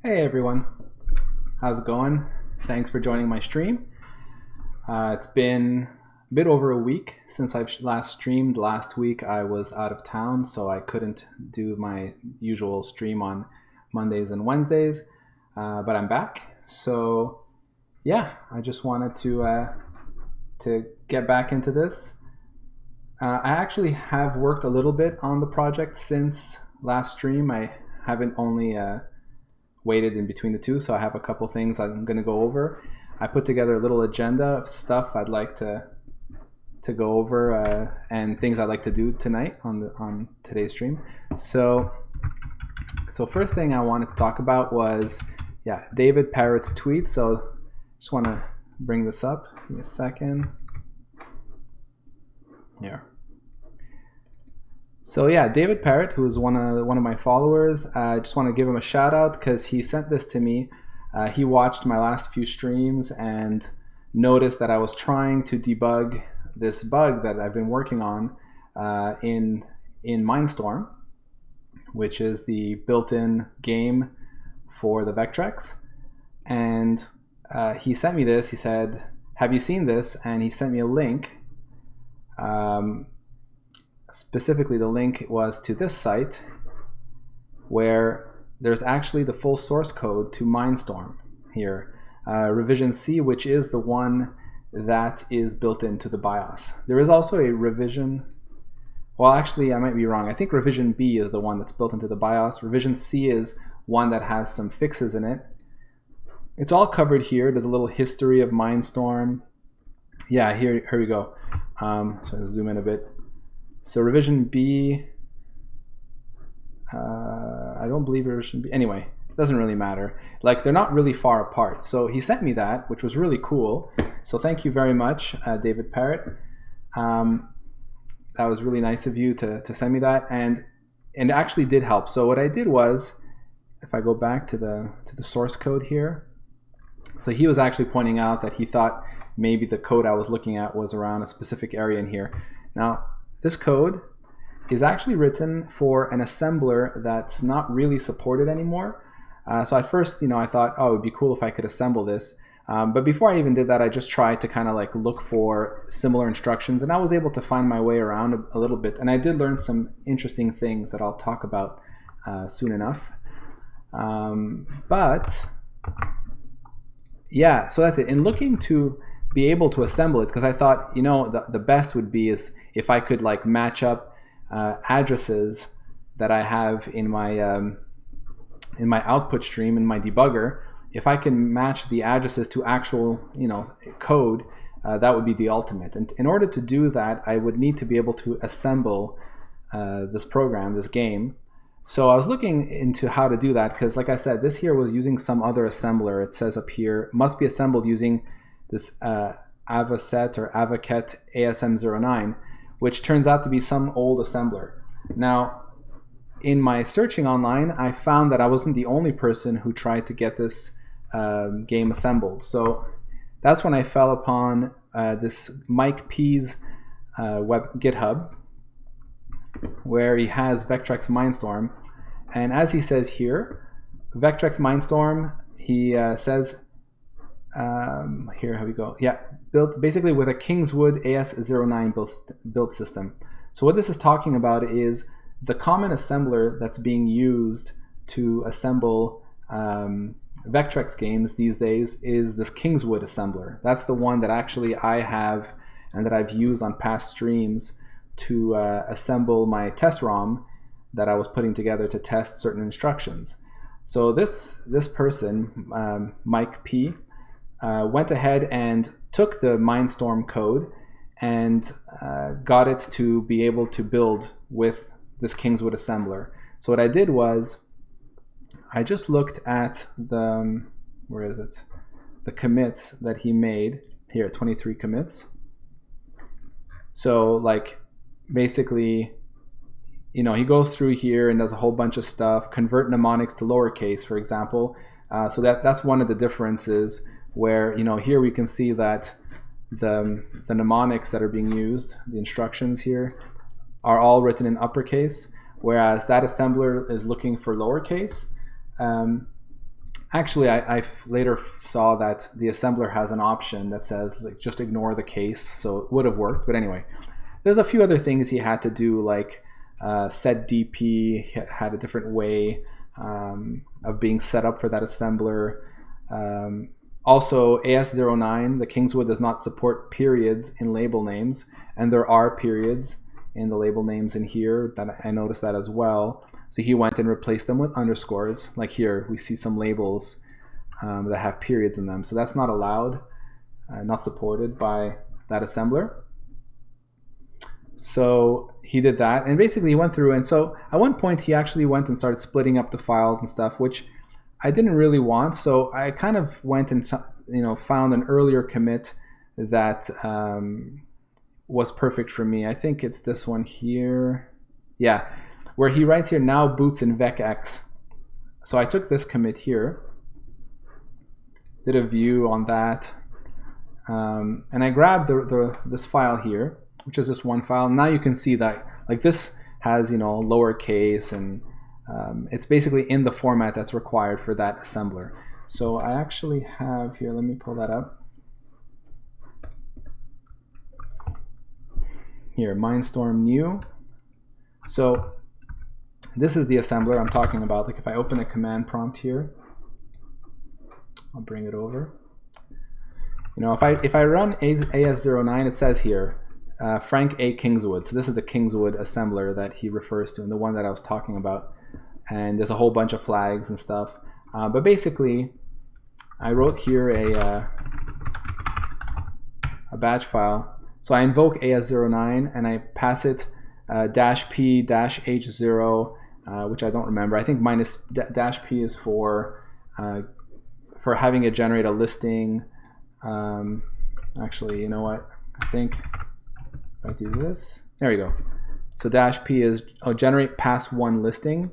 Hey everyone, how's it going? Thanks for joining my stream. It's been a bit over a week since I've last streamed. Last week I was out of town, so I couldn't do my usual stream on Mondays and Wednesdays, but I'm back. So yeah, I just wanted to get back into this. I actually have worked a little bit on the project since last stream. I haven't only waited in between the two, so I have a couple things I'm going to go over. I put together a little agenda of stuff I'd like to go over and things I'd like to do tonight on today's stream. So first thing I wanted to talk about was David Parrott's tweet. So just want to bring this up. Give me a second. Here. So yeah, David Parrott, who is one of my followers, I just want to give him a shout out because he sent this to me. He watched my last few streams and noticed that I was trying to debug this bug that I've been working on in Mindstorm, which is the built-in game for the Vectrex. And he sent me this. He said, "Have you seen this?" And he sent me a link. Specifically, the link was to this site where there's actually the full source code to Mindstorm here, revision C, which is the one that is built into the BIOS. There is also a revision, well actually I might be wrong, I think revision B is the one that's built into the BIOS. Revision C is one that has some fixes in it. It's all covered here. There's a little history of Mindstorm. Yeah, here we go. So I'll zoom in a bit. So revision B, I don't believe revision B, anyway, it doesn't really matter. Like, they're not really far apart. So he sent me that, which was really cool. So thank you very much, David Parrott. That was really nice of you to send me that, and it actually did help. So what I did was, if I go back to the source code here, so he was actually pointing out that he thought maybe the code I was looking at was around a specific area in here. Now, this code is actually written for an assembler that's not really supported anymore. So at first, I thought, oh, it would be cool if I could assemble this. But before I even did that, I just tried to kind of like look for similar instructions, and I was able to find my way around a little bit. And I did learn some interesting things that I'll talk about soon enough. But yeah, so that's it. In looking to be able to assemble it, because I thought, the best would be is if I could like match up addresses that I have in my output stream in my debugger. If I can match the addresses to actual code, that would be the ultimate. And in order to do that, I would need to be able to assemble this program, this game. So I was looking into how to do that because, like I said, this here was using some other assembler. It says up here, must be assembled using this Avocet or Avocat ASM09, which turns out to be some old assembler. Now, in my searching online, I found that I wasn't the only person who tried to get this game assembled. So that's when I fell upon this Mike P's GitHub, where he has Vectrex Mindstorm. And as he says here, Vectrex Mindstorm, he says, here we go. Yeah, built basically with a Kingswood AS09 build system. So what this is talking about is the common assembler that's being used to assemble Vectrex games these days is this Kingswood assembler. That's the one that actually I have and that I've used on past streams to assemble my test ROM that I was putting together to test certain instructions. So this person, Mike P, went ahead and took the Mindstorm code and got it to be able to build with this Kingswood assembler. So what I did was I just looked at the the commits that he made here, 23 commits. So like basically, he goes through here and does a whole bunch of stuff, convert mnemonics to lowercase, for example. So that's one of the differences where, here we can see that the mnemonics that are being used, the instructions here, are all written in uppercase, whereas that assembler is looking for lowercase. Actually, I later saw that the assembler has an option that says like, just ignore the case, so it would have worked. But anyway, there's a few other things he had to do, like set DP had a different way of being set up for that assembler. Also, AS09, the Kingswood, does not support periods in label names, and there are periods in the label names in here. That I noticed that as well. So he went and replaced them with underscores. Like here, we see some labels that have periods in them. So that's not allowed, not supported by that assembler. So he did that, and basically he went through, and so at one point he actually went and started splitting up the files and stuff, which I didn't really want. So I kind of went and found an earlier commit that was perfect for me. I think it's this one here. Yeah, where he writes here, now boots in Vectrex. So I took this commit here, did a view on that, and I grabbed this file here, which is just one file. Now you can see that like this has lowercase, and it's basically in the format that's required for that assembler. So I actually have here, let me pull that up. Here, Mindstorm new. So this is the assembler I'm talking about. Like if I open a command prompt here, I'll bring it over. If I run AS09, it says here, Frank A. Kingswood. So this is the Kingswood assembler that he refers to, and the one that I was talking about. And there's a whole bunch of flags and stuff. But basically, I wrote here a batch file. So I invoke AS09 and I pass it -p-h0, which I don't remember. I think -p is for having it generate a listing. Actually, you know what? I think if I do this, there we go. So -p is generate pass1 listing,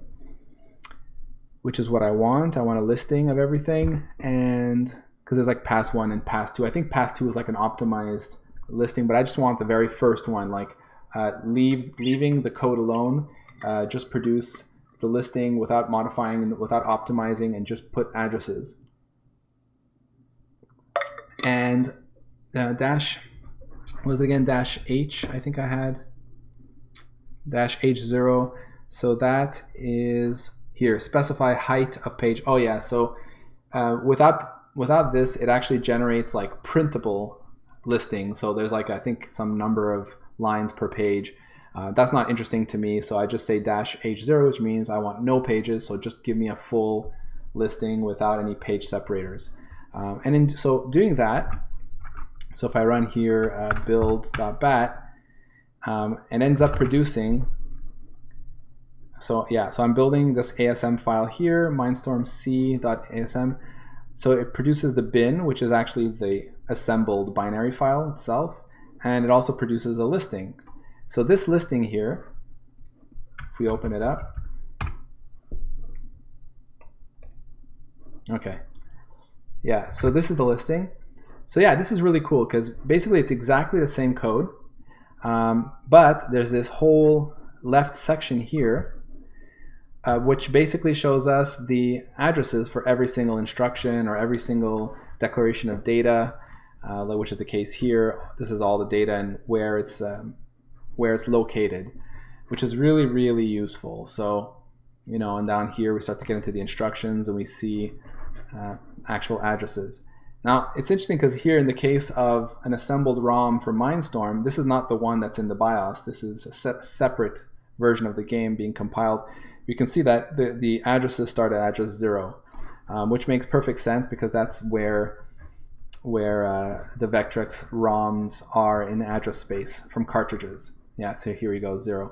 which is what I want. I want a listing of everything, and because there's like pass1 and pass2. I think pass2 is like an optimized listing, but I just want the very first one, like leaving the code alone, just produce the listing without modifying, without optimizing, and just put addresses. And dash was again -h, I think I had -h0. So that is here, specify height of page. Oh yeah, so without this, it actually generates like printable listings. So there's like, I think, some number of lines per page. That's not interesting to me, so I just say -h0, which means I want no pages, so just give me a full listing without any page separators. So doing that, so if I run here build.bat, it ends up producing, so yeah, so I'm building this ASM file here, mindstormc.asm. So it produces the bin, which is actually the assembled binary file itself, and it also produces a listing. So this listing here, if we open it up, okay, yeah, so this is the listing. So yeah, this is really cool because basically it's exactly the same code, but there's this whole left section here, which basically shows us the addresses for every single instruction or every single declaration of data, which is the case here. This is all the data and where it's located, which is really, really useful. So, and down here we start to get into the instructions and we see actual addresses. Now, it's interesting because here in the case of an assembled ROM for Mindstorm, this is not the one that's in the BIOS. This is a separate version of the game being compiled. You can see that the addresses start at address 0, which makes perfect sense because that's where the Vectrex ROMs are in address space from cartridges. Yeah, so here we go, 0.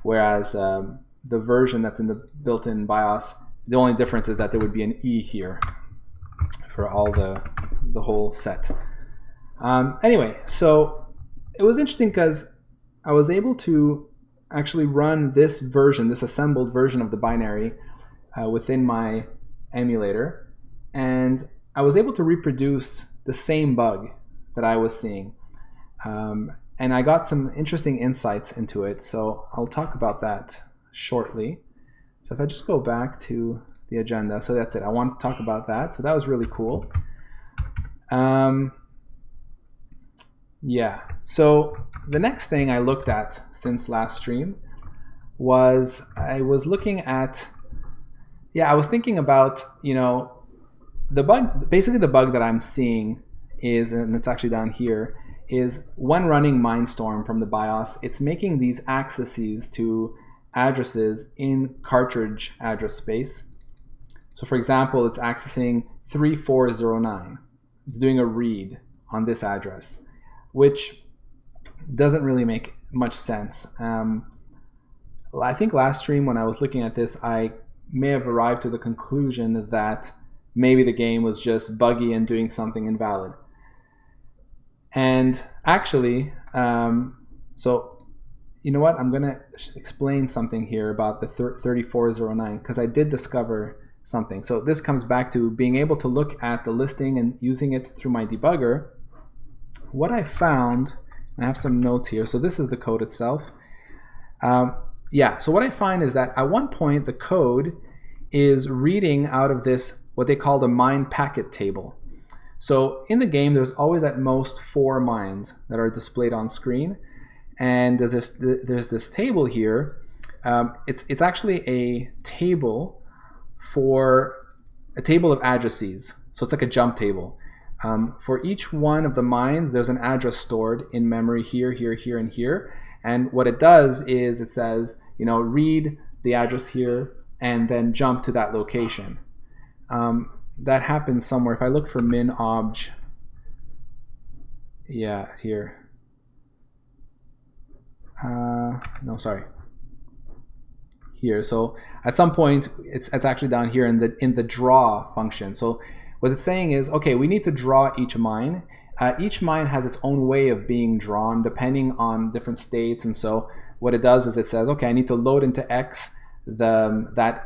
Whereas the version that's in the built-in BIOS, the only difference is that there would be an E here for all the whole set. Anyway, so it was interesting because I was able to actually run this version, this assembled version of the binary within my emulator, and I was able to reproduce the same bug that I was seeing. And I got some interesting insights into it, so I'll talk about that shortly. So if I just go back to the agenda. So that's it. I wanted to talk about that. So that was really cool. Yeah. So the next thing I looked at since last stream was I was looking at, I was thinking about, the bug, basically the bug that I'm seeing is, and it's actually down here, is when running Mindstorm from the BIOS, it's making these accesses to addresses in cartridge address space. So for example, it's accessing 3409. It's doing a read on this address, which doesn't really make much sense. I think last stream when I was looking at this, I may have arrived to the conclusion that maybe the game was just buggy and doing something invalid. And actually, so you know what? I'm going to explain something here about the 3409 because I did discover something. So this comes back to being able to look at the listing and using it through my debugger. What I found, I have some notes here. So this is the code itself. So what I find is that at one point the code is reading out of this, what they call the mine packet table. So in the game, there's always at most 4 mines that are displayed on screen. And there's this table here. It's actually a table of addresses. So it's like a jump table. For each one of the mines, there's an address stored in memory here, here, here, and here. And what it does is it says, read the address here and then jump to that location. That happens somewhere. If I look for min-obj, here. Here. So at some point, it's actually down here in the draw function. So what it's saying is, okay, we need to draw each mine. Each mine has its own way of being drawn depending on different states, and so what it does is it says, okay, I need to load into X that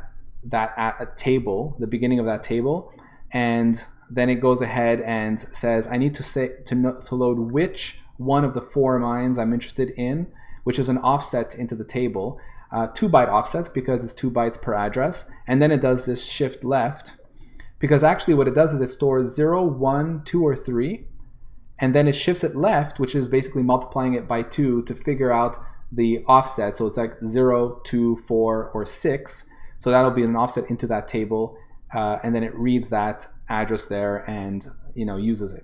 table, the beginning of that table, and then it goes ahead and says I need to load which one of the 4 mines I'm interested in, which is an offset into the table, 2-byte offsets because it's 2 bytes per address, and then it does this shift left because actually what it does is it stores 0, 1, 2, or 3. And then it shifts it left, which is basically multiplying it by 2 to figure out the offset. So it's like 0, 2, 4, or 6. So that'll be an offset into that table. And then it reads that address there and uses it.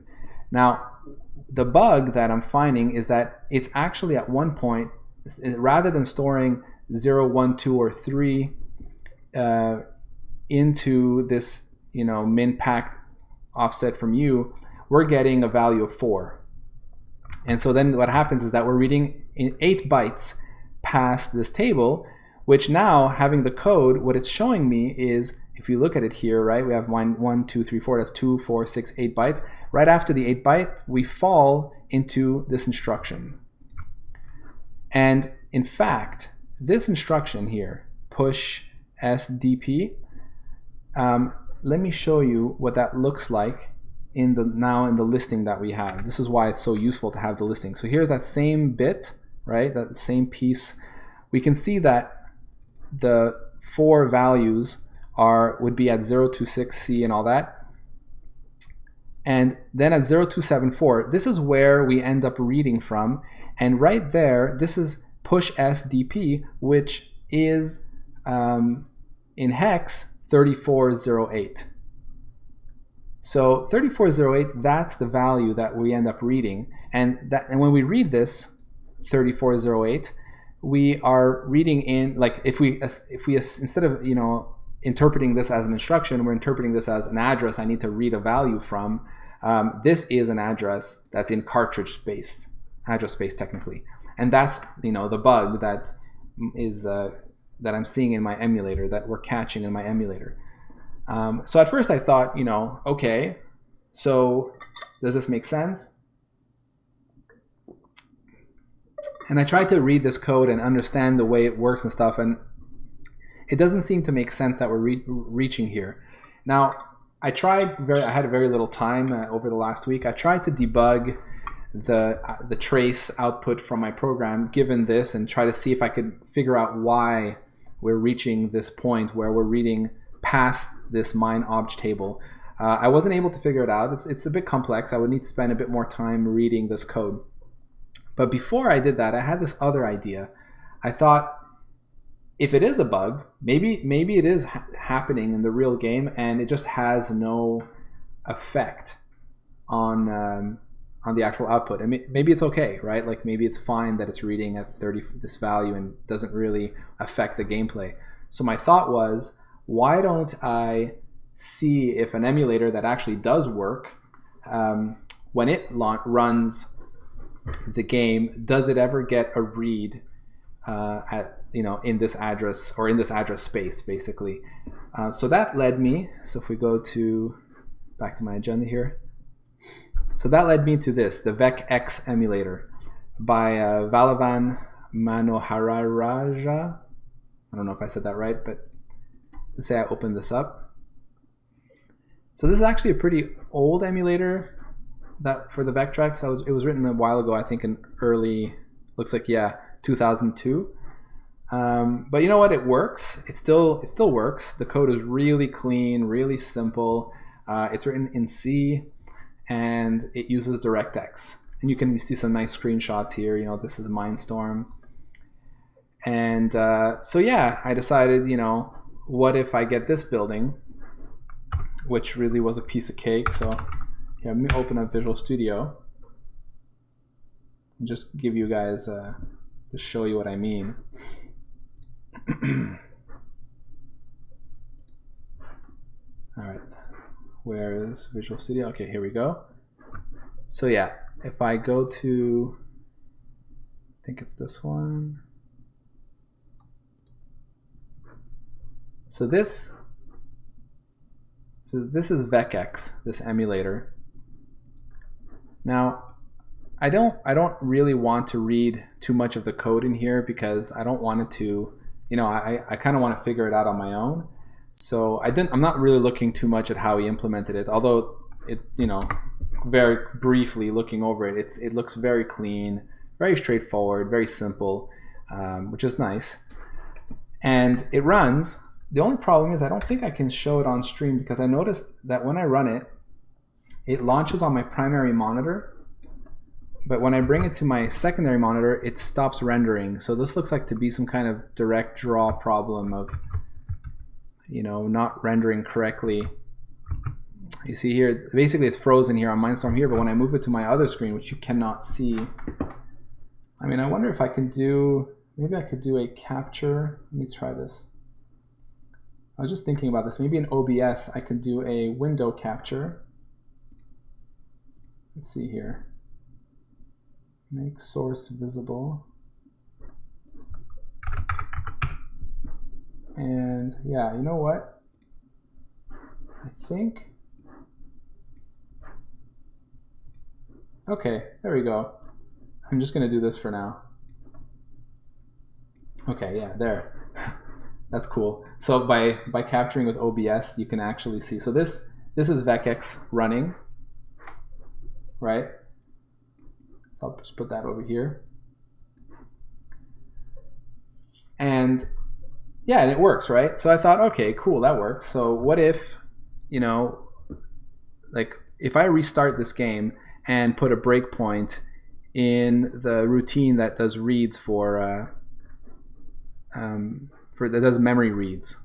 Now, the bug that I'm finding is that it's actually at one point, rather than storing 0, 1, 2, or 3 into this min-pack offset from you, we're getting a value of 4. And so then what happens is that we're reading in 8 bytes past this table, which now having the code, what it's showing me is, if you look at it here, right, we have 1, 2, 3, 4, that's 2, 4, 6, 8 bytes. Right after the 8 byte, we fall into this instruction. And in fact, this instruction here, push SDP, let me show you what that looks like in the listing that we have. This is why it's so useful to have the listing. So here's that same bit, right? That same piece. We can see that the 4 values would be at 026C and all that. And then at 0274, this is where we end up reading from. And right there, this is push SDP, which is in hex 3408. So 3408, that's the value that we end up reading. And when we read this 3408, we are reading in, like if we instead of interpreting this as an instruction, we're interpreting this as an address I need to read a value from. This is an address that's in cartridge space, address space technically. And that's the bug that is that I'm seeing in my emulator, that we're catching in my emulator. So at first I thought, okay, so does this make sense? And I tried to read this code and understand the way it works and stuff, and it doesn't seem to make sense that we're reaching here. Now, I had very little time over the last week. I tried to debug the trace output from my program given this and try to see if I could figure out why we're reaching this point where we're reading past this mine obj table. I wasn't able to figure it out. It's a bit complex. I would need to spend a bit more time reading this code. But before I did that, I had this other idea. I thought, if it is a bug, maybe it is happening in the real game and it just has no effect on the actual output. And maybe it's okay, right? Like maybe it's fine that it's reading at 30 this value and doesn't really affect the gameplay. So my thought was, why don't I see if an emulator that actually does work, when it runs the game, does it ever get a read at, you know, in this address or in this address space, basically. So that led me, so if we go to back to my agenda here, so that led me to this, the Vectrex emulator by Valavan Manohararaja. I don't know if I said that right, but let's say I open this up. So this is actually a pretty old emulator that for the Vectrex. It was written a while ago, I think in early, looks like, yeah, 2002. But you know what? It works. It still works. The code is really clean, really simple. It's written in C, and it uses DirectX. And you can see some nice screenshots here. You know, this is Mindstorm. And so yeah, I decided, you know, what if I get this building, which really was a piece of cake. So yeah, let me open up Visual Studio and just give you guys, just show you what I mean. All right, where is Visual Studio? Okay, here we go. So yeah, if I go to, I think it's this one. So this is Vectrex, this emulator. Now, I don't really want to read too much of the code in here because I don't want it to, you know, I kind of want to figure it out on my own. So I'm not really looking too much at how he implemented it, although it, you know, very briefly looking over it, it looks very clean, very straightforward, very simple, which is nice. And it runs. The only problem is I don't think I can show it on stream because I noticed that when I run it, it launches on my primary monitor, but when I bring it to my secondary monitor, it stops rendering. So this looks like to be some kind of direct draw problem of, you know, not rendering correctly. You see here, basically it's frozen here on Mindstorm here, but when I move it to my other screen, which you cannot see, I mean, I wonder if I can do, maybe I could do a capture. Let me try this. I was just thinking about this. Maybe in OBS, I could do a window capture. Let's see here. Make source visible. And yeah, you know what? I think, okay, there we go. I'm just gonna do this for now. Okay, yeah, there. That's cool. So by capturing with OBS, you can actually see. So this is Vectrex running, right? So I'll just put that over here. And yeah, and it works, right? So I thought, okay, cool, that works. So what if, you know, like if I restart this game and put a breakpoint in the routine that does reads that does memory reads,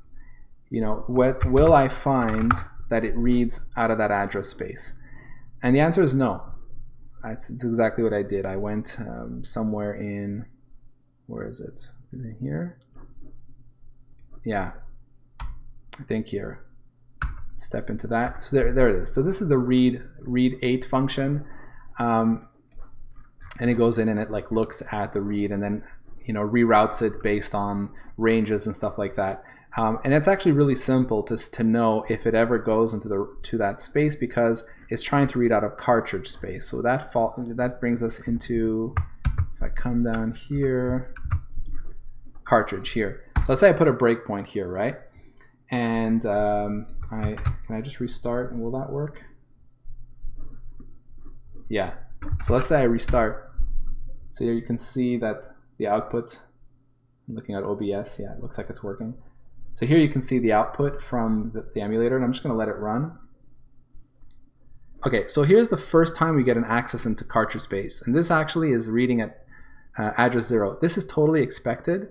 you know, what will I find that it reads out of that address space? And the answer is no. It's exactly what I did. I went somewhere in, where is it? Is it here? Yeah, I think here. Step into that. So there it is. So this is the read8 function, and it goes in and it like looks at the read and then, you know, reroutes it based on ranges and stuff like that. And it's actually really simple to know if it ever goes into that space because it's trying to read out of cartridge space. So that brings us into, if I come down here, cartridge here. So let's say I put a breakpoint here, right? And can I just restart and will that work? Yeah. So let's say I restart. So here you can see that the output, I'm looking at OBS, yeah, it looks like it's working. So here you can see the output from the emulator, and I'm just going to let it run. Okay, so here's the first time we get an access into cartridge space, and this actually is reading at address 0. This is totally expected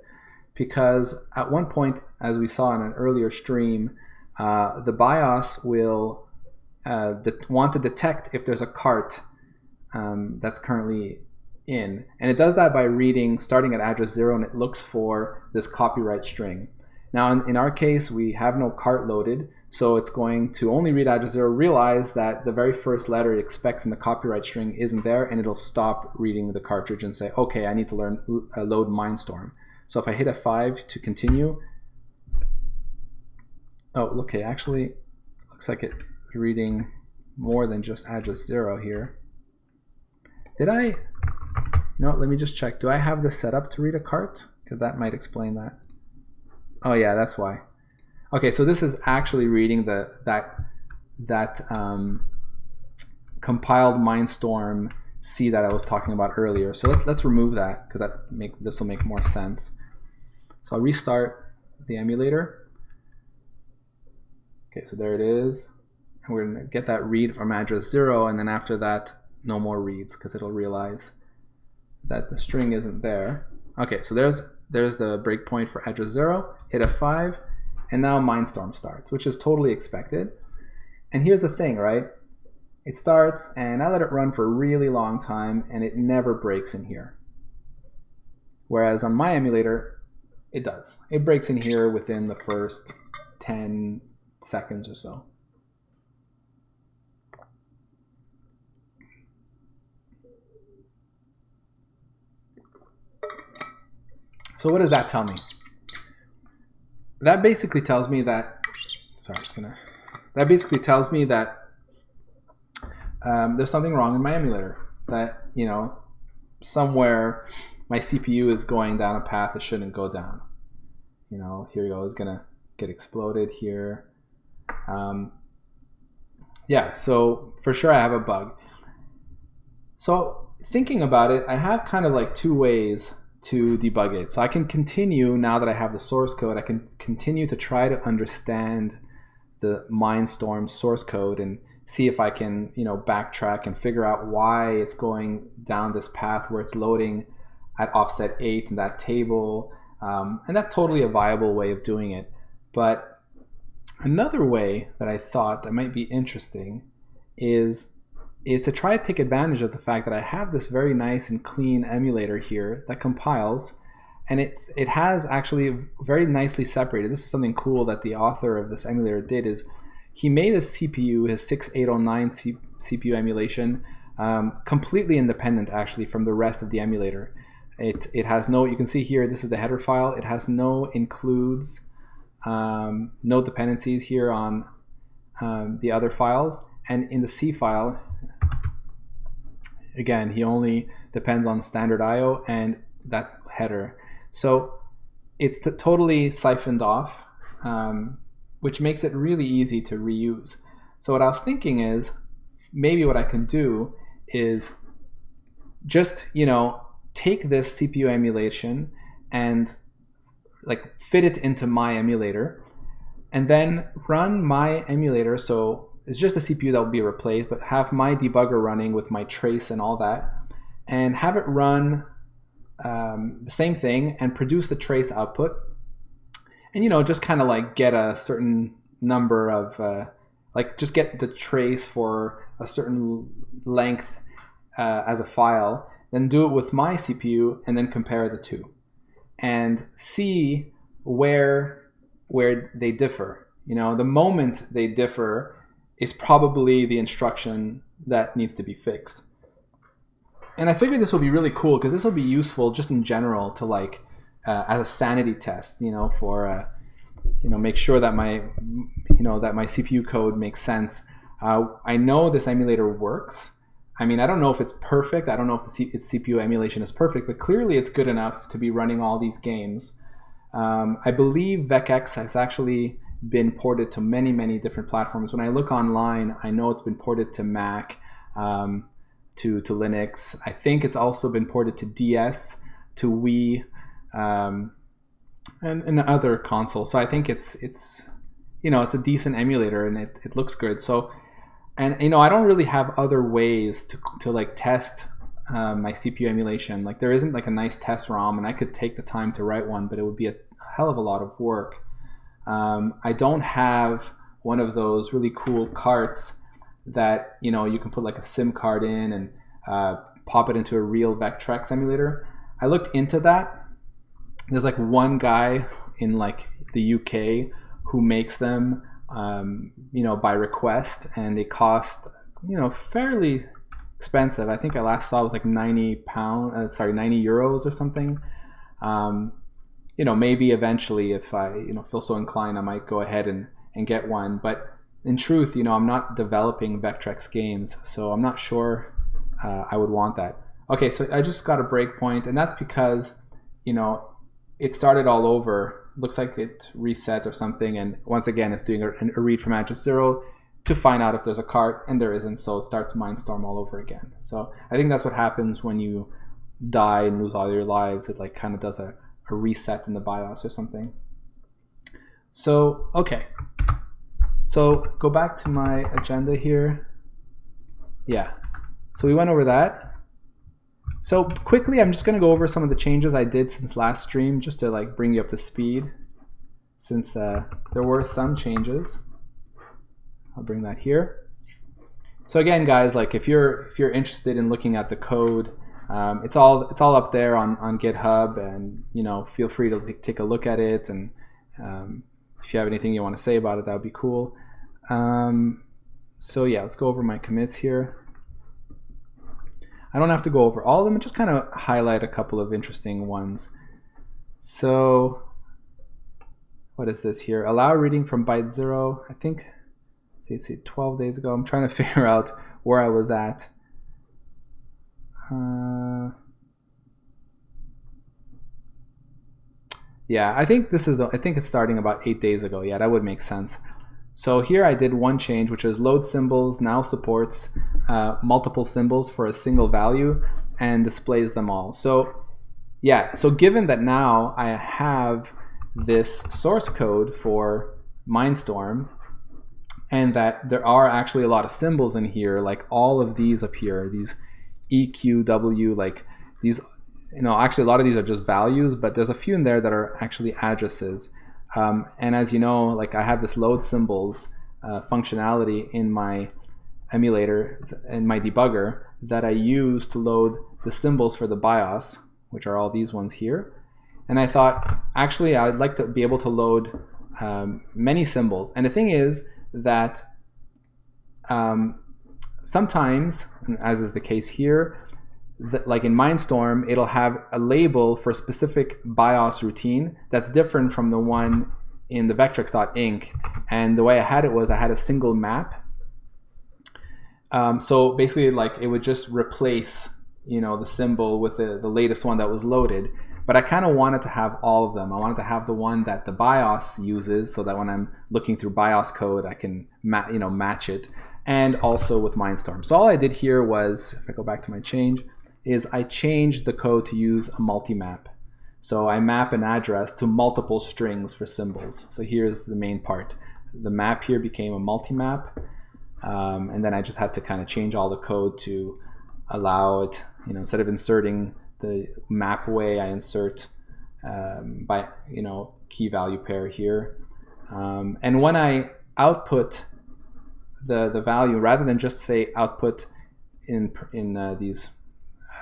because at one point, as we saw in an earlier stream, the BIOS will want to detect if there's a cart that's currently in, and it does that by reading starting at address 0, and it looks for this copyright string. Now in our case, we have no cart loaded, so it's going to only read address 0, realize that the very first letter it expects in the copyright string isn't there, and it'll stop reading the cartridge and say, okay, I need to load Mindstorm. So if I hit F5 to continue, oh, okay, actually looks like it's reading more than just address 0 here. No, let me just check. Do I have this set up to read a cart? Because that might explain that. Oh yeah, that's why. Okay, so this is actually reading that compiled Mindstorm C that I was talking about earlier. So let's remove that because this will make more sense. So I'll restart the emulator. Okay, so there it is. And we're gonna get that read from address 0, and then after that, no more reads because it'll realize that the string isn't there. Okay, so there's the breakpoint for address 0. Hit F5, and now Mindstorm starts, which is totally expected. And here's the thing, right? It starts, and I let it run for a really long time, and it never breaks in here. Whereas on my emulator, it does. It breaks in here within the first 10 seconds or so. So what does that tell me? That basically tells me that, that basically tells me that there's something wrong in my emulator. That, you know, somewhere my CPU is going down a path it shouldn't go down. You know, here you go, it's gonna get exploded here. Yeah, so for sure I have a bug. So thinking about it, I have kind of like two ways to debug it. So I can continue, now that I have the source code, I can continue to try to understand the Mindstorm source code and see if I can, you know, backtrack and figure out why it's going down this path where it's loading at offset 8 in that table. And that's totally a viable way of doing it. But another way that I thought that might be interesting is to try to take advantage of the fact that I have this very nice and clean emulator here that compiles, and it has actually very nicely separated. This is something cool that the author of this emulator did, is he made his CPU, his 6809 CPU emulation, completely independent actually from the rest of the emulator. It has no, you can see here, this is the header file, it has no includes, no dependencies here on the other files, and in the C file, again, he only depends on standard IO, and that's header. So it's totally siphoned off, which makes it really easy to reuse. So what I was thinking is, maybe what I can do is just, you know, take this CPU emulation and like fit it into my emulator, and then run my emulator. So it's just a CPU that will be replaced, but have my debugger running with my trace and all that, and have it run the same thing and produce the trace output. And, you know, just kind of like get a certain number of, like just get the trace for a certain length as a file, then do it with my CPU and then compare the two and see where they differ. You know, the moment they differ is probably the instruction that needs to be fixed. And I figured this will be really cool because this will be useful just in general to like as a sanity test, you know, for you know, make sure that my CPU code makes sense. I know this emulator works. I mean, I don't know if it's perfect. I don't know if its CPU emulation is perfect, but clearly it's good enough to be running all these games. I believe Vectrex has actually been ported to many, many different platforms. When I look online, I know it's been ported to Mac, to Linux. I think it's also been ported to DS, to Wii, and other consoles. So I think it's you know, it's a decent emulator and it looks good. So, and you know, I don't really have other ways to like test my CPU emulation. Like there isn't like a nice test ROM, and I could take the time to write one, but it would be a hell of a lot of work. I don't have one of those really cool carts that, you know, you can put like a SIM card in and pop it into a real Vectrex emulator. I looked into that. There's like one guy in like the UK who makes them, you know, by request, and they cost, you know, fairly expensive. I think I last saw it was like 90 euros or something. You know, maybe eventually if I, you know, feel so inclined, I might go ahead and get one. But in truth, you know, I'm not developing Vectrex games, so I'm not sure I would want that. Okay, so I just got a breakpoint, and that's because, you know, it started all over. Looks like it reset or something, and once again it's doing a read from address 0 to find out if there's a cart, and there isn't, so it starts Mindstorm all over again. So I think that's what happens when you die and lose all your lives. It like kind of does a reset in the BIOS or something. So okay, so go back to my agenda here. Yeah, so we went over that. So quickly, I'm just going to go over some of the changes I did since last stream, just to like bring you up to speed, since there were some changes. I'll bring that here. So again, guys, like if you're interested in looking at the code, it's all up there on GitHub, and you know, feel free to take a look at it, and if you have anything you want to say about it, that would be cool. So yeah, let's go over my commits here. I don't have to go over all of them, just kind of highlight a couple of interesting ones. So what is this here? Allow reading from byte 0. I think, let's see, 12 days ago. I'm trying to figure out where I was at. Yeah, I think this is I think it's starting about 8 days ago. Yeah, that would make sense. So here I did one change, which is load symbols now supports multiple symbols for a single value and displays them all. So yeah, so given that now I have this source code for Mindstorm, and that there are actually a lot of symbols in here, like all of these up here, these EQW, like these, you know, actually a lot of these are just values, but there's a few in there that are actually addresses. And as you know, like I have this load symbols functionality in my emulator, in my debugger, that I use to load the symbols for the BIOS, which are all these ones here. And I thought, actually, I'd like to be able to load many symbols. And the thing is that sometimes, as is the case here, like in Mindstorm, it'll have a label for a specific BIOS routine that's different from the one in the Vectrex.inc. And the way I had it was I had a single map. So basically, like it would just replace, you know, the symbol with the latest one that was loaded. But I kind of wanted to have all of them. I wanted to have the one that the BIOS uses, so that when I'm looking through BIOS code, I can match it, and also with Mindstorm. So all I did here was, if I go back to my change, is I changed the code to use a multi-map. So I map an address to multiple strings for symbols. So here's the main part. The map here became a multi-map, and then I just had to kind of change all the code to allow it, you know, instead of inserting the map way, I insert by, you know, key value pair here. And when I output the value, rather than just say output in these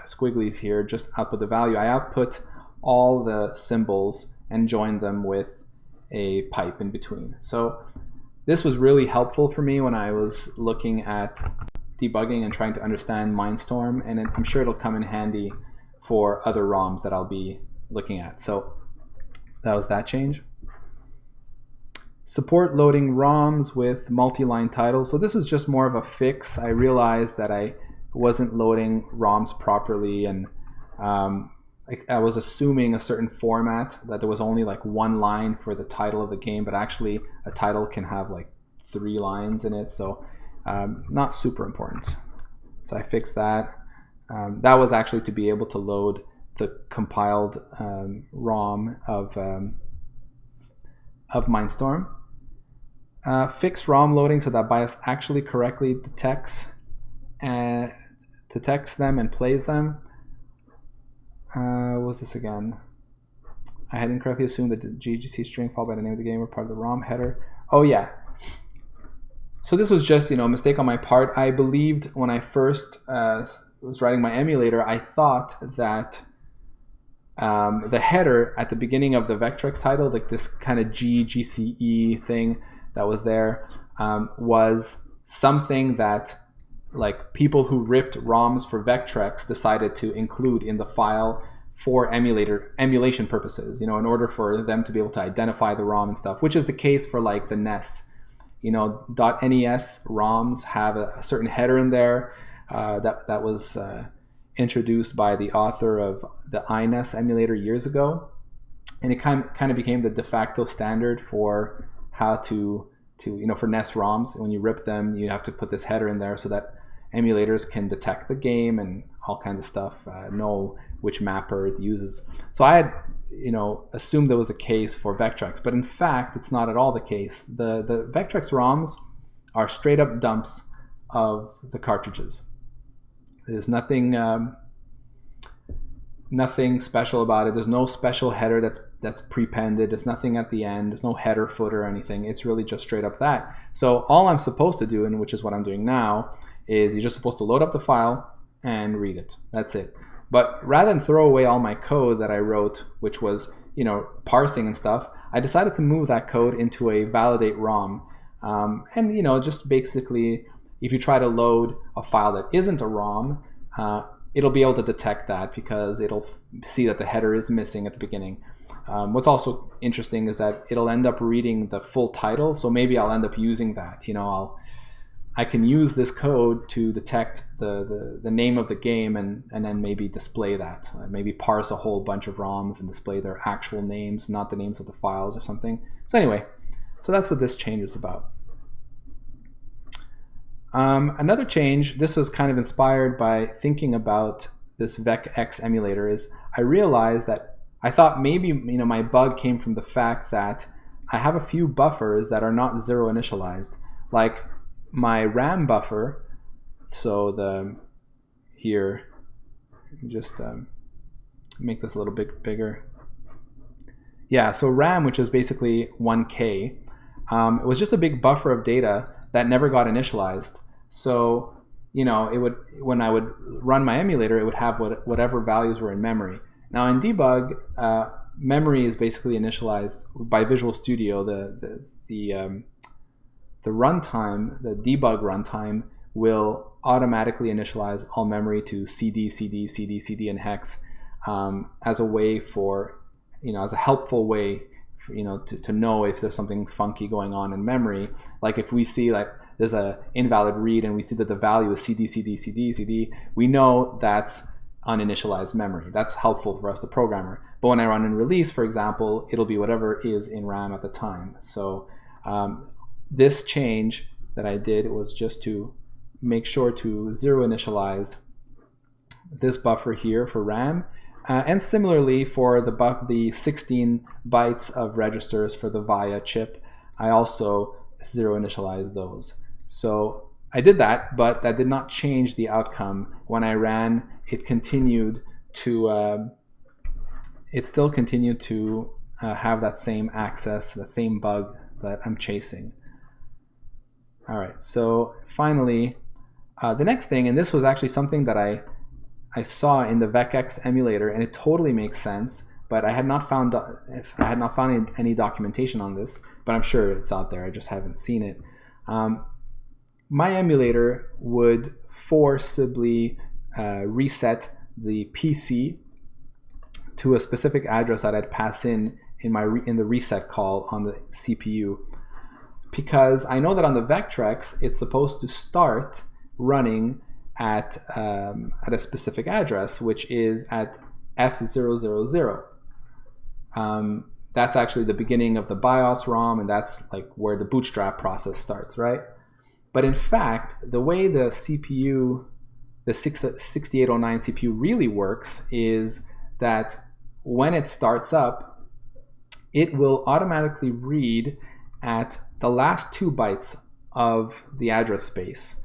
squigglies here, just output the value, I output all the symbols and join them with a pipe in between. So this was really helpful for me when I was looking at debugging and trying to understand Mindstorm, and I'm sure it'll come in handy for other ROMs that I'll be looking at. So that was that change. Support loading ROMs with multi-line titles. So this was just more of a fix. I realized that I wasn't loading ROMs properly, and I was assuming a certain format, that there was only like one line for the title of the game, but actually a title can have like 3 lines in it, so not super important. So I fixed that. That was actually to be able to load the compiled ROM of of Mindstorm. Fix ROM loading so that BIOS actually correctly detects them and plays them. What was this again? I had incorrectly assumed that the GGC string followed by the name of the game were part of the ROM header. Oh yeah. So this was just, a mistake on my part. I believed when I first was writing my emulator, I thought that the header at the beginning of the Vectrex title, like this kind of GCE thing that was there, was something that like people who ripped ROMs for Vectrex decided to include in the file for emulation purposes, in order for them to be able to identify the ROM and stuff, which is the case for like the NES. .NES ROMs have a certain header in there that was introduced by the author of the iNES emulator years ago, and it kind of became the de facto standard for how to for NES ROMs. When you rip them, you have to put this header in there so that emulators can detect the game and all kinds of stuff, know which mapper it uses. So I had assumed that was the case for Vectrex, but in fact it's not at all the case. The Vectrex ROMs are straight up dumps of the cartridges. There's nothing special about it. There's no special header that's prepended. There's nothing at the end. There's no header, footer, or anything. It's really just straight up that. So all I'm supposed to do, and which is what I'm doing now, is you're just supposed to load up the file and read it. That's it. But rather than throw away all my code that I wrote, which was parsing and stuff, I decided to move that code into a validate ROM. And just basically, if you try to load a file that isn't a ROM, it'll be able to detect that because it'll see that the header is missing at the beginning. What's also interesting is that it'll end up reading the full title, so maybe I'll end up using that. I can use this code to detect the name of the game and then maybe display that. Maybe parse a whole bunch of ROMs and display their actual names, not the names of the files or something. So anyway, so that's what this change is about. Another change, this was kind of inspired by thinking about this Vectrex emulator, is I realized that I thought maybe my bug came from the fact that I have a few buffers that are not zero initialized. Like my RAM buffer, so here, just make this a little bit bigger. Yeah, so RAM, which is basically 1K, it was just a big buffer of data that never got initialized. So it would, when I would run my emulator, it would have whatever values were in memory. Now in debug, memory is basically initialized by Visual Studio. The runtime, the debug runtime, will automatically initialize all memory to CD, CD, CD, CD, and hex as a way for, as a helpful way, to know if there's something funky going on in memory. Like if we see like there's a invalid read and we see that the value is CD, CD, CD, CD, we know that's uninitialized memory. That's helpful for us, the programmer. But when I run in release, for example, it'll be whatever is in RAM at the time. So this change that I did was just to make sure to zero initialize this buffer here for RAM, and similarly for the 16 bytes of registers for the VIA chip, I also zero initialized those. So I did that, but that did not change the outcome. When I ran, it continued to it still continued to have that same access, the same bug that I'm chasing. All right, so finally, the next thing, and this was actually something that I saw in the Vectrex emulator, and it totally makes sense, but I had not found any documentation on this, but I'm sure it's out there. I just haven't seen it. My emulator would forcibly reset the PC to a specific address that I'd pass in the reset call on the CPU, because I know that on the Vectrex it's supposed to start running at a specific address, which is at F000. That's actually the beginning of the BIOS ROM, and that's like where the bootstrap process starts, right? But in fact, the way the CPU, the 6809 CPU really works is that when it starts up, it will automatically read at the last 2 bytes of the address space.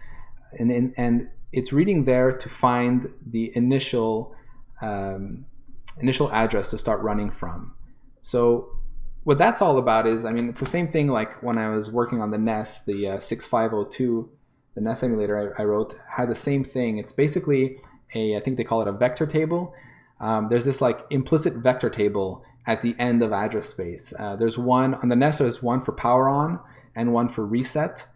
And it's reading there to find the initial address to start running from. So what that's all about is, I mean, it's the same thing like when I was working on the NES, the 6502, the NES emulator I wrote had the same thing. It's basically I think they call it a vector table. There's this like implicit vector table at the end of address space. There's one, on the NES there's one for power on and one for reset.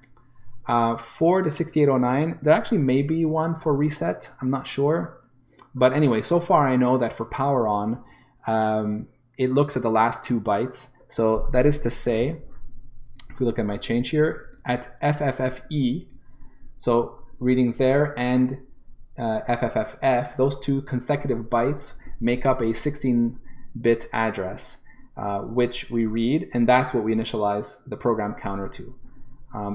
For the 6809, there actually may be one for reset, I'm not sure. But anyway, so far I know that for power on, it looks at the last 2 bytes. So that is to say, if we look at my change here, at FFFE, so reading there and FFFF, those 2 consecutive bytes make up a 16-bit address, which we read, and that's what we initialize the program counter to.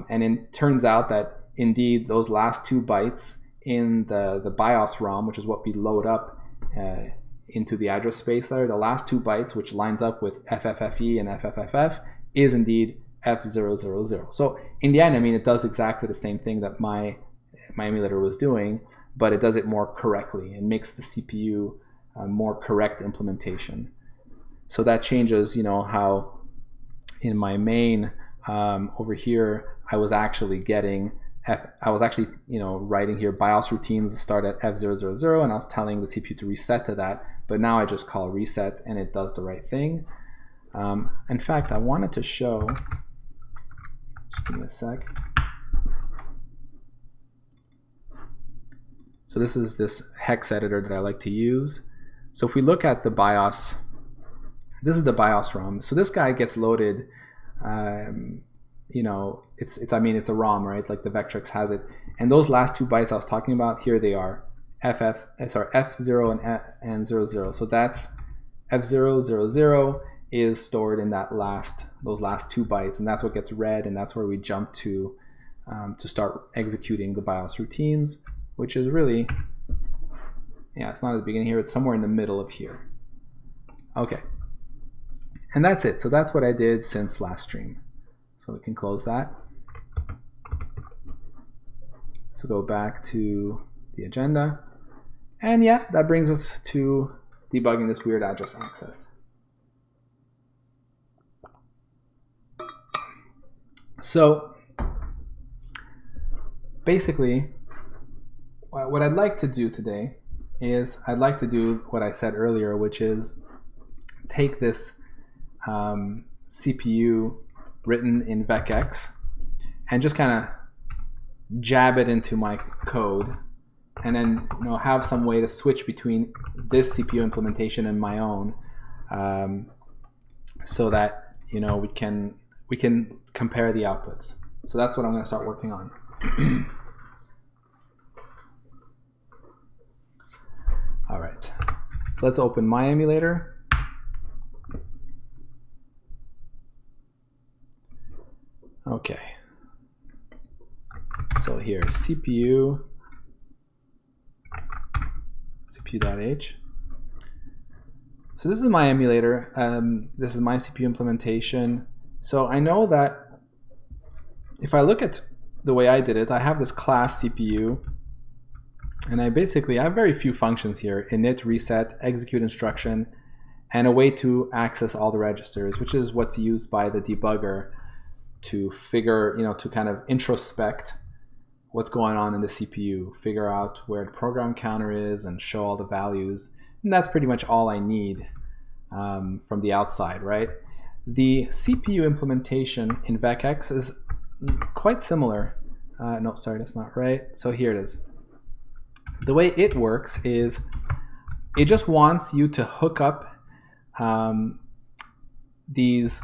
And it turns out that indeed those last 2 bytes in the BIOS ROM, which is what we load up into the address space there, the last 2 bytes, which lines up with FFFE and FFFF, is indeed F000. So in the end, I mean, it does exactly the same thing that my emulator was doing, but it does it more correctly and makes the CPU a more correct implementation. So that changes, you know, how in my main over here, I was actually getting you know, writing here BIOS routines start at F000, and I was telling the CPU to reset to that, but now I just call reset and it does the right thing. In fact, I wanted to show, just give me a sec. So this is this hex editor that I like to use. So if we look at the BIOS, this is the BIOS ROM. So this guy gets loaded, you know, I mean, it's a ROM, right? Like the Vectrex has it. And those last 2 bytes I was talking about, here they are, F0 and 00. So that's F000 is stored in those last 2 bytes, and that's what gets read, and that's where we jump to start executing the BIOS routines, which is really, yeah, it's not at the beginning here, it's somewhere in the middle of here. Okay, and that's it. So that's what I did since last stream. So we can close that. So go back to the agenda. And yeah, that brings us to debugging this weird address access. So basically, what I'd like to do today is I'd like to do what I said earlier, which is take this CPU written in Vectrex and just kind of jab it into my code, and then, you know, have some way to switch between this CPU implementation and my own, so that, you know, we can compare the outputs. So that's what I'm going to start working on. All right, so let's open my emulator. Okay, so here, CPU.h. So this is my emulator. This is my CPU implementation. So I know that if I look at the way I did it, I have this class CPU, and I have very few functions here: init, reset, execute instruction, and a way to access all the registers, which is what's used by the debugger to figure, you know, to kind of introspect what's going on in the CPU, figure out where the program counter is, and show all the values. And that's pretty much all I need from the outside, right? The CPU implementation in Vectrex is quite similar. No, sorry, that's not right. So here it is. The way it works is it just wants you to hook up these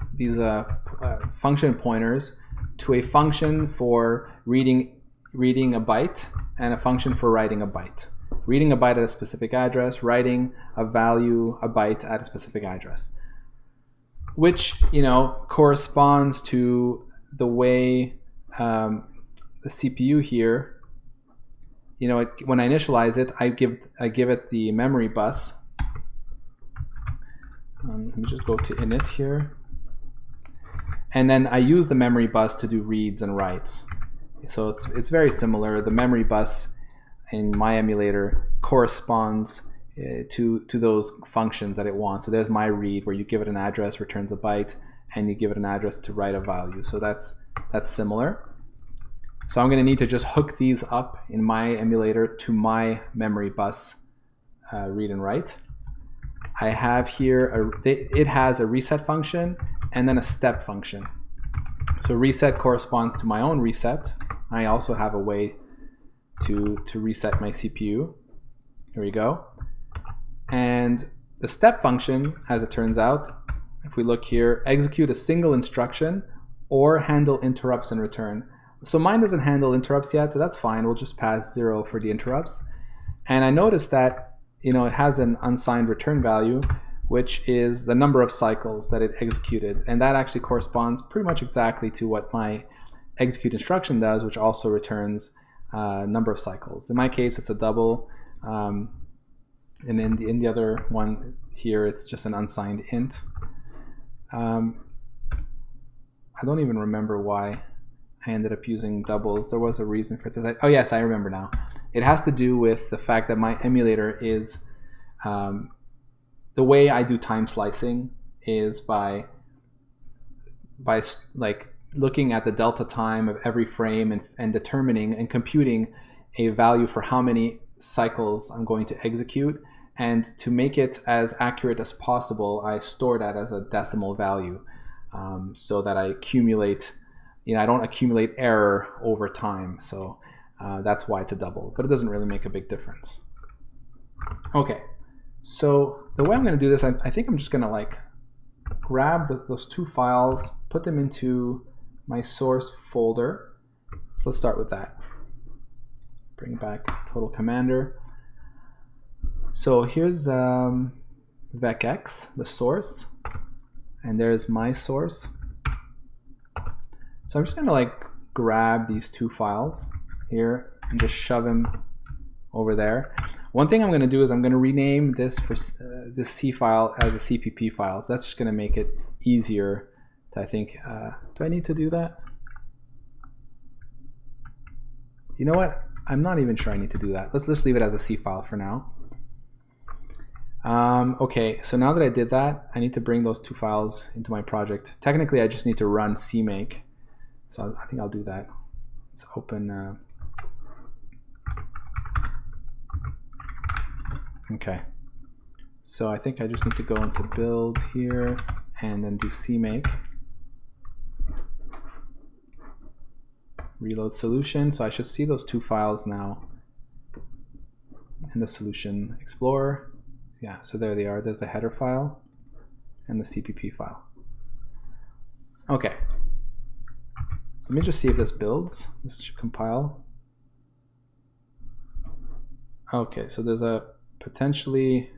function pointers to a function for reading a byte and a function for writing a byte. Reading a byte at a specific address, writing a value, a byte at a specific address, which, you know, corresponds to the way the CPU here, you know, when I initialize it, I give it the memory bus. Let me just go to init here. And then I use the memory bus to do reads and writes. So it's very similar. The memory bus in my emulator corresponds to those functions that it wants. So there's my read, where you give it an address, returns a byte, and you give it an address to write a value. So that's similar. So I'm going to need to just hook these up in my emulator to my memory bus read and write. I have here, it has a reset function and then a step function. So reset corresponds to my own reset. I also have a way to reset my CPU. Here we go. And the step function, as it turns out, if we look here, execute a single instruction or handle interrupts in return. So mine doesn't handle interrupts yet, so that's fine. We'll just pass 0 for the interrupts. And I noticed that, you know, it has an unsigned return value, which is the number of cycles that it executed. And that actually corresponds pretty much exactly to what my execute instruction does, which also returns number of cycles. In my case, it's a double. And in the other one here, it's just an unsigned int. I don't even remember why I ended up using doubles. There was a reason for it. Oh yes, I remember now. It has to do with the fact that my emulator is, the way I do time slicing is by like looking at the delta time of every frame and determining and computing a value for how many cycles I'm going to execute. And to make it as accurate as possible, I store that as a decimal value, so that I accumulate, you know, I don't accumulate error over time. So that's why it's a double, but it doesn't really make a big difference. Okay, so the way I'm going to do this, I think I'm just going to like grab those two files, put them into my source folder. So let's start with that. Bring back Total Commander. So here's Vectrex, the source, and there's my source. So I'm just going to like grab these two files here and just shove them over there. One thing I'm going to do is I'm going to rename this for this C file as a CPP file. So that's just going to make it easier to, I think, do I need to do that? You know what? I'm not even sure I need to do that. Let's just leave it as a C file for now. Okay, so now that I did that, I need to bring those two files into my project. Technically, I just need to run cmake. So I think I'll do that. Let's open. Okay, so I think I just need to go into build here and then do cmake. Reload solution. So I should see those two files now in the solution explorer. Yeah, so there they are. There's the header file and the CPP file. Okay. So let me just see if this builds. This should compile. Okay, so there's a potentially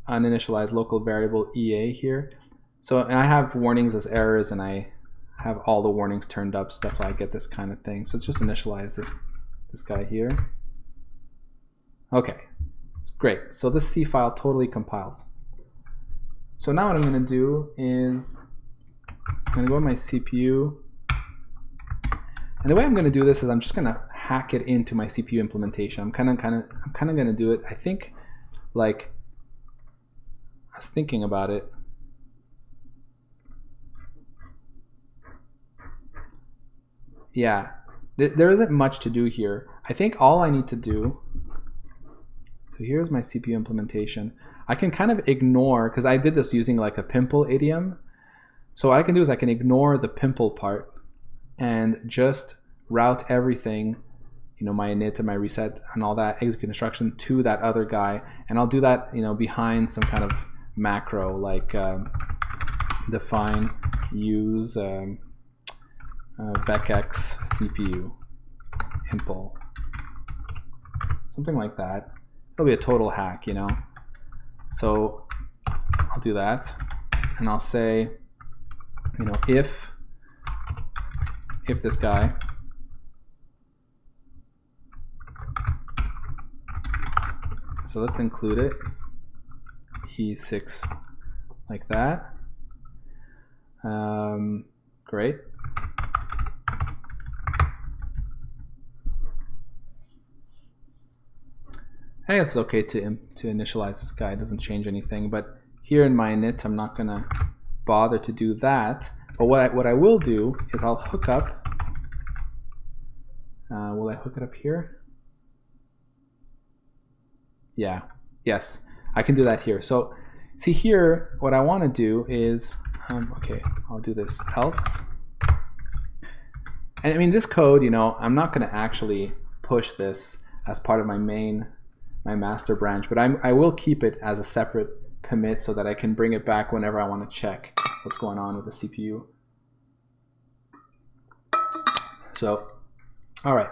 uninitialized local variable EA here. So and I have warnings as errors, and I have all the warnings turned up, so that's why I get this kind of thing. So let's just initialize this guy here. Okay. Great, so this C file totally compiles. So now what I'm going to do is I'm going to go to my CPU, and the way I'm going to do this is I'm just going to hack it into my CPU implementation. I'm kind of going to do it. I think, like, I was thinking about it. Yeah, there isn't much to do here. I think all I need to do. So here's my CPU implementation. I can kind of ignore, because I did this using like a pimple idiom. So what I can do is I can ignore the pimple part and just route everything, you know, my init and my reset and all that execute instruction to that other guy. And I'll do that, you know, behind some kind of macro like define use Vectrex CPU impl, something like that. It'll be a total hack, you know. So I'll do that, and I'll say, you know, if this guy so let's include it E6 like that. Great. I guess it's okay to initialize this guy. It doesn't change anything, but here in my init, I'm not gonna bother to do that. But what I will do is I'll hook up. Will I hook it up here? Yeah. Yes, I can do that here. So see here, what I want to do is, okay, I'll do this else. And I mean, this code, you know, I'm not going to actually push this as part of my master branch, but I will keep it as a separate commit so that I can bring it back whenever I want to check what's going on with the CPU. So, all right.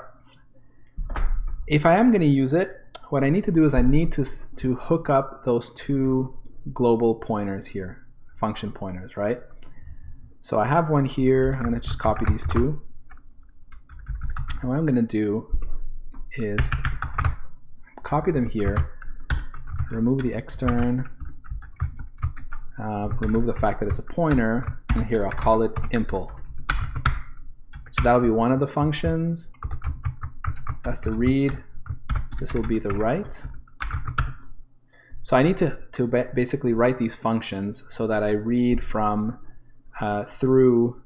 If I am going to use it, what I need to do is I need to hook up those two global pointers here, function pointers, right? So I have one here. I'm going to just copy these two. And what I'm going to do is copy them here, remove the extern, remove the fact that it's a pointer, and here I'll call it impl. So that'll be one of the functions. That's the read. This will be the write. So I need to basically write these functions so that I read from through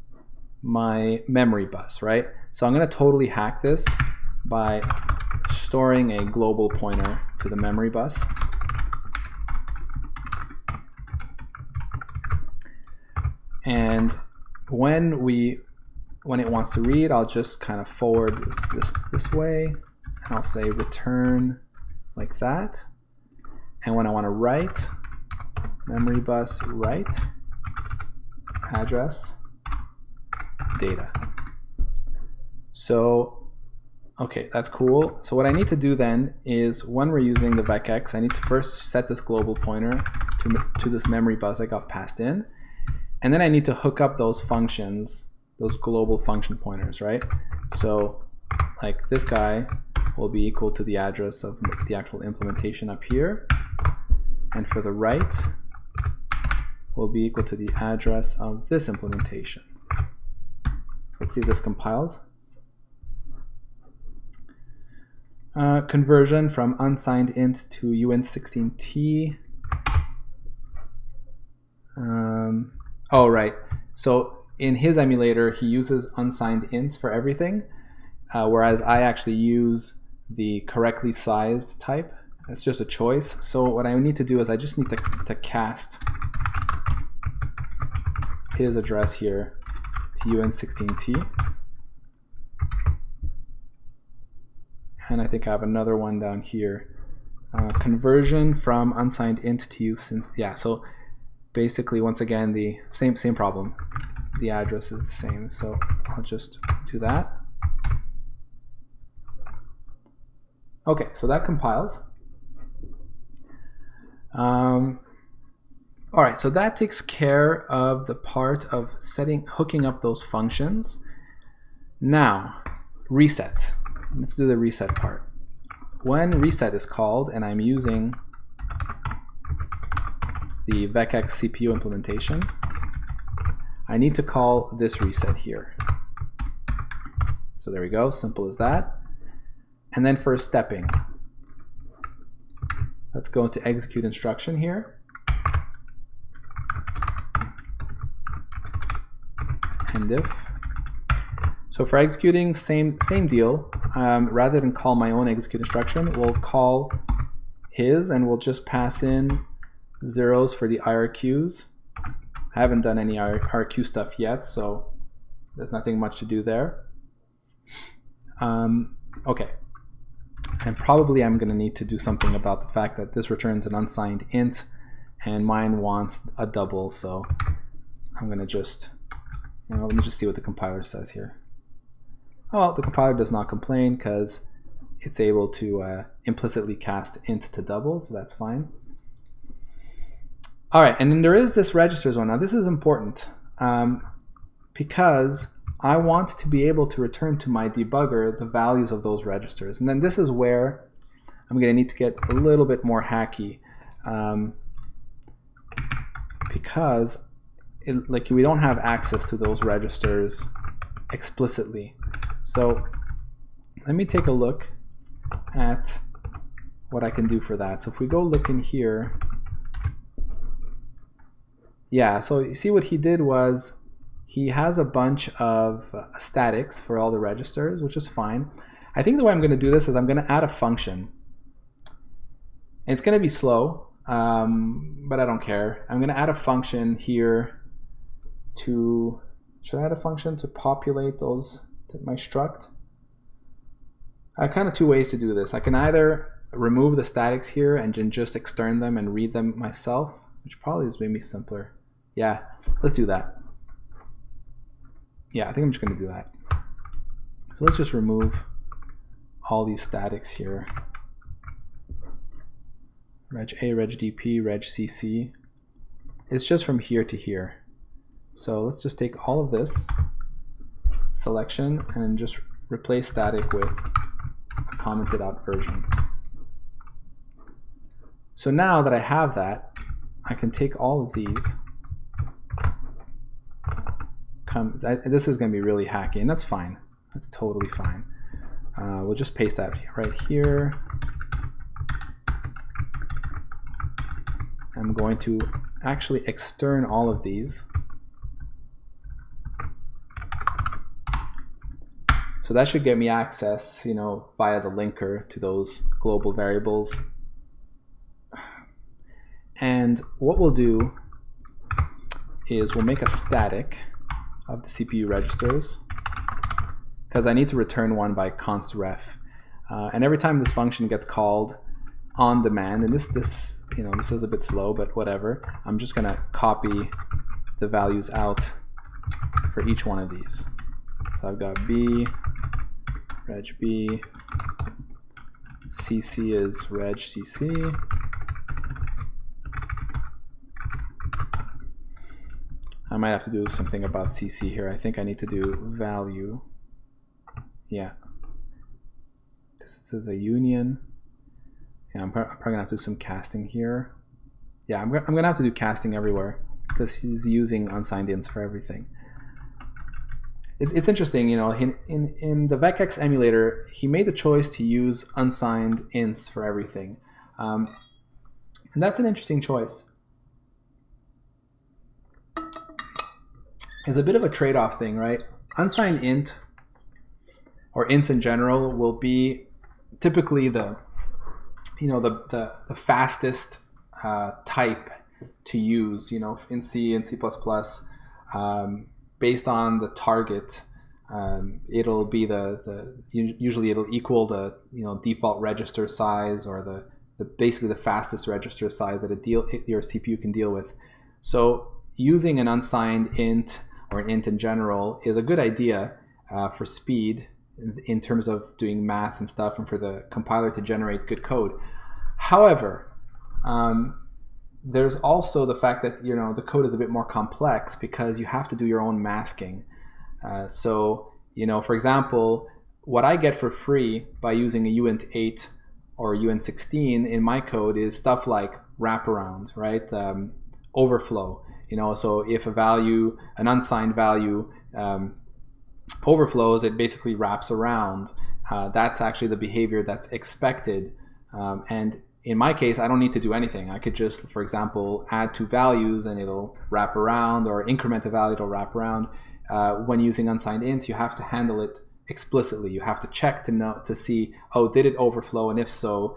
my memory bus, right? So I'm going to totally hack this by storing a global pointer to the memory bus. And when it wants to read, I'll just kind of forward this way, and I'll say return like that. And when I want to write, memory bus write address data. So, okay, that's cool. So what I need to do then is when we're using the Vectrex, I need to first set this global pointer to this memory bus I got passed in. And then I need to hook up those functions, those global function pointers, right? So like this guy will be equal to the address of the actual implementation up here. And for the write will be equal to the address of this implementation. Let's see if this compiles. Conversion from unsigned int to uint16t. Oh, right. So in his emulator, he uses unsigned ints for everything, whereas I actually use the correctly sized type. It's just a choice. So what I need to do is I just need to cast his address here to uint16t. And I think I have another one down here. Conversion from unsigned int to use since, yeah, so basically once again the same problem. The address is the same, so I'll just do that. Okay, so that compiles. All right, so that takes care of the part of hooking up those functions. Now, reset. Let's do the reset part. When reset is called and I'm using the Vectrex CPU implementation, I need to call this reset here. So there we go, simple as that. And then for stepping, let's go into execute instruction here. And if. So for executing, same deal. Rather than call my own execute instruction, we'll call his and we'll just pass in zeros for the IRQs. I haven't done any IRQ stuff yet, so there's nothing much to do there. Okay. And probably I'm going to need to do something about the fact that this returns an unsigned int and mine wants a double, so I'm going to just, let me just see what the compiler says here. Oh, well, the compiler does not complain because it's able to implicitly cast int to double, so that's fine. All right, and then there is this registers one. Now this is important because I want to be able to return to my debugger the values of those registers. And then this is where I'm going to need to get a little bit more hacky because like we don't have access to those registers explicitly. So let me take a look at what I can do for that. So if we go look in here, yeah, so you see what he did was he has a bunch of statics for all the registers, which is fine. I think the way I'm going to do this is I'm going to add a function. And it's going to be slow, but I don't care. I'm going to add a function here to, should I add a function to populate those, to my struct? I have kind of two ways to do this. I can either remove the statics here and then just extern them and read them myself, which probably is maybe simpler. Yeah, let's do that. Yeah, I think I'm just going to do that. So let's just remove all these statics here. Reg A, Reg DP, Reg CC. It's just from here to here. So let's just take all of this selection and just replace static with a commented out version. So now that I have that, I can take all of these. This is going to be really hacky, and that's fine. That's totally fine. We'll just paste that right here. I'm going to actually extern all of these. So that should get me access, you know, via the linker to those global variables. And what we'll do is we'll make a static of the CPU registers, because I need to return one by const ref. And every time this function gets called on demand, and this is a bit slow, but whatever, I'm just gonna copy the values out for each one of these. So I've got B, reg B, CC is reg CC, I might have to do something about CC here. I think I need to do value. Yeah, because it says a union. Yeah, I'm probably gonna have to do some casting here. Yeah, I'm gonna have to do casting everywhere because he's using unsigned ints for everything. It's interesting, you know, in the Vectrex emulator, he made the choice to use unsigned ints for everything, and that's an interesting choice. It's a bit of a trade-off thing, right? Unsigned int, or ints in general, will be typically the fastest type to use, you know, in C and C++. Based on the target, it'll be usually it'll equal the default register size, or basically the fastest register size that your CPU can deal with. So using an unsigned int, or an int in general, is a good idea for speed in terms of doing math and stuff, and for the compiler to generate good code. However, there's also the fact that the code is a bit more complex because you have to do your own masking. So for example, what I get for free by using a uint8 or uint16 in my code is stuff like wraparound, right? Overflow. So if an unsigned value overflows, it basically wraps around. That's actually the behavior that's expected. And in my case, I don't need to do anything. I could just, for example, add two values and it'll wrap around, or increment a value, it'll wrap around. When using unsigned ints, you have to handle it explicitly. You have to check to see, oh, did it overflow? And if so,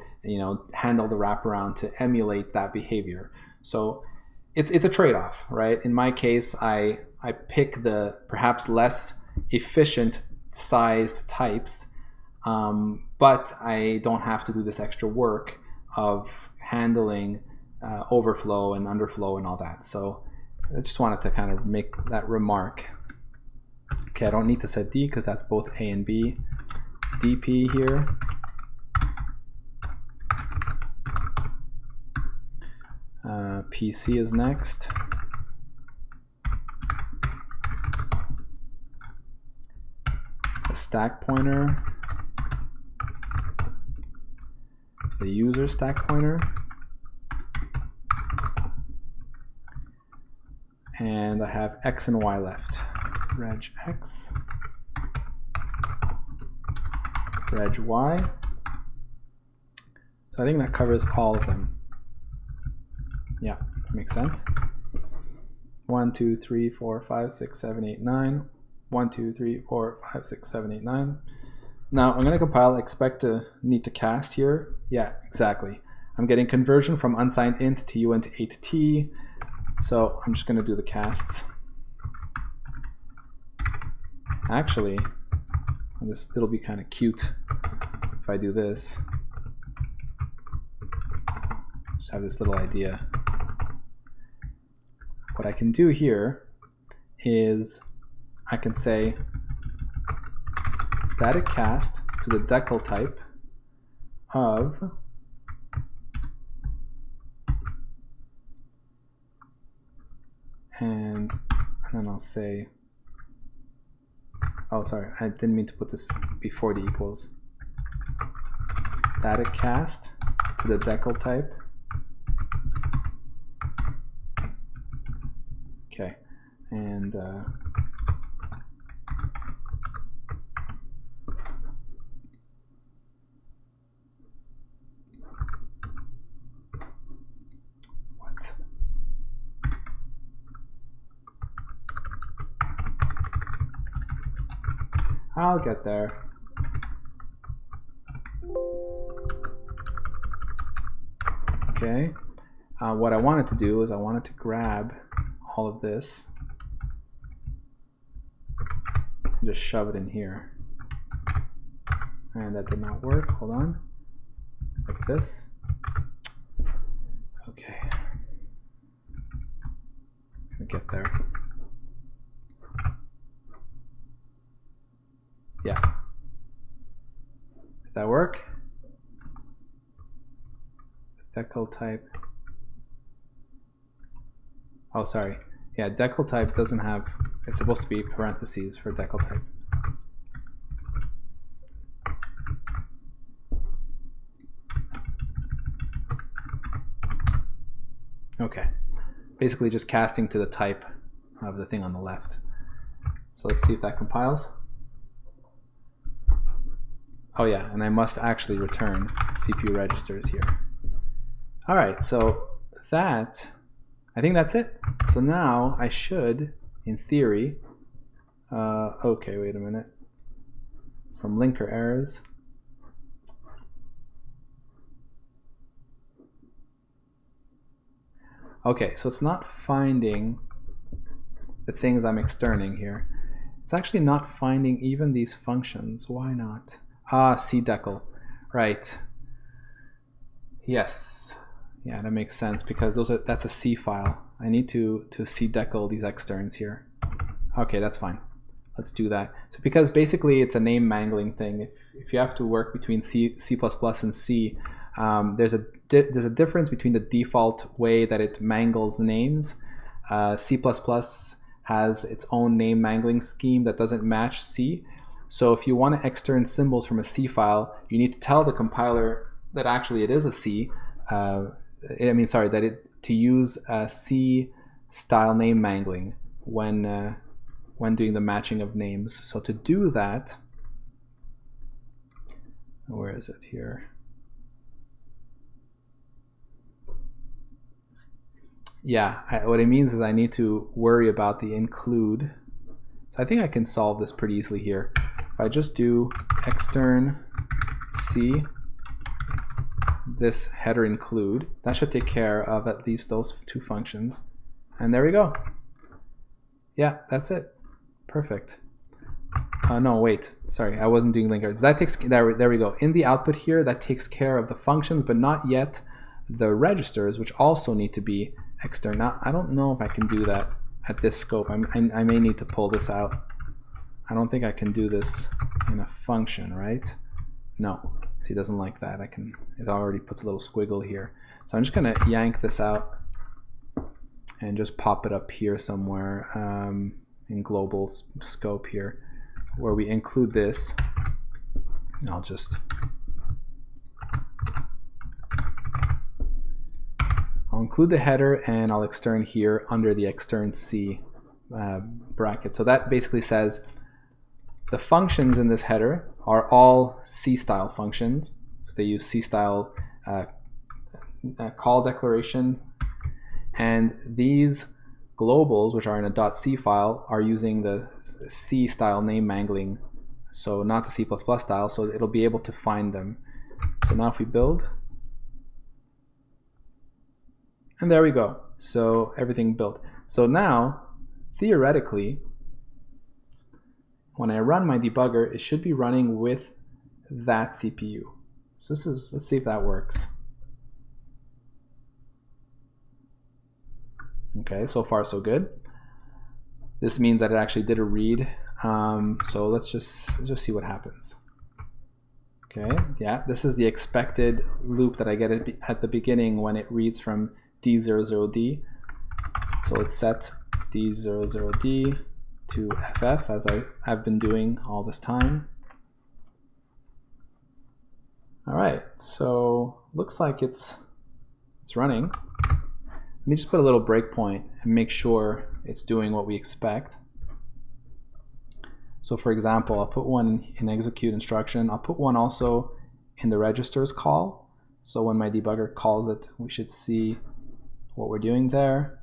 handle the wraparound to emulate that behavior. So it's a trade-off, right? In my case, I pick the perhaps less efficient sized types, but I don't have to do this extra work of handling overflow and underflow and all that. So I just wanted to kind of make that remark. Okay, I don't need to set D because that's both A and B. DP here. PC is next. The stack pointer. The user stack pointer. and I have X and Y left. Reg X, Reg Y. So I think that covers all of them. Yeah, that makes sense. 1, 2, 3, 4, 5, 6, 7, 8, 9. 1, 2, 3, 4, 5, 6, 7, 8, 9. Now I'm going to compile, expect to need to cast here. Yeah, exactly. I'm getting conversion from unsigned int to uint 8t. So I'm just going to do the casts. Actually, it'll be kind of cute if I do this. Just have this little idea. What I can do here is I can say static cast to the decal type of and then I'll say, oh sorry, I didn't mean to put this before the equals. Static cast to the decal type. Okay, and what? I'll get there. Okay, what I wanted to do is I wanted to grab all of this and just shove it in here, and that did not work. Hold on, like this. Okay, gonna get there. Yeah, did that work? Decal type. Oh, sorry. Yeah, decal type doesn't have, it's supposed to be parentheses for decal type. Okay. Basically just casting to the type of the thing on the left. So let's see if that compiles. Oh yeah, and I must actually return CPU registers here. All right, so that, I think that's it. So now I should, in theory, okay, wait a minute. Some linker errors. Okay, so it's not finding the things I'm externing here. It's actually not finding even these functions. Why not? Ah, cdecal, right. Yes. Yeah, that makes sense because that's a C file. I need to cdecal these externs here. Okay, that's fine. Let's do that. So because basically it's a name mangling thing. If you have to work between C++ and C, there's a difference between the default way that it mangles names. C++ has its own name mangling scheme that doesn't match C. So if you want to extern symbols from a C file, you need to tell the compiler that actually it is a C. To use C style name mangling when doing the matching of names. So to do that, where is it here? Yeah, what it means is I need to worry about the include. So I think I can solve this pretty easily here. If I just do extern C, this header include, that should take care of at least those two functions. And there we go. Yeah, that's it. Perfect. No, wait, sorry, I wasn't doing linkers. That takes, there we go. In the output here, that takes care of the functions, but not yet the registers, which also need to be external. Now, I don't know if I can do that at this scope. I may need to pull this out. I don't think I can do this in a function, right? No. See, it doesn't like that. It already puts a little squiggle here. So I'm just gonna yank this out and just pop it up here somewhere in global scope here, where we include this. I'll I'll include the header and I'll extern here under the extern C bracket. So that basically says the functions in this header are all C-style functions. So they use C-style call declaration, and these globals, which are in a .c file, are using the C-style name mangling, so not the C++ style, so it'll be able to find them. So now if we build, and there we go. So everything built. So now, theoretically, when I run my debugger, it should be running with that CPU. So let's see if that works. Okay, so far so good. This means that it actually did a read. So let's just see what happens. Okay, yeah, this is the expected loop that I get at the beginning when it reads from D00D. So let's set D00D to FF, as I've been doing all this time. All right, so looks like it's running. Let me just put a little breakpoint and make sure it's doing what we expect. So for example, I'll put one in execute instruction. I'll put one also in the registers call. So when my debugger calls it, we should see what we're doing there.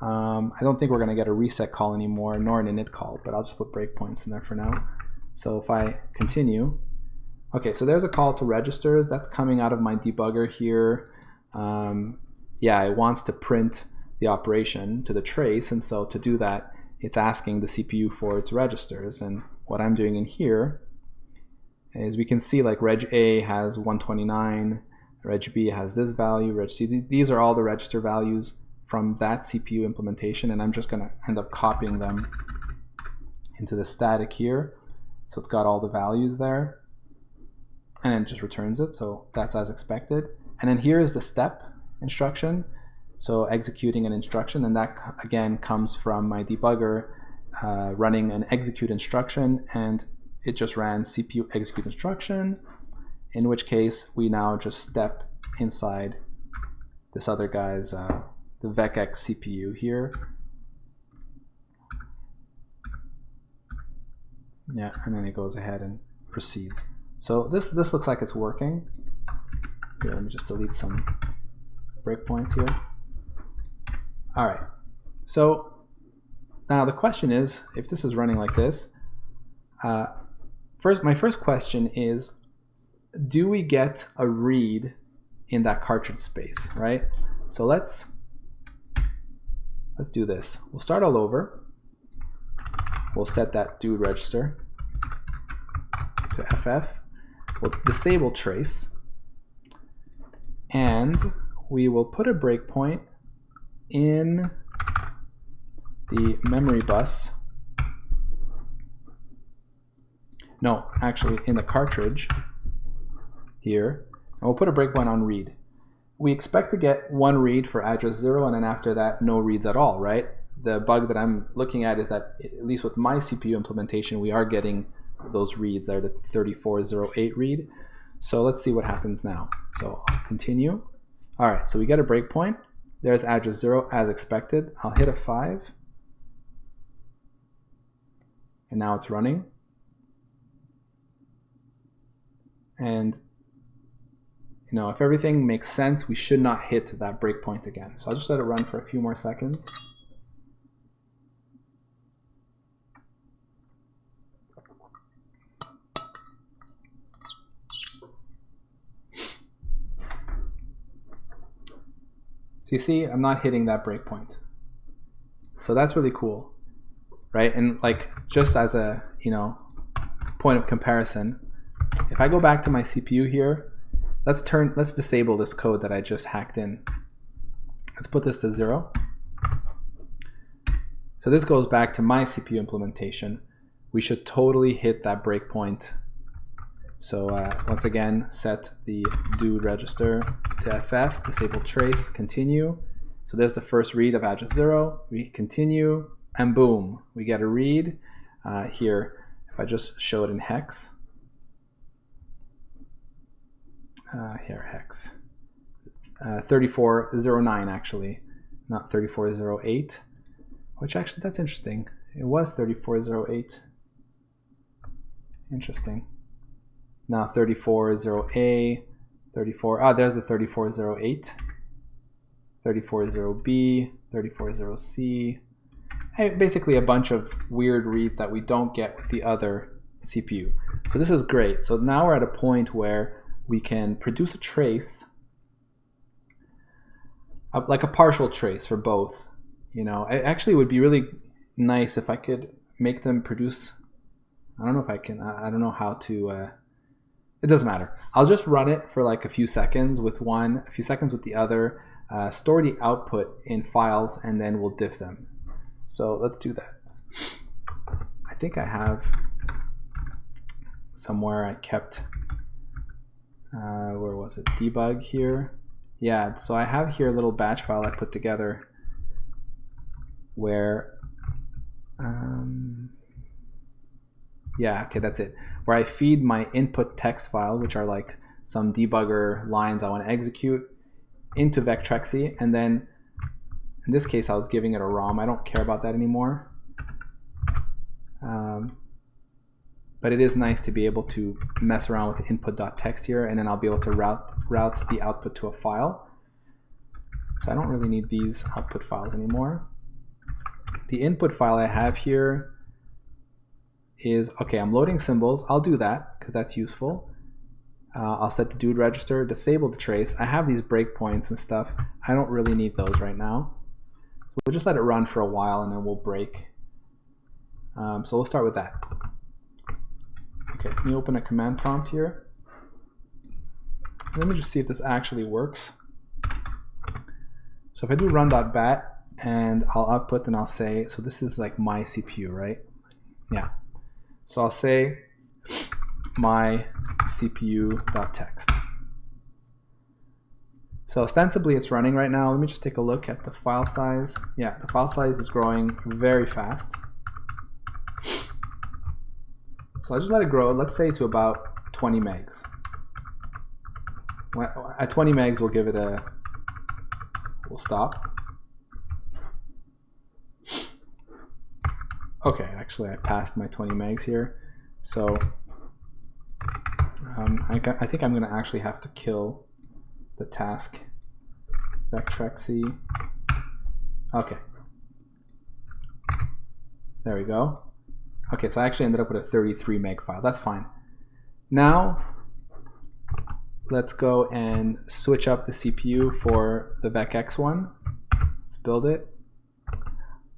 I don't think we're going to get a reset call anymore, nor an init call, but I'll just put breakpoints in there for now. So if I continue, okay, so there's a call to registers. That's coming out of my debugger here. Yeah, it wants to print the operation to the trace, and so to do that, it's asking the CPU for its registers. And what I'm doing in here is we can see like reg A has 129, reg B has this value, reg C. These are all the register values from that CPU implementation, and I'm just going to end up copying them into the static here. So it's got all the values there, and it just returns it. So that's as expected. And then here is the step instruction. So executing an instruction, and that again comes from my debugger running an execute instruction, and it just ran CPU execute instruction, in which case we now just step inside this other guy's the Vectrex CPU here. Yeah, and then it goes ahead and proceeds. So this looks like it's working. Here, let me just delete some breakpoints here. All right, so now the question is, if this is running like this, my first question is, do we get a read in that cartridge space, right? So let's do this. We'll start all over. We'll set that dude register to FF. We'll disable trace, and we will put a breakpoint in the memory bus. No, actually in the cartridge here, and we'll put a breakpoint on read. We expect to get one read for address 0, and then after that, no reads at all, right? The bug that I'm looking at is that, at least with my CPU implementation, we are getting those reads there, the 3408 read. So let's see what happens now. So I'll continue. All right, so we get a breakpoint. There's address 0 as expected. I'll hit a 5. And now it's running. And you know, if everything makes sense, we should not hit that breakpoint again. So I'll just let it run for a few more seconds. So you see, I'm not hitting that breakpoint. So that's really cool, right? And like, just as a, you know, point of comparison, if I go back to my CPU here, let's disable this code that I just hacked in. Let's put this to 0. So this goes back to my CPU implementation. We should totally hit that breakpoint. So once again, set the dude register to FF, disable trace, continue. So there's the first read of address 0. We continue, and boom, we get a read here. If I just show it in hex, here, hex, 3409 actually, not 3408, which actually, that's interesting. It was 3408. Interesting. Now 340A, 34, there's the 3408, 340B, 340C. Basically a bunch of weird reads that we don't get with the other CPU. So this is great. So now we're at a point where we can produce a trace, like a partial trace for both. You know, it actually would be really nice if I could make them produce. I don't know if I can. I don't know how to. It doesn't matter. I'll just run it for like a few seconds with one, a few seconds with the other. Store the output in files, and then we'll diff them. So let's do that. I think I have somewhere I kept. Where was it? Debug here. Yeah. So I have here a little batch file I put together where. Yeah, okay, that's it. Where I feed my input text file, which are like some debugger lines I want to execute, into Vectrexy, and then in this case I was giving it a ROM. I don't care about that anymore. But it is nice to be able to mess around with input.txt here, and then I'll be able to route the output to a file. So I don't really need these output files anymore. The input file I have here is, okay, I'm loading symbols. I'll do that because that's useful. I'll set the dude register, disable the trace. I have these breakpoints and stuff. I don't really need those right now. So we'll just let it run for a while and then we'll break. So we'll start with that. Okay, let me open a command prompt here. Let me just see if this actually works. So if I do run.bat and I'll output, then I'll say, so this is like my CPU, right? Yeah. So I'll say my CPU.txt. So ostensibly it's running right now. Let me just take a look at the file size. Yeah, the file size is growing very fast. So I'll just let it grow, let's say to about 20 megs. At 20 megs, we'll give it a, we'll stop. Okay, actually I passed my 20 megs here. So I think I'm gonna actually have to kill the task Vectrexy. Okay. There we go. Okay, so I actually ended up with a 33 meg file. That's fine. Now, let's go and switch up the CPU for the Vectrex one. Let's build it.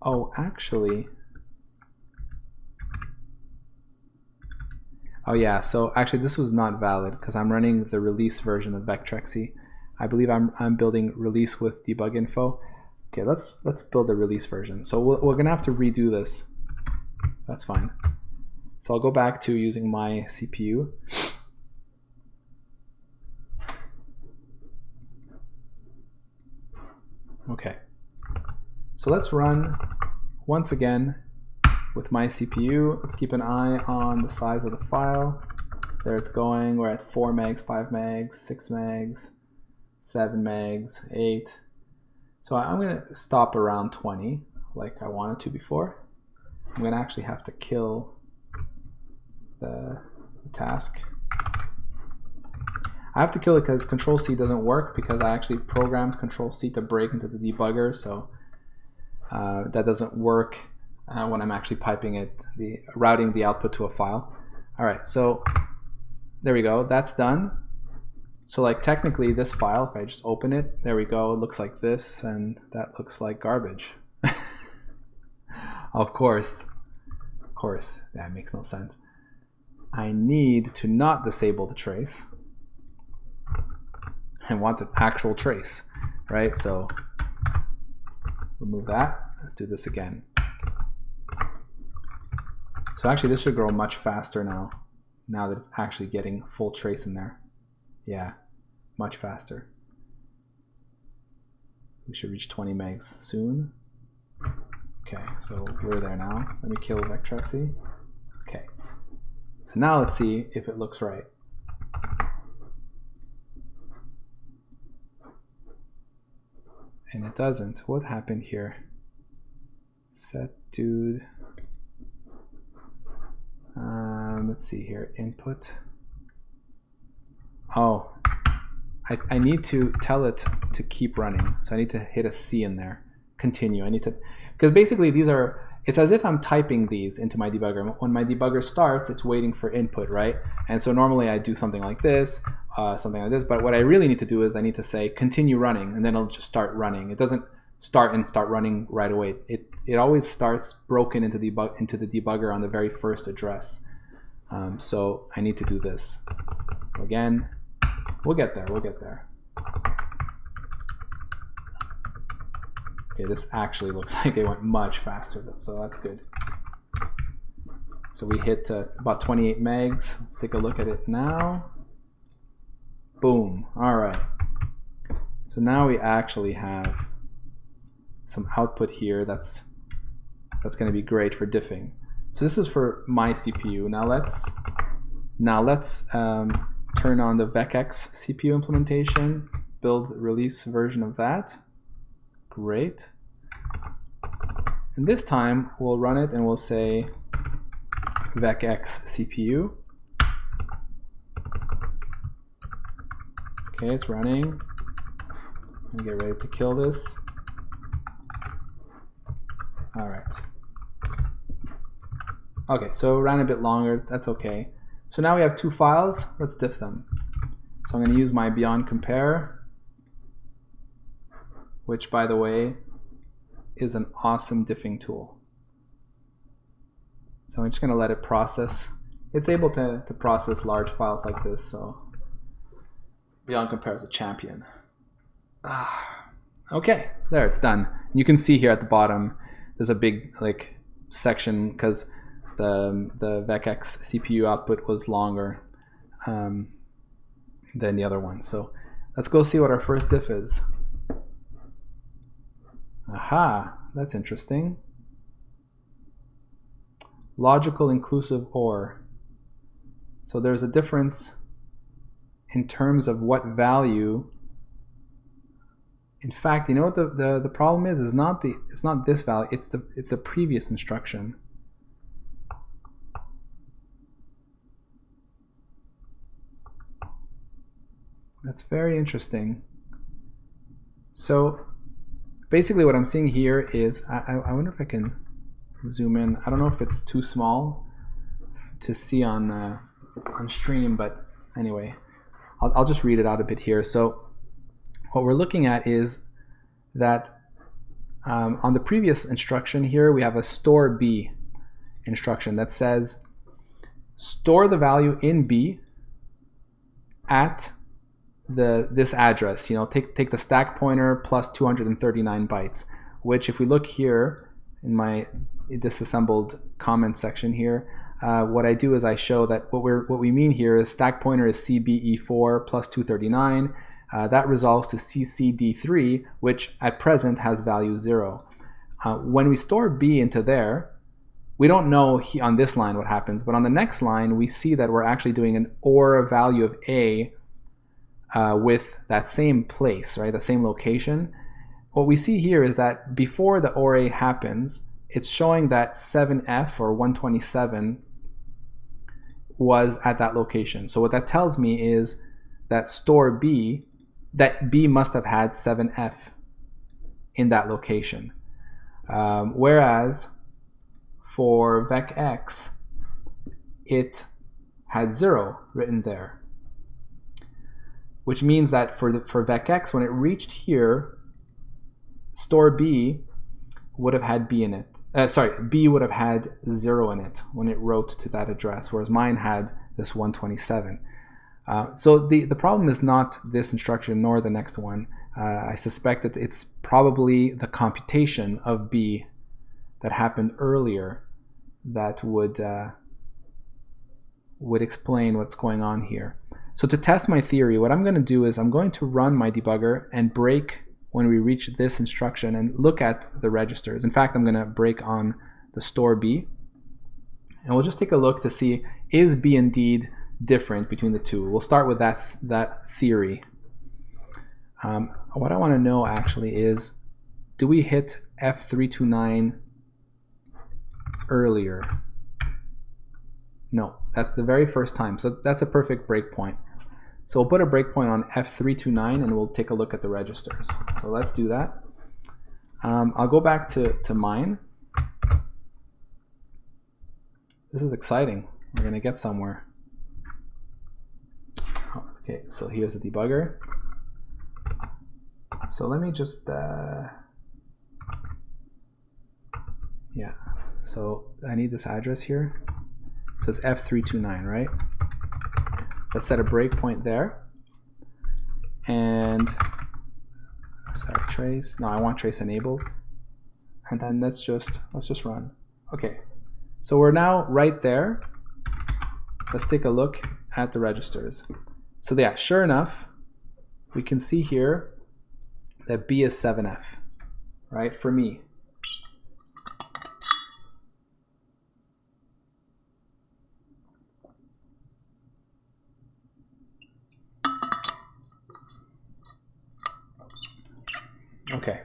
Oh, actually. Oh yeah, so actually this was not valid because I'm running the release version of Vectrexy. I believe I'm building release with debug info. Okay, let's build the release version. So we're gonna have to redo this. That's fine. So I'll go back to using my CPU. Okay. So let's run once again with my CPU. Let's keep an eye on the size of the file. There it's going. We're at 4 megs, 5 megs, 6 megs, 7 megs, 8. So I'm going to stop around 20 like I wanted to before. I'm going to actually have to kill the task. I have to kill it because Control-C doesn't work because I actually programmed Control-C to break into the debugger, so that doesn't work when I'm actually piping it, routing the output to a file. All right, so there we go, that's done. So like technically this file, if I just open it, there we go, it looks like this, and that looks like garbage. Of course, that makes no sense. I need to not disable the trace. I want the actual trace, right? So remove that. Let's do this again. So actually this should grow much faster now that it's actually getting full trace in there. Yeah, much faster. We should reach 20 megs soon. Okay, so we're there now. Let me kill Vectrexy. Okay, so now let's see if it looks right. and it doesn't. What happened here? Set dude. Let's see here, input. Oh, I need to tell it to keep running. So I need to hit a C in there, continue. I need to, because basically these are, it's as if I'm typing these into my debugger. When my debugger starts, it's waiting for input, right? And so normally I do something like this, but what I really need to do is I need to say continue running, and then it'll just start running. It doesn't start running right away. It always starts broken into the debugger on the very first address. So I need to do this. Again, we'll get there, Okay, this actually looks like it went much faster, so that's good. So we hit about 28 megs. Let's take a look at it now. Boom, all right. So now we actually have some output here that's gonna be great for diffing. So this is for my CPU. Now let's turn on the Vectrex CPU implementation, build release version of that. Great. And this time we'll run it and we'll say Vectrex CPU. Okay, it's running. I'm gonna get ready to kill this. All right. Okay, so it ran a bit longer. That's okay. So now we have two files. Let's diff them. So I'm going to use my beyond compare, which, by the way, is an awesome diffing tool. So I'm just going to let it process. It's able to process large files like this. So beyond compare is a champion. Okay, there, it's done. You can see here at the bottom, there's a big section because the Vectrex CPU output was longer than the other one. So let's go see what our first diff is. Aha, that's interesting. Logical inclusive OR. So there's a difference in terms of what value. In fact, you know what the problem is? It's not this value. It's the previous instruction. That's very interesting. So basically what I'm seeing here is, I wonder if I can zoom in. I don't know if it's too small to see on stream, but anyway, I'll just read it out a bit here. So what we're looking at is that on the previous instruction here, we have a store B instruction that says store the value in B at this address. You know, take the stack pointer plus 239 bytes, which if we look here in my disassembled comments section here, what I do is I show that what we mean here is stack pointer is CBE4 plus 239. That resolves to CCD3, which at present has value 0. When we store B into there, we don't know on this line what happens, but on the next line we see that we're actually doing an OR value of A with that same place, right, the same location. What we see here is that before the OR happens, it's showing that 7F or 127 was at that location. So what that tells me is that store B, that B must have had 7F in that location. Whereas for Vectrex, it had 0 written there. Which means that for Vectrex, when it reached here, store B would have had B in it. B would have had 0 in it when it wrote to that address, whereas mine had this 127. So the problem is not this instruction nor the next one. I suspect that it's probably the computation of B that happened earlier that would explain what's going on here. So to test my theory, what I'm going to do is I'm going to run my debugger and break when we reach this instruction and look at the registers. In fact, I'm going to break on the store B, and we'll just take a look to see, is B indeed different between the two? We'll start with that theory. What I want to know actually is, do we hit F329 earlier? No, that's the very first time. So that's a perfect breakpoint. So we'll put a breakpoint on F329 and we'll take a look at the registers. So let's do that. I'll go back to mine. This is exciting. We're going to get somewhere. Okay, so here's the debugger. So let me just, yeah, so I need this address here. So it's F329, right? Let's set a breakpoint there. And, sorry, trace. No, I want trace enabled. And then let's just run. Okay, so we're now right there. Let's take a look at the registers. So yeah, sure enough, we can see here that B is 7F, right, for me. Okay,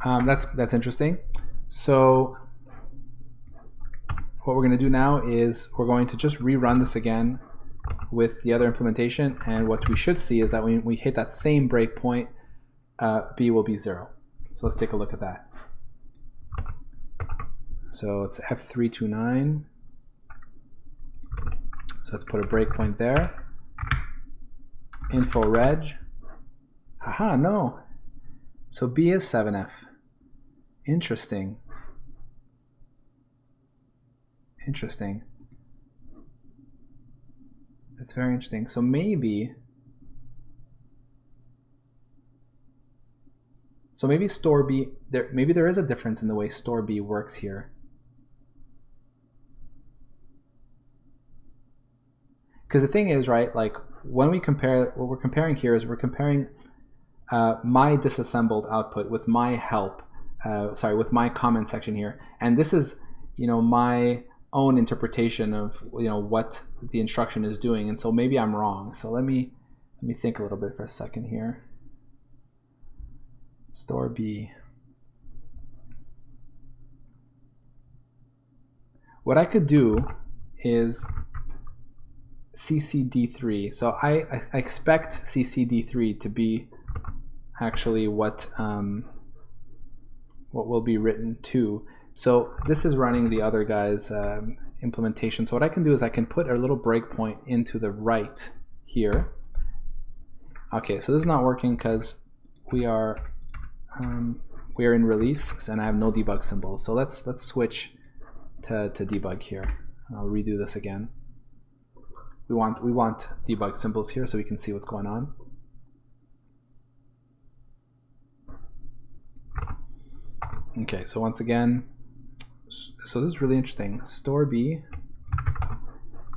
that's interesting. So what we're going to do now is we're going to just rerun this again with the other implementation, and what we should see is that when we hit that same breakpoint, B will be 0. So let's take a look at that. So it's F329. So let's put a breakpoint there. Info reg. Haha, no. So B is 7F. Interesting. Interesting. That's very interesting. So maybe store B, maybe there is a difference in the way store B works here. Because the thing is, right, like when we compare, what we're comparing here is we're comparing my disassembled output with my help, with my comment section here. And this is, my own interpretation of, what the instruction is doing. And so maybe I'm wrong. So let me think a little bit for a second here. Store B. What I could do is CCD3. So I expect CCD3 to be actually what will be written to. So this is running the other guy's implementation. So what I can do is I can put a little breakpoint into the right here. Okay, so this is not working because we are in release and I have no debug symbol. So let's switch to debug here. I'll redo this again. We want debug symbols here so we can see what's going on. Okay, so once again, so this is really interesting. Store B.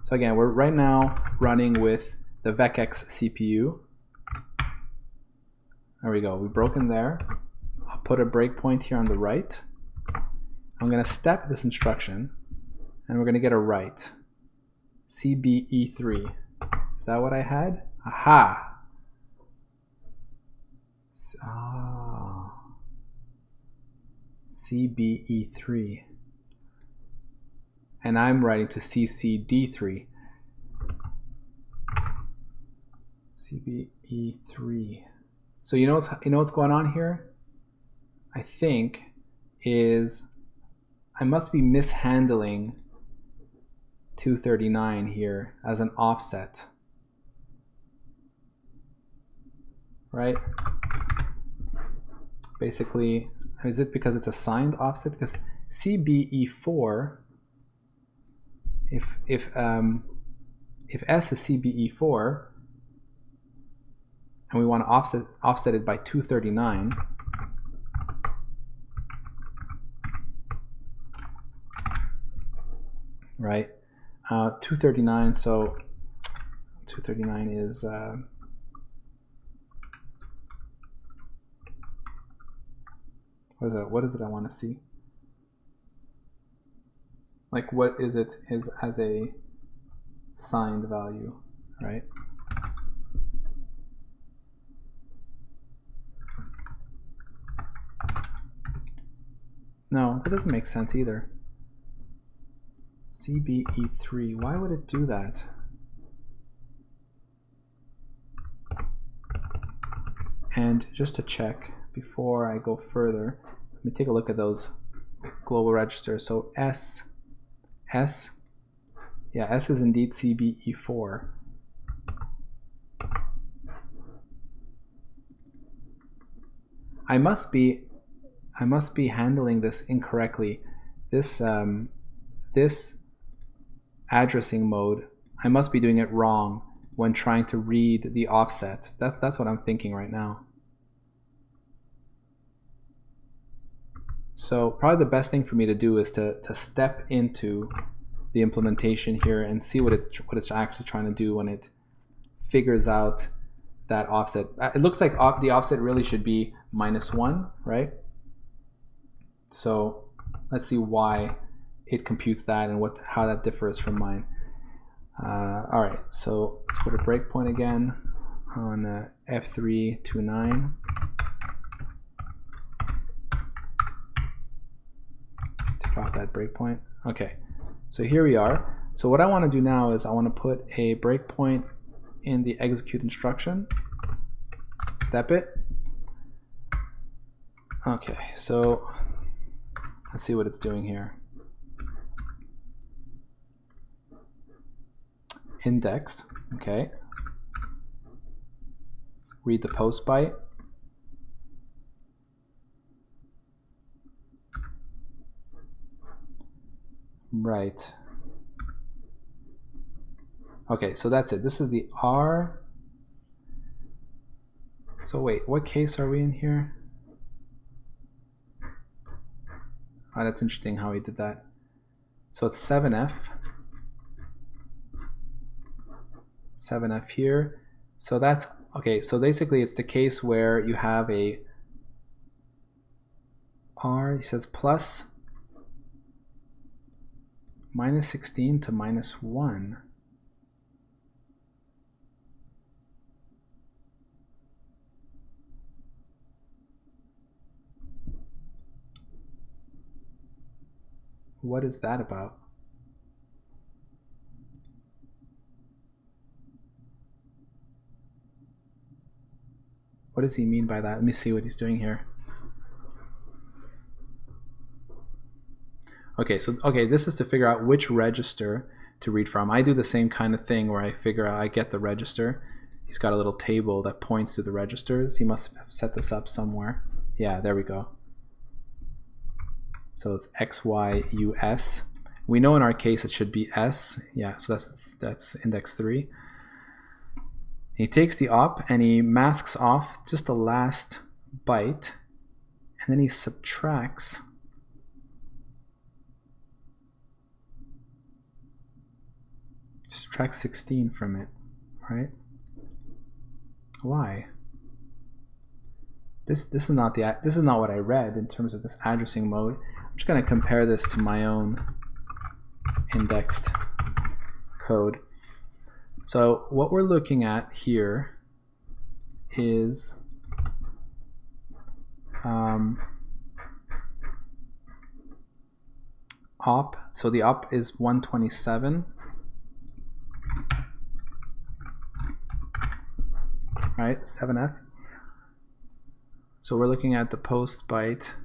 So again, we're right now running with the Vectrex CPU. There we go. We broke in there. I'll put a breakpoint here on the right. I'm going to step this instruction, and we're going to get a write. CBE3. Is that what I had? Aha! Ah. CBE3. And I'm writing to CCD3. CBE3. So you know what's going on here? I think is I must be mishandling 239 here as an offset. Right? Basically, is it because it's a signed offset? Because CBE4, if S is CBE4, and we want to offset it by 239, right? 239. So 239 is what is it I want to see? Like what is it is as a signed value, right? No, that doesn't make sense either. CBE3, why would it do that? And just to check before I go further, let me take a look at those global registers. So S, yeah, S is indeed CBE4. I must be handling this incorrectly. This this addressing mode, I must be doing it wrong when trying to read the offset. That's what I'm thinking right now. So probably the best thing for me to do is to step into the implementation here and see what it's actually trying to do when it figures out that offset. It looks like the offset really should be -1, right? So let's see why it computes that and how that differs from mine. All right, so let's put a breakpoint again on F329. Take off that breakpoint. Okay, so here we are. So what I want to do now is I want to put a breakpoint in the execute instruction. Step it. Okay, so let's see what it's doing here. Indexed, okay. Read the post byte. Right. Okay, so that's it. This is the R. So wait, what case are we in here? Oh, that's interesting how he did that. So it's 7F. 7F here. So that's, okay, so basically it's the case where you have a R, he says plus -16 to -1. What is that about? What does he mean by that? Let me see what he's doing here. Okay, so this is to figure out which register to read from. I do the same kind of thing where I figure out, I get the register. He's got a little table that points to the registers. He must have set this up somewhere. Yeah, there we go. So it's XYUS. We know in our case it should be S. Yeah, so that's index 3. He takes the op and he masks off just the last byte, and then he subtracts subtract 16 from it, right? Why? This is not what I read in terms of this addressing mode. I'm just going to compare this to my own indexed code. So what we're looking at here is op. So the op is 127. Right, 7F. So we're looking at the post byte.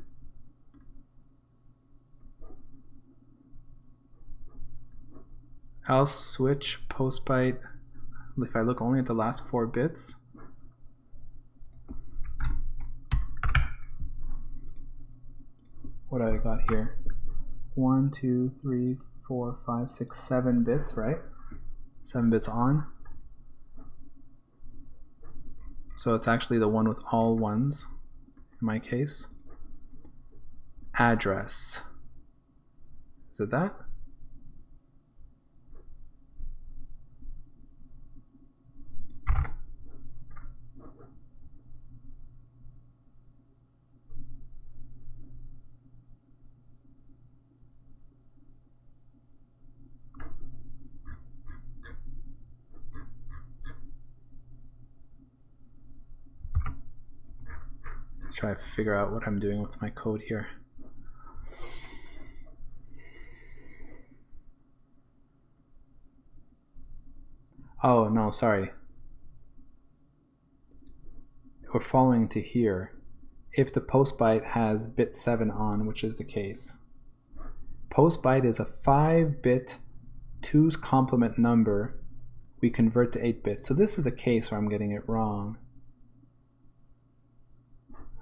Else switch post byte. If I look only at the last 4 bits. What do I got here? 1, 2, 3, 4, 5, 6, 7 bits, right? 7 bits on. So it's actually the one with all ones in my case. Address. Is it that? Let's try to figure out what I'm doing with my code here. Oh, no, sorry. We're following to here. If the post byte has bit 7 on, which is the case. Post byte is a 5-bit 2's complement number we convert to 8-bit. So this is the case where I'm getting it wrong.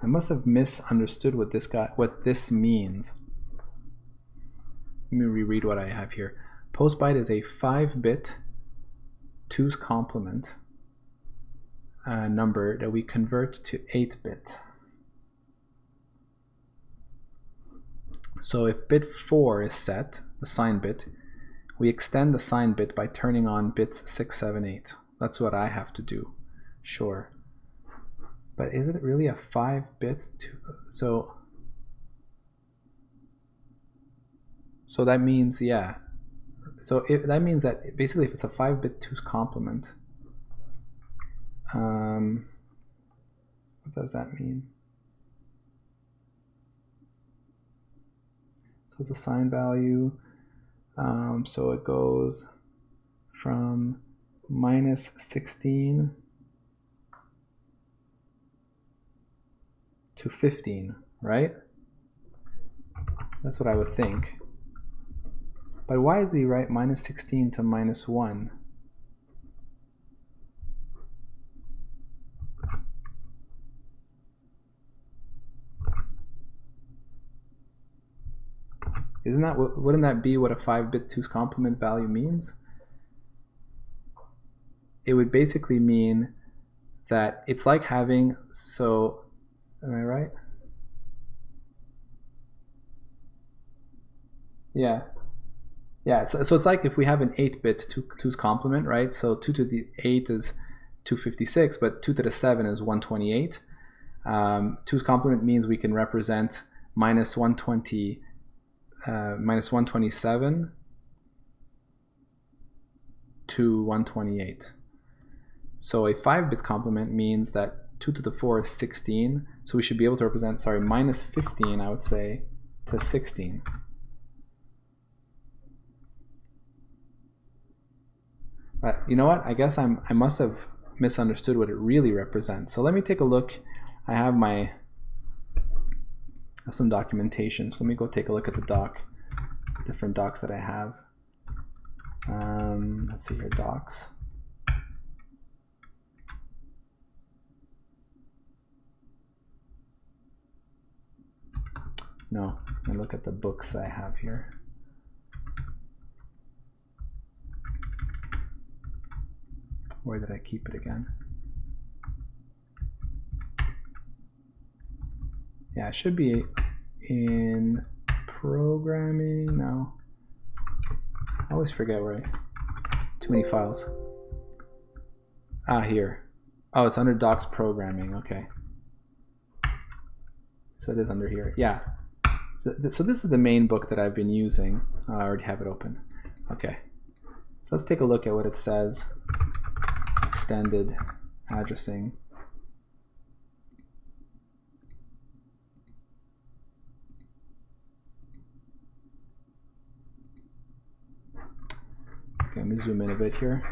I must have misunderstood what this means. Let me reread what I have here. Post byte is a 5-bit 2's complement number that we convert to 8-bit. So if bit 4 is set, the sign bit, we extend the sign bit by turning on bits 6, 7, 8. That's what I have to do, sure. But is it really a 5 bits? So that means, yeah. So that means that basically if it's a 5-bit 2's complement, what does that mean? So it's a sign value. So it goes from -16 to 15, right? That's what I would think. But why is he right -16 to -1? Wouldn't that be what a 5-bit 2's complement value means? It would basically mean that it's like having, so, am I right? Yeah. Yeah, so it's like if we have an 8-bit 2's complement, right? So 2 to the 8 is 256, but 2 to the 7 is 128. 2's complement means we can represent -127 to 128. So a 5-bit complement means that 2 to the 4 is 16, so we should be able to represent, sorry, -15, I would say, to 16. But you know what? I guess I must have misunderstood what it really represents. So let me take a look. I have some documentation. So let me go take a look at the different docs that I have. Let's see here, docs. No, let me look at the books I have here. Where did I keep it again? Yeah, it should be in programming. No, I always forget where too many files. Here. Oh, it's under docs programming. Okay. So it is under here. Yeah. So this is the main book that I've been using. I already have it open. Okay. So let's take a look at what it says. Extended addressing. Okay, let me zoom in a bit here.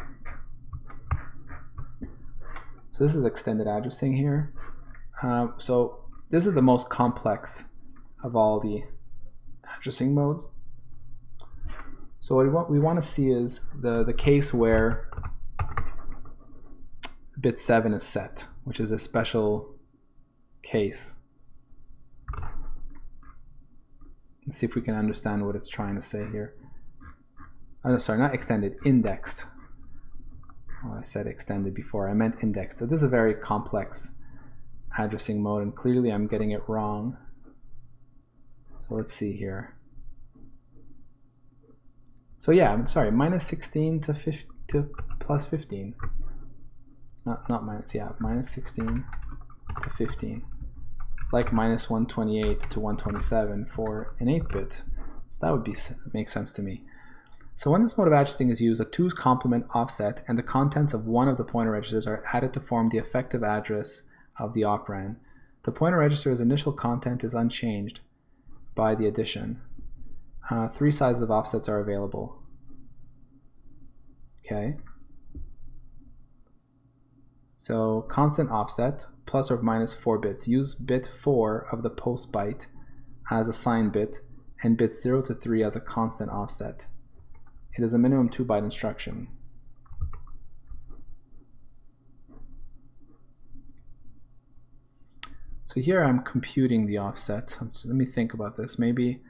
So this is extended addressing here. So this is the most complex of all the addressing modes. So what we want to see is the case where bit 7 is set, which is a special case. Let's see if we can understand what it's trying to say here. Oh, no, sorry, not extended, indexed. Well, I said extended before, I meant indexed. So this is a very complex addressing mode, and clearly I'm getting it wrong. So let's see here. So yeah, I'm sorry, -16 to +15. Not minus, yeah, -16 to 15. Like -128 to 127 for an 8-bit. So that would make sense to me. So when this mode of addressing is used, a 2's complement offset and the contents of one of the pointer registers are added to form the effective address of the operand. The pointer register's initial content is unchanged by the addition. 3 sizes of offsets are available. Okay. So constant offset, plus or minus 4 bits. Use bit 4 of the post byte as a sign bit, and bits 0 to 3 as a constant offset. It is a minimum 2-byte instruction. So here I'm computing the offset. So let me think about this. Maybe,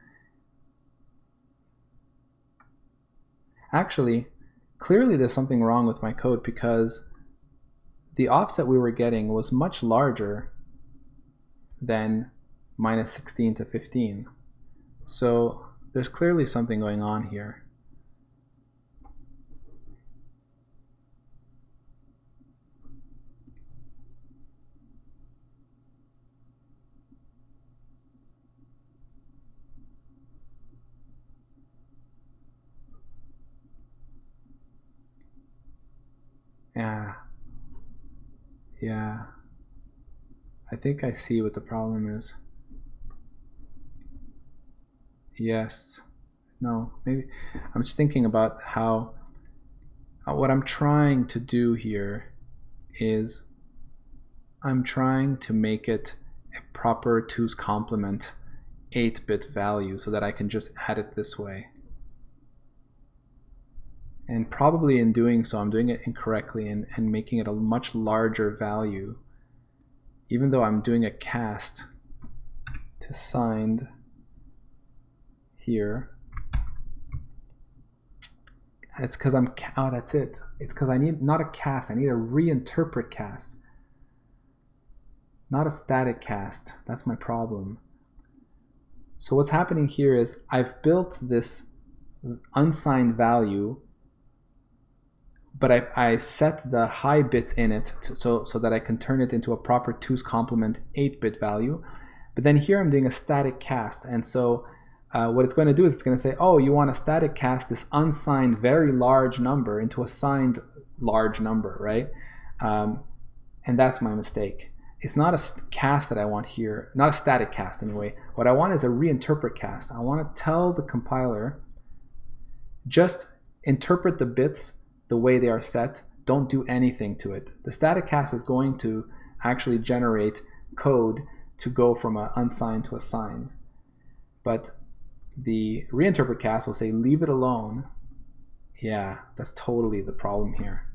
actually, clearly there's something wrong with my code, because the offset we were getting was much larger than minus 16 to 15. So there's clearly something going on here. Yeah, I think I see what the problem is. Yes, no, maybe I'm just thinking about how what I'm trying to do here is I'm trying to make it a proper 2's complement 8-bit value so that I can just add it this way. And probably in doing so, I'm doing it incorrectly and making it a much larger value, even though I'm doing a cast to signed here. It's because I'm, oh, that's it. It's because I need not a cast, I need a reinterpret cast, not a static cast. That's my problem. So what's happening here is I've built this unsigned value, but I set the high bits in it so that I can turn it into a proper 2's complement 8-bit value. But then here I'm doing a static cast, and so what it's going to do is it's going to say, oh, you want to static cast this unsigned very large number into a signed large number, right? And that's my mistake. It's not a cast that I want here, not a static cast anyway. What I want is a reinterpret cast. I want to tell the compiler, just interpret the bits the way they are set, don't do anything to it. The static cast is going to actually generate code to go from an unsigned to a signed. But the reinterpret cast will say leave it alone. Yeah, that's totally the problem here.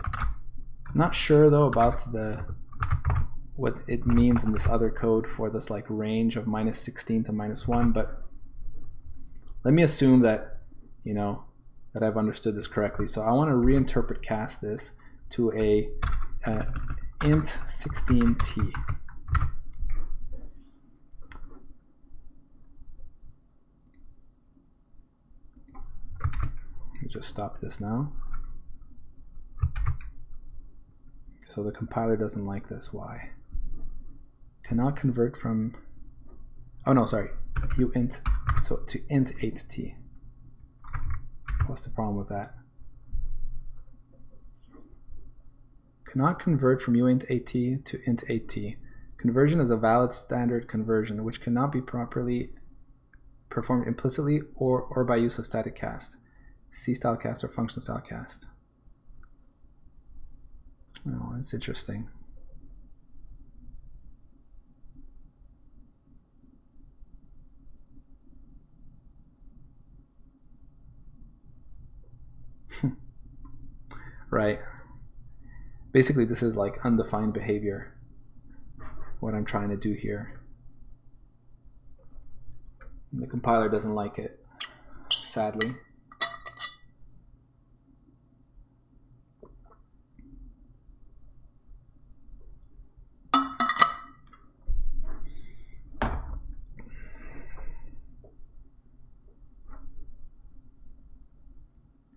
I'm not sure though about what it means in this other code for this like range of minus 16 to minus 1, but let me assume that, you know, that I've understood this correctly. So I want to reinterpret cast this to a int 16t. Let me just stop this now. So the compiler doesn't like this. Why? Cannot convert from, oh no, sorry, uint, so to int 8t. What's the problem with that? Cannot convert from uint 8t to int 8t. Conversion is a valid standard conversion which cannot be properly performed implicitly or by use of static cast, C style cast, or function style cast. Oh, that's interesting. Right. Basically, this is like undefined behavior, what I'm trying to do here. And the compiler doesn't like it, sadly.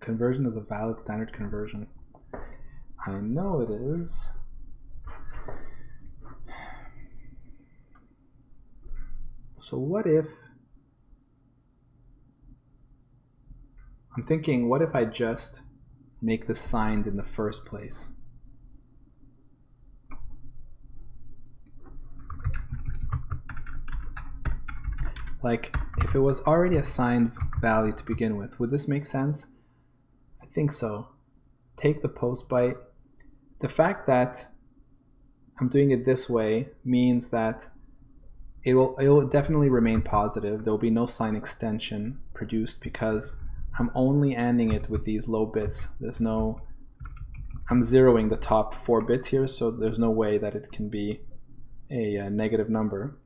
Conversion is a valid standard conversion. I know it is. So what if, I'm thinking, what if I just make this signed in the first place? Like, if it was already a signed value to begin with, would this make sense? I think so. Take the post byte, the fact that I'm doing it this way means that it will definitely remain positive. There will be no sign extension produced because I'm only ANDing it with these low bits. I'm zeroing the top 4 bits here, so there's no way that it can be a negative number.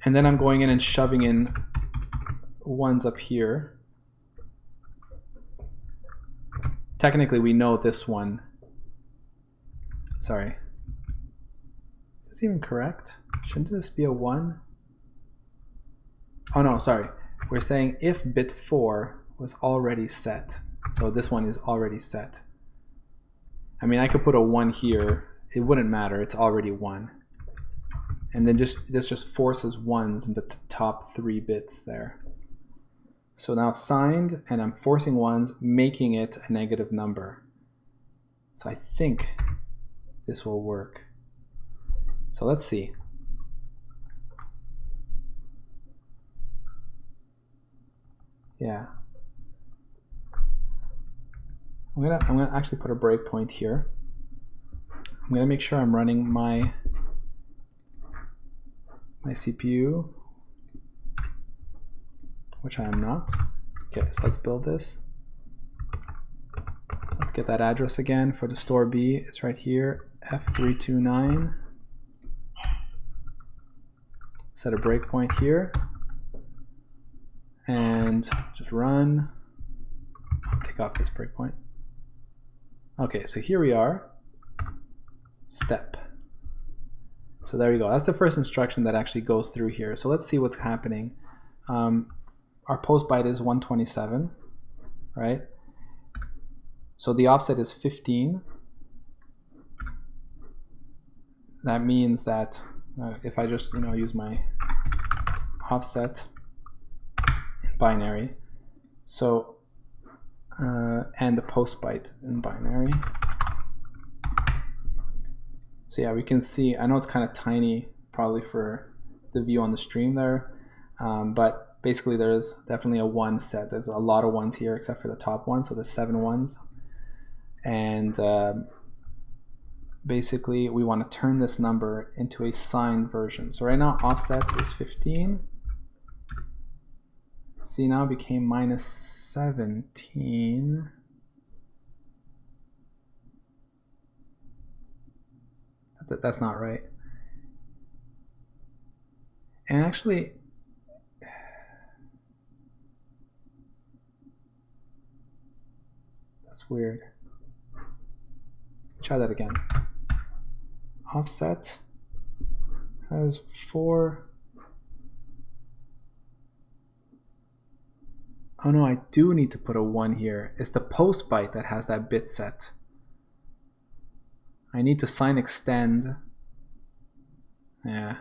And then I'm going in and shoving in ones up here. Technically, we know this one. Sorry. Is this even correct? Shouldn't this be a 1? Oh no, sorry. We're saying if bit 4 was already set. So this one is already set. I mean, I could put a 1 here. It wouldn't matter. It's already 1. And then this just forces 1s into the top 3 bits there. So now it's signed, and I'm forcing 1s, making it a negative number. So I think this will work. So let's see. Yeah. I'm gonna actually put a breakpoint here. I'm gonna make sure I'm running my CPU, which I am not. Okay, so let's build this. Let's get that address again for the store B. It's right here, F329. Set a breakpoint here, and just run. Take off this breakpoint. Okay, so here we are. Step. So there we go. That's the first instruction that actually goes through here. So let's see what's happening. Our post byte is 127, right? So the offset is 15. That means that if I just use my offset in binary, so and the post byte in binary. So yeah, we can see, I know it's kind of tiny probably for the view on the stream there, but basically there's definitely a 1 set. There's a lot of 1s here except for the top one, so there's 7 1s. And basically we want to turn this number into a signed version. So right now offset is 15. See, now it became minus 17. That's not right. And actually, that's weird. Try that again. Offset has 4. Oh no, I do need to put a 1 here. It's the post byte that has that bit set. I need to sign extend. Yeah.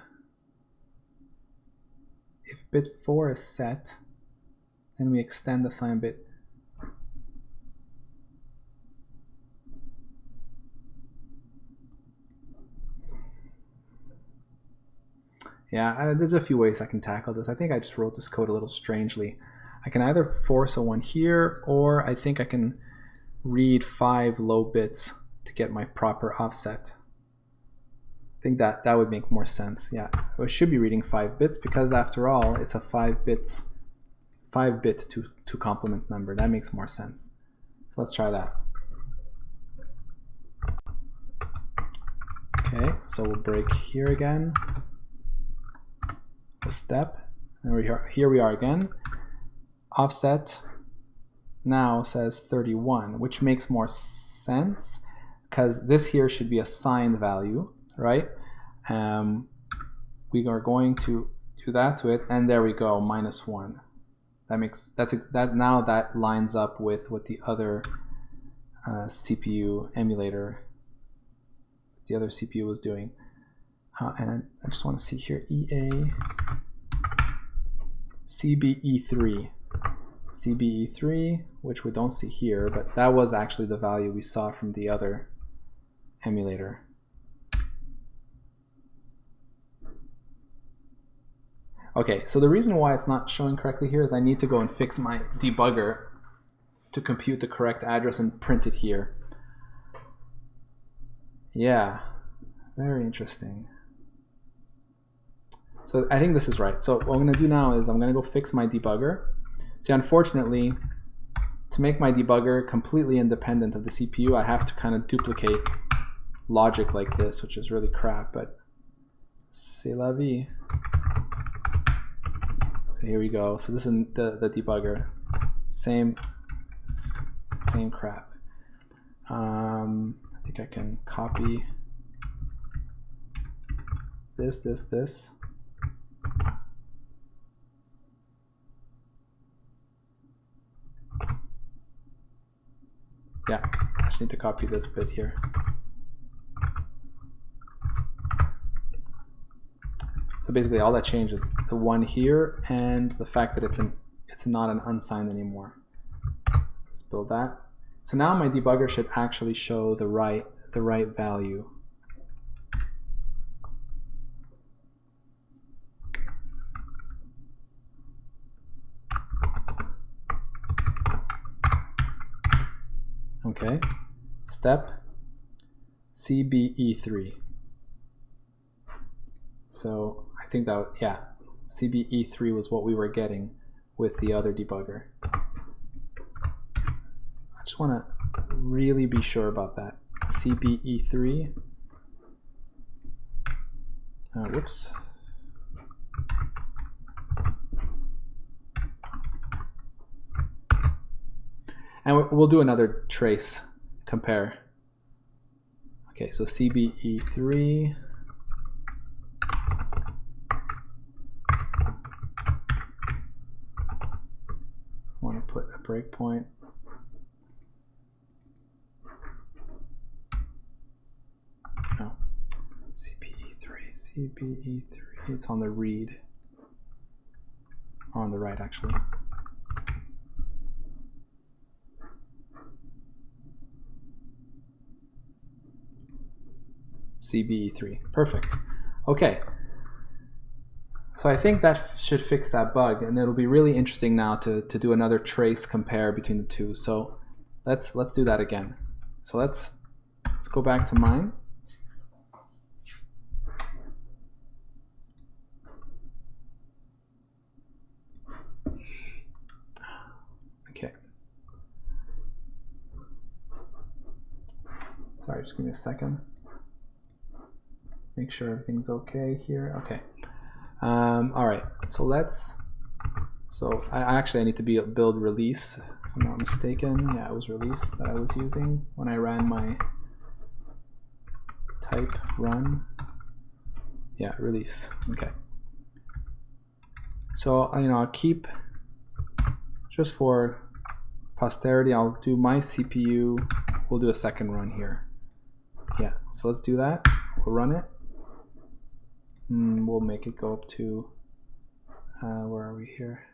If bit 4 is set, then we extend the sign bit. Yeah, there's a few ways I can tackle this. I think I just wrote this code a little strangely. I can either force a 1 here, or I think I can read 5 low bits to get my proper offset. I think that would make more sense. Yeah, it should be reading 5 bits because after all, it's a 5 bit two complements number. That makes more sense. So let's try that. Okay, so we'll break here again. A step, and here we are again. Offset now says 31, which makes more sense because this here should be a signed value, right? We are going to do that to it, and there we go, minus 1. Now that lines up with what the other CPU emulator, the other CPU was doing. And I just want to see here, EA CBE3. CBE3, which we don't see here, but that was actually the value we saw from the other emulator. Okay, so the reason why it's not showing correctly here is I need to go and fix my debugger to compute the correct address and print it here. Yeah, very interesting. So I think this is right. So what I'm going to do now is I'm going to go fix my debugger. See, unfortunately, to make my debugger completely independent of the CPU, I have to kind of duplicate logic like this, which is really crap, but c'est la vie. So here we go. So this is the debugger. Same crap. I think I can copy this. Yeah, I just need to copy this bit here. So basically all that changes the one here and the fact that it's not an unsigned anymore. Let's build that. So now my debugger should actually show the right value. Okay, step CBE3. So I think that, yeah, CBE3 was what we were getting with the other debugger. I just want to really be sure about that. CBE3. Whoops. And we'll do another trace compare. Okay, so CBE3. I want to put a breakpoint. No. CBE3. It's on the read. Or on the right, actually. CBE3. Perfect. Okay. So I think that should fix that bug, and it'll be really interesting now to do another trace compare between the two. So let's do that again. So let's go back to mine. Okay. Sorry, just give me a second. Make sure everything's okay here. Okay. All right. So I need to build release. If I'm not mistaken. Yeah, it was release that I was using when I ran my type run. Yeah, release. Okay. So I'll keep, just for posterity, I'll do my CPU. We'll do a second run here. Yeah. So let's do that. We'll run it. We'll make it go up to, where are we here?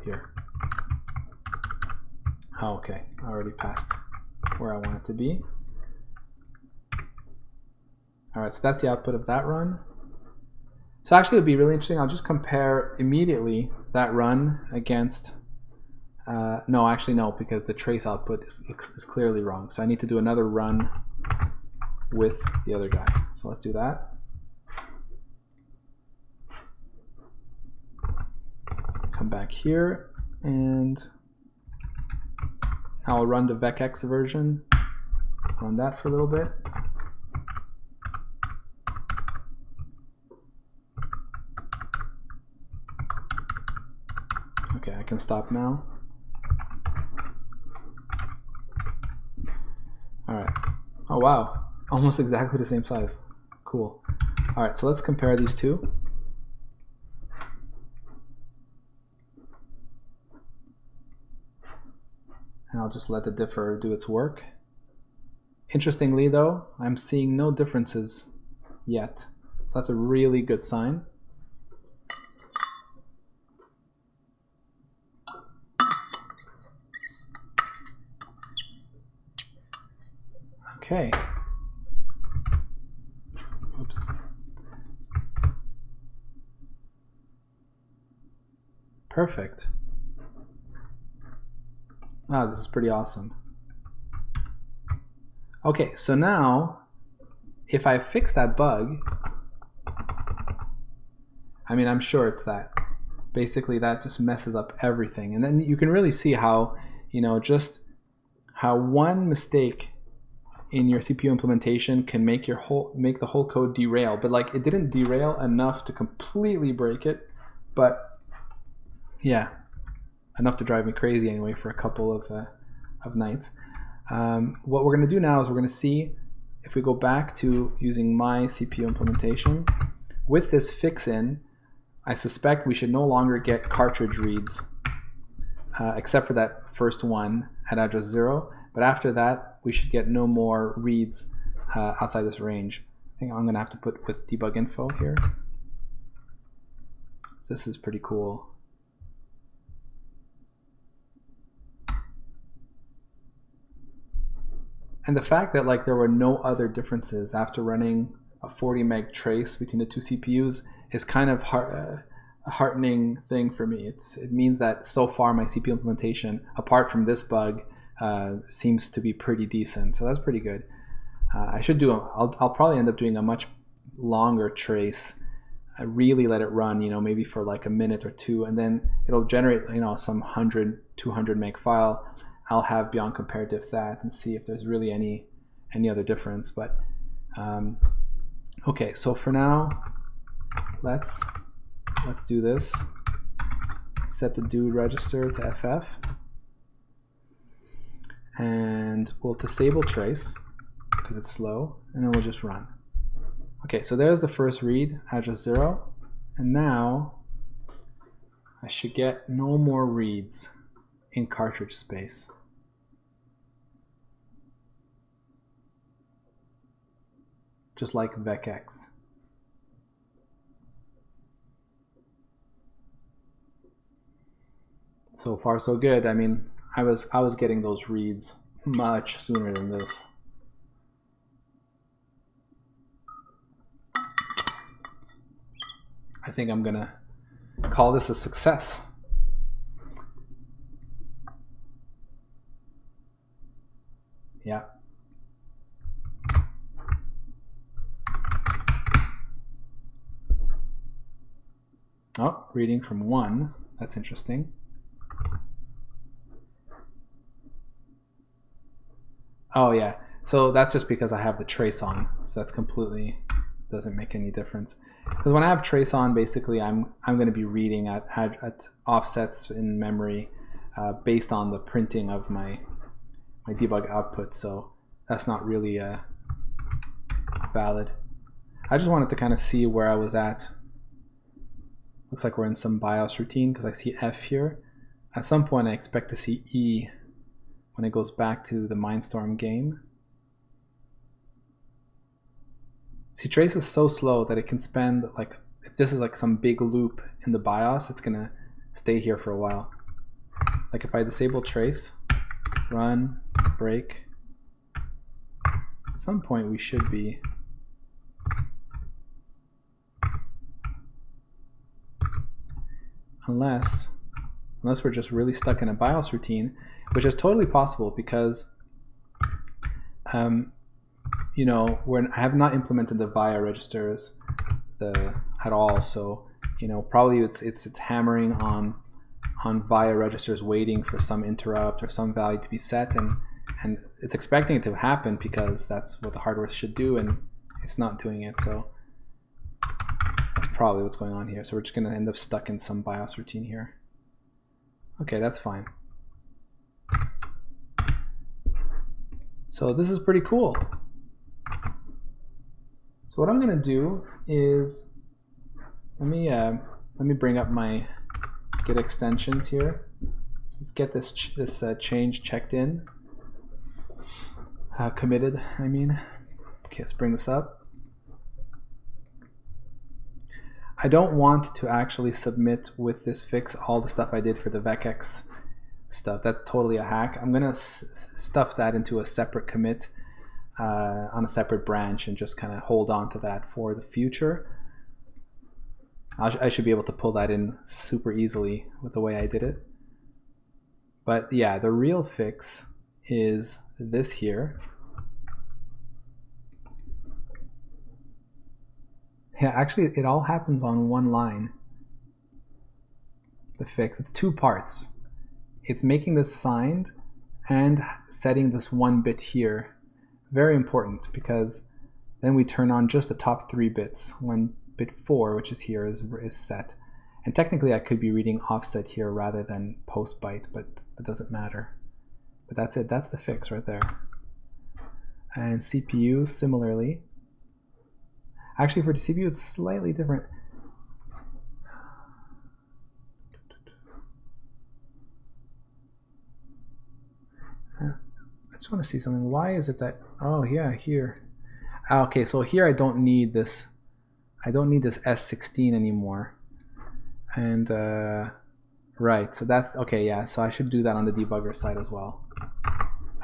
Here. Oh, okay, I already passed where I want it to be. All right, so that's the output of that run. So actually it'll be really interesting. I'll just compare immediately that run against, no, actually no, because the trace output is clearly wrong. So I need to do another run with the other guy. So let's do that. Come back here and I'll run the Vectrex version. Run that for a little bit. Okay, I can stop now. All right. Oh wow. Almost exactly the same size. Cool. All right, so let's compare these two. And I'll just let the differ do its work. Interestingly though, I'm seeing no differences yet. So that's a really good sign. Okay. Oops. Perfect. Wow, this is pretty awesome. Okay, so now if I fix that bug, I mean, I'm sure it's that. Basically, that just messes up everything. And then you can really see how, you know, just how one mistake in your CPU implementation can make the whole code derail. But like, it didn't derail enough to completely break it, but yeah, enough to drive me crazy anyway for a couple of nights. What we're going to do now is we're going to see if we go back to using my CPU implementation with this fix in. I suspect we should no longer get cartridge reads, except for that first one at address 0. But after that, we should get no more reads outside this range. I think I'm going to have to put with debug info here. So this is pretty cool. And the fact that like there were no other differences after running a 40 meg trace between the two CPUs is kind of a heartening thing for me. It means that so far my CPU implementation, apart from this bug, seems to be pretty decent. So that's pretty good. I'll probably end up doing a much longer trace. I really let it run, you know, maybe for like a minute or two, and then it'll generate, you know, some 100, 200 meg file. I'll have beyond comparative that and see if there's really any other difference. But okay, so for now, let's do this. Set the do register to FF, and we'll disable trace because it's slow, and then we'll just run. Okay, so there's the first read, address 0, and now I should get no more reads in cartridge space. Just like Vectrex. So far so good. I mean, I was getting those reads much sooner than this. I think I'm gonna call this a success. Yeah. Oh, reading from 1. That's interesting. Oh yeah, so that's just because I have the trace on, so that's completely doesn't make any difference. Because when I have trace on, basically I'm going to be reading at offsets in memory based on the printing of my debug output, so that's not really valid. I just wanted to kind of see where I was at. Looks like we're in some BIOS routine because I see F here. At some point I expect to see E when it goes back to the Mindstorm game. See, trace is so slow that it can spend, like, if this is like some big loop in the BIOS, it's gonna stay here for a while. Like if I disable trace, run, break, at some point we should be unless we're just really stuck in a BIOS routine, which is totally possible because you know, I have not implemented the VIA registers at all, so you know, probably it's hammering on VIA registers, waiting for some interrupt or some value to be set, and it's expecting it to happen because that's what the hardware should do, and it's not doing it. So that's probably what's going on here. So we're just going to end up stuck in some BIOS routine here. Okay, that's fine. So this is pretty cool. So what I'm going to do is let me bring up my Git extensions here. So let's get this change checked in, committed. I mean, okay, let's bring this up. I don't want to actually submit with this fix all the stuff I did for the Vectrex stuff. That's totally a hack. I'm gonna stuff that into a separate commit on a separate branch and just kind of hold on to that for the future. I should be able to pull that in super easily with the way I did it. But yeah, the real fix is this here. Yeah, actually, it all happens on one line. The fix, it's two parts. It's making this signed and setting this 1 bit here. Very important, because then we turn on just the top 3 bits when bit 4, which is here, is set. And technically I could be reading offset here rather than post byte, but it doesn't matter. But that's it, that's the fix right there. And CPU similarly. Actually for the CPU it's slightly different. I just want to see something. Why is it that, oh yeah, here. Okay, so here I don't need this. I don't need this S16 anymore. And right, so that's okay. Yeah, so I should do that on the debugger side as well.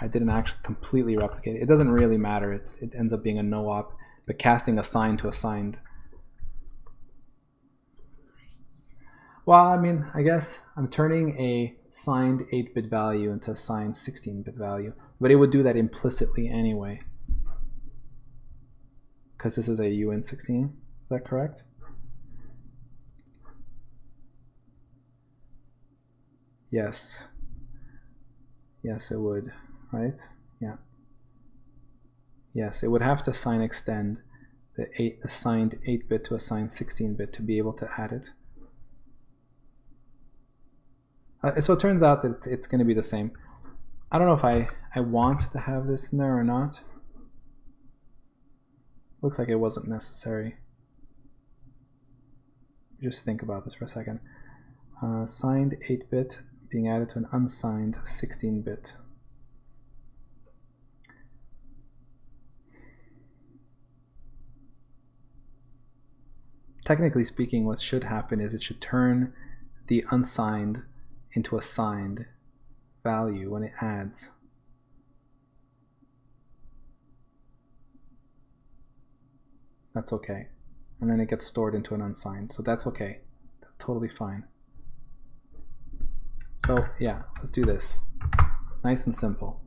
I didn't actually completely replicate it. It doesn't really matter. It ends up being a no-op, but casting assigned to assigned. Well, I mean, I guess I'm turning a signed 8-bit value into a signed 16-bit value, but it would do that implicitly anyway, because this is a UN16. Is that correct? Yes. Yes, it would, right? Yeah. Yes, it would have to assign extend the assigned 8-bit to assigned 16-bit to be able to add it. So it turns out that it's going to be the same. I don't know if I want to have this in there or not. Looks like it wasn't necessary. Just think about this for a second. Signed 8-bit being added to an unsigned 16-bit. Technically speaking, what should happen is it should turn the unsigned into a signed value when it adds. That's okay. And then it gets stored into an unsigned, so that's okay. That's totally fine. So yeah, let's do this. Nice and simple.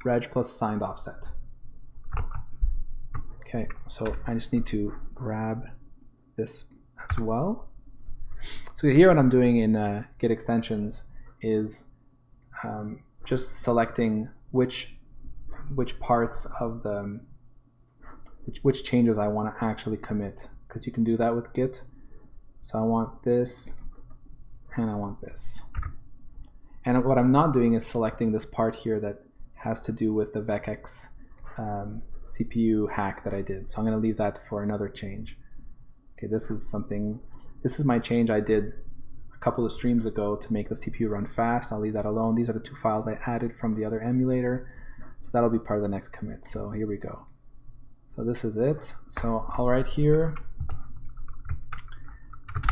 Reg plus signed offset. Okay, so I just need to grab this as well. So here what I'm doing in Git extensions is just selecting which parts of the which changes I want to actually commit, because you can do that with Git. So I want this and I want this. And what I'm not doing is selecting this part here that has to do with the Vectrex CPU hack that I did. So I'm going to leave that for another change. Okay, this is my change I did a couple of streams ago to make the CPU run fast. I'll leave that alone. These are the 2 files I added from the other emulator. So that'll be part of the next commit. So here we go. So this is it. So I'll write here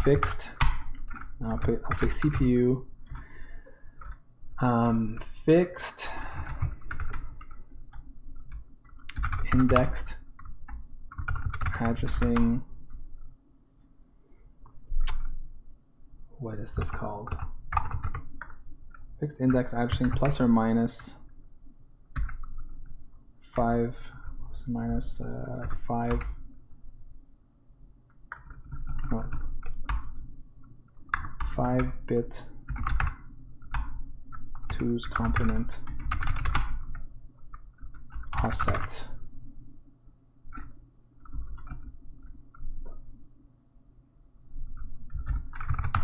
fixed. I'll say CPU fixed indexed addressing. What is this called? Fixed index addressing plus or minus 5 5-bit 2's complement offset.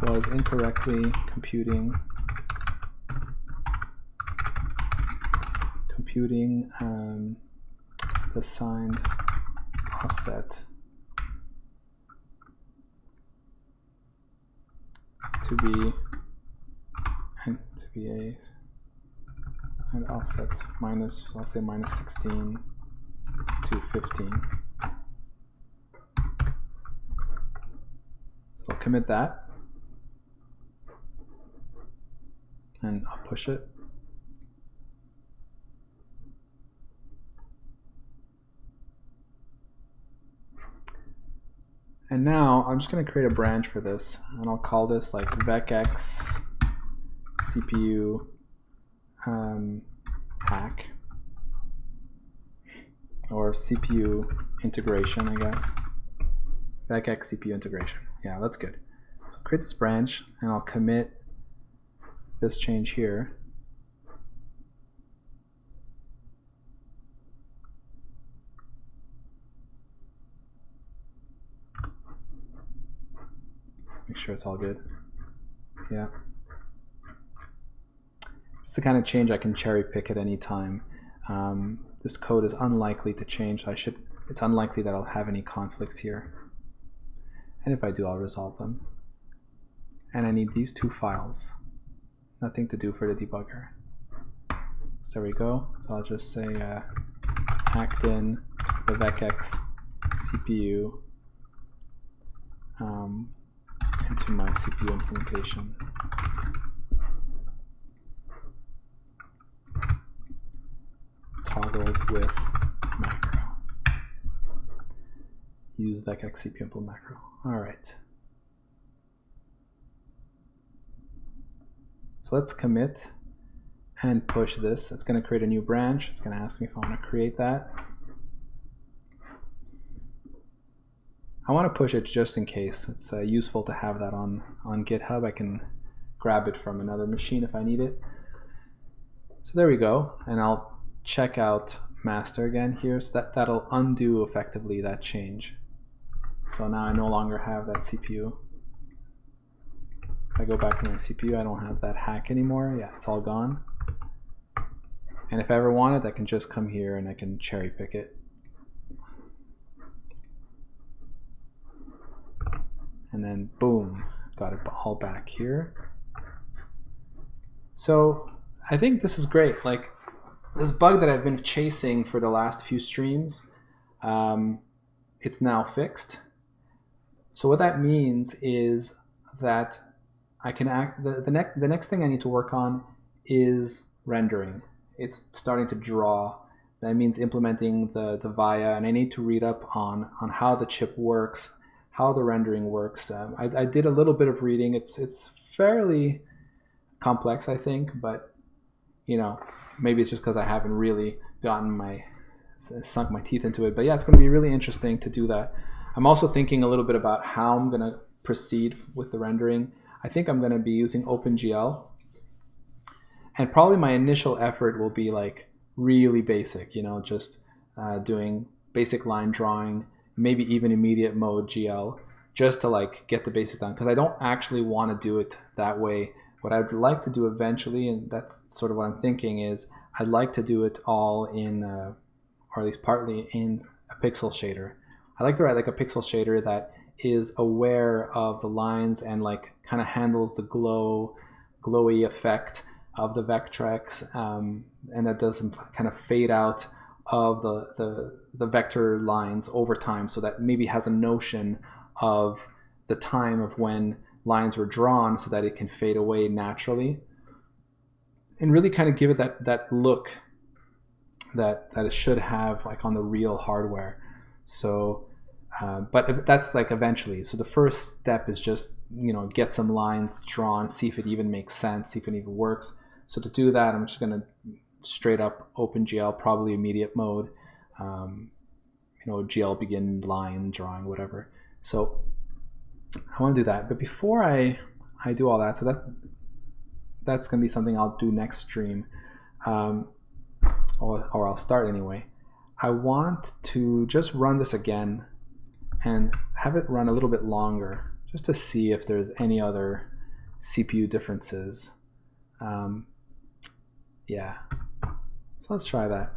Was incorrectly computing the signed offset to be an offset minus, let's say minus 16 to 15. So I'll commit that and I'll push it. And now I'm just going to create a branch for this, and I'll call this like Vectrex CPU hack, or CPU integration, I guess. Vectrex CPU integration. Yeah, that's good. So create this branch, and I'll commit this change here. Make sure it's all good. Yeah. This is the kind of change I can cherry pick at any time. This code is unlikely to change. So it's unlikely that I'll have any conflicts here. And if I do, I'll resolve them. And I need these two files. Nothing to do for the debugger. So there we go. So I'll just say actin the Vectrex CPU into my CPU implementation. Toggled with macro. Use Vectrex CPU implement macro. All right. So let's commit and push this. It's going to create a new branch. It's going to ask me if I want to create that. I want to push it just in case. It's useful to have that on GitHub. I can grab it from another machine if I need it. So there we go. And I'll check out master again here. So that'll undo effectively that change. So now I no longer have that CPU. If I go back to my CPU, I don't have that hack anymore. Yeah, it's all gone. And if I ever want it, I can just come here and I can cherry pick it. And then boom, got it all back here. So I think this is great. Like this bug that I've been chasing for the last few streams, it's now fixed. So what that means is that I can the next thing I need to work on is rendering. It's starting to draw. That means implementing the VIA, and I need to read up on how the chip works, how the rendering works. I did a little bit of reading. It's fairly complex, I think, but you know, maybe it's just because I haven't really sunk my teeth into it. But yeah, it's going to be really interesting to do that. I'm also thinking a little bit about how I'm going to proceed with the rendering. I think I'm going to be using OpenGL, and probably my initial effort will be like really basic, you know, just doing basic line drawing, maybe even immediate mode GL, just to like get the basics done, because I don't actually want to do it that way. What I'd like to do eventually, and that's sort of what I'm thinking, is I'd like to do it all in, or at least partly in a pixel shader. I like to write like a pixel shader that is aware of the lines and like kind of handles the glowy effect of the Vectrex, and that does some kind of fade out of the vector lines over time, so that maybe has a notion of the time of when lines were drawn, so that it can fade away naturally, and really kind of give it that look that it should have like on the real hardware. So but that's like eventually. So the first step is just, you know, get some lines drawn, see if it even makes sense, see if it even works. So to do that, I'm just going to straight up OpenGL, probably immediate mode, you know, GL begin line drawing, whatever. So I want to do that. But before I do all that, so that's going to be something I'll do next stream, or I'll start anyway. I want to just run this again and have it run a little bit longer, just to see if there's any other CPU differences. Yeah, so let's try that.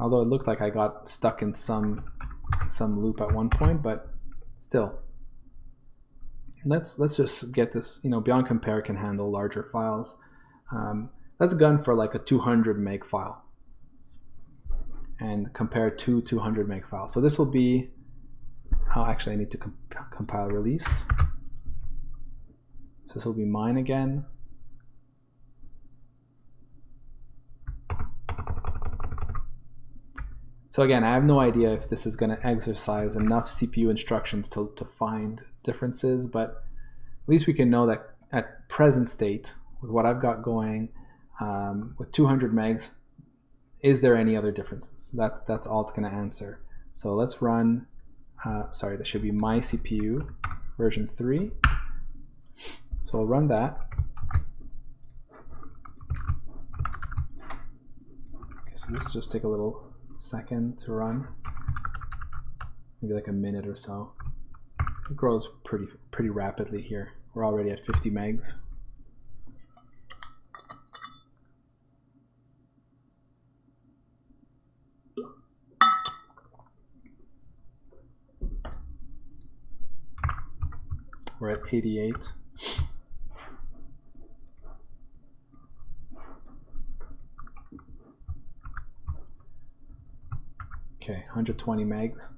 Although it looked like I got stuck in some loop at one point, but still, let's just get this. You know, Beyond Compare can handle larger files. Let's gun for like a 200 meg file, and compare two 200 meg files. So this will be, oh, actually I need to compile release. So this will be mine again. So again, I have no idea if this is going to exercise enough CPU instructions to find differences, but at least we can know that at present state, with what I've got going, with 200 megs, is there any other differences? That's all it's going to answer. So let's run sorry, that should be my CPU version 3. So I'll run that. Okay, so this will just take a little second to run, maybe like a minute or so. It grows pretty rapidly here. We're already at 50 megs. We're at 88. Okay, 120 megs.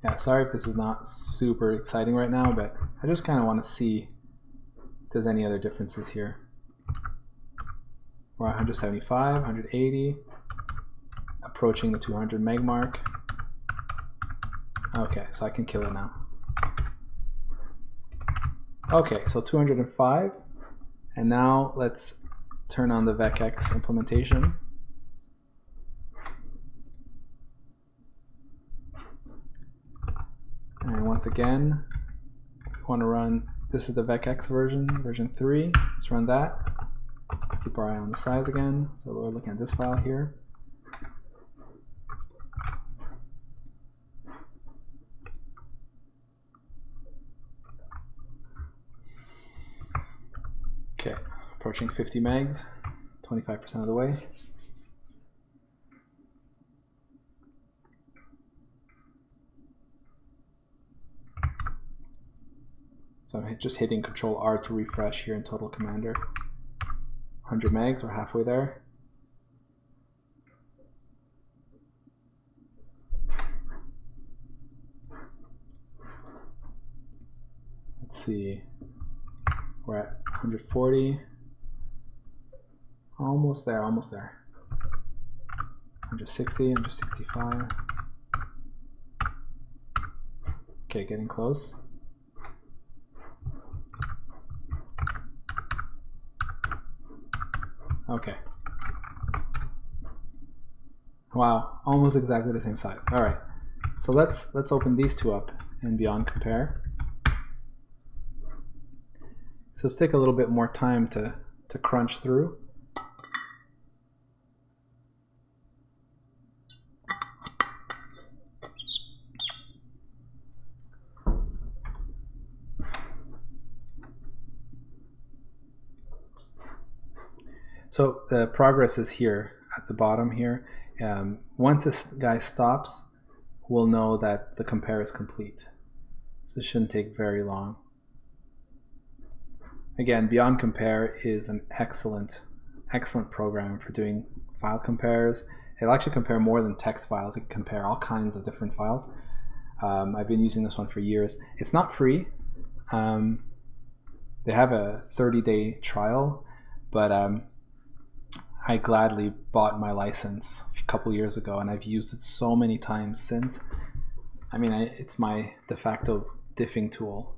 Yeah, sorry if this is not super exciting right now, but I just kind of want to see if there's any other differences here. We're at 175, 180, approaching the 200 meg mark. Okay, so I can kill it now. Okay, so 205, and now let's turn on the Vectrex implementation. And once again, we want to run, this is the Vectrex version 3. Let's run that. Let's keep our eye on the size again. So we're looking at this file here. Okay, approaching 50 megs, 25% of the way. So I'm just hitting Control R to refresh here in Total Commander. 100 megs, we're halfway there. Let's see, we're at 140. Almost there, almost there. 160, 165. Okay, getting close. Okay. Wow, almost exactly the same size. All right, so let's open these two up and Beyond Compare. So let's take a little bit more time to crunch through. So the progress is here at the bottom here. Once this guy stops, we'll know that the compare is complete. So it shouldn't take very long. Again, Beyond Compare is an excellent program for doing file compares. It'll actually compare more than text files. It can compare all kinds of different files. I've been using this one for years. It's not free. They have a 30-day trial, but I gladly bought my license a couple years ago, and I've used it so many times since. I mean, it's my de facto diffing tool.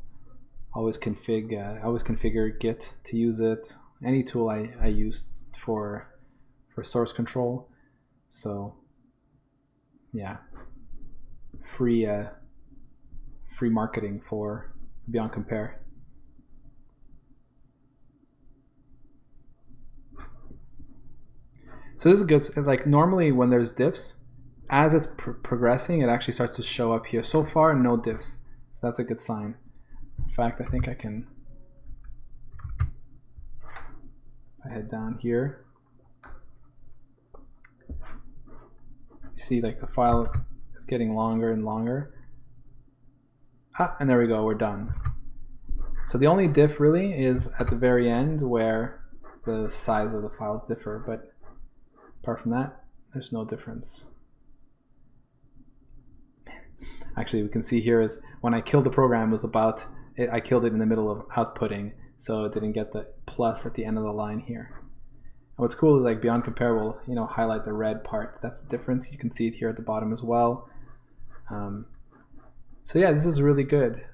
Always configure Git to use it. Any tool I used for source control. So yeah, free marketing for Beyond Compare. So this is good. Like normally when there's diffs, as it's progressing, it actually starts to show up here. So far, no diffs. So that's a good sign. In fact, I think I can head down here. You see like the file is getting longer and longer. And there we go, we're done. So the only diff really is at the very end where the size of the files differ, but apart from that, there's no difference. Actually, we can see here is when I killed the program, it was about, I killed it in the middle of outputting, so it didn't get the plus at the end of the line here. And what's cool is like Beyond Compare will, highlight the red part. That's the difference. You can see it here at the bottom as well. So yeah, this is really good.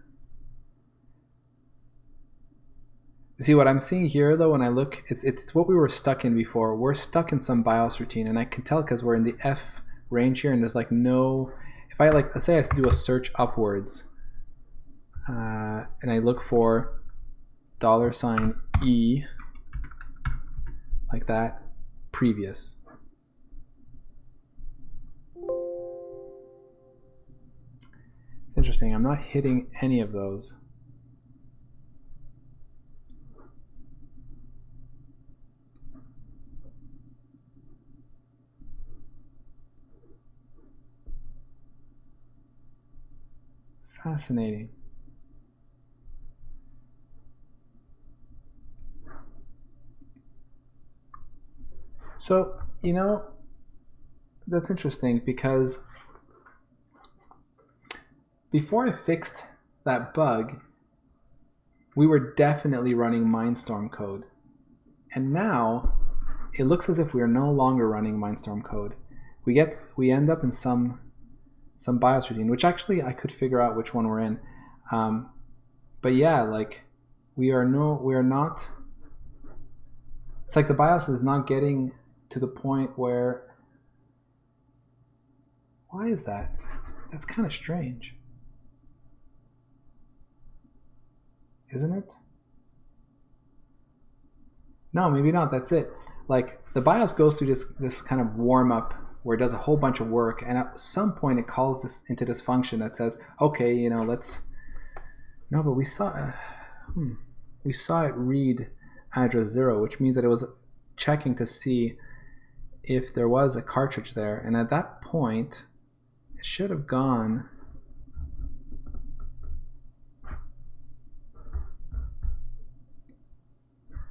See what I'm seeing here though when I look, it's what we were stuck in before. We're stuck in some BIOS routine, and I can tell because we're in the F range here, and there's like no. If I like, let's say I do a search upwards, and I look for $E like that, previous. It's interesting. I'm not hitting any of those. Fascinating. So, you know, that's interesting because before I fixed that bug, we were definitely running Mindstorm code. And now it looks as if we are no longer running Mindstorm code. We end up in some BIOS routine, which actually I could figure out which one we're in. But yeah, like we are not. It's like the BIOS is not getting to the point where. Why is that? That's kind of strange, isn't it? No, maybe not. That's it. Like the BIOS goes through this kind of warm up where it does a whole bunch of work, and at some point it calls this into this function that says, okay, you know, let's. No, but we saw it read address 0, which means that it was checking to see if there was a cartridge there, and at that point it should have gone.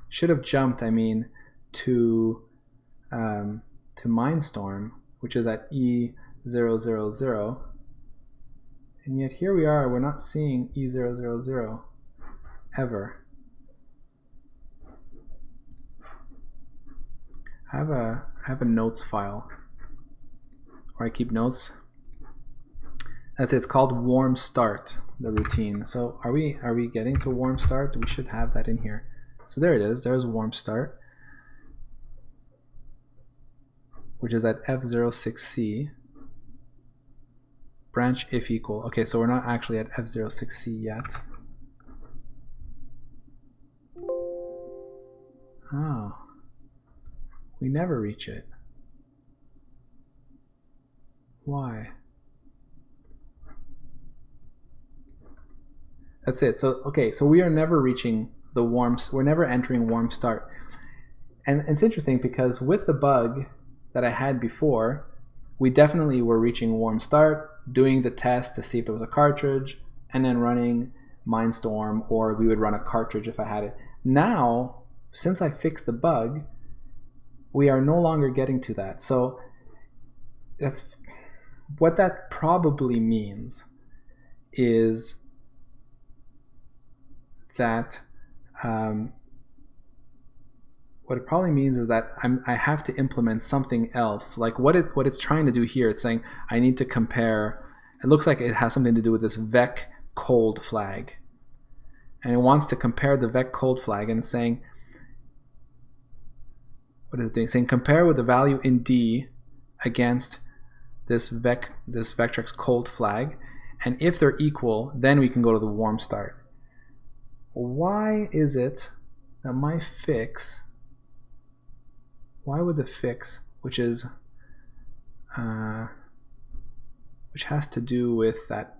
Should have jumped, I mean, to Mindstorm, which is at E000, and yet here we are, we're not seeing E000 ever. I have a notes file where I keep notes. That's it. It's called warm start, the routine. So are we getting to warm start? We should have that in here. So there it is. There's warm start, which is at F06C. Branch if equal. Okay, so we're not actually at F06C yet. Oh, we never reach it. Why? That's it. So okay, so we are never reaching the we're never entering warm start. And it's interesting because with the bug that I had before, we definitely were reaching warm start, doing the test to see if there was a cartridge, and then running Mindstorm, or we would run a cartridge if I had it. Now, since I fixed the bug, we are no longer getting to that. So that's what that probably means is that what it probably means is that I have to implement something else. Like what it's trying to do here, it's saying I need to compare. It looks like it has something to do with this vec cold flag, and it wants to compare the vec cold flag, and it's saying, what is it doing? It's saying compare with the value in D against this Vectrex cold flag, and if they're equal, then we can go to the warm start. Why is it that my fix? Why would the fix, which is which has to do with that,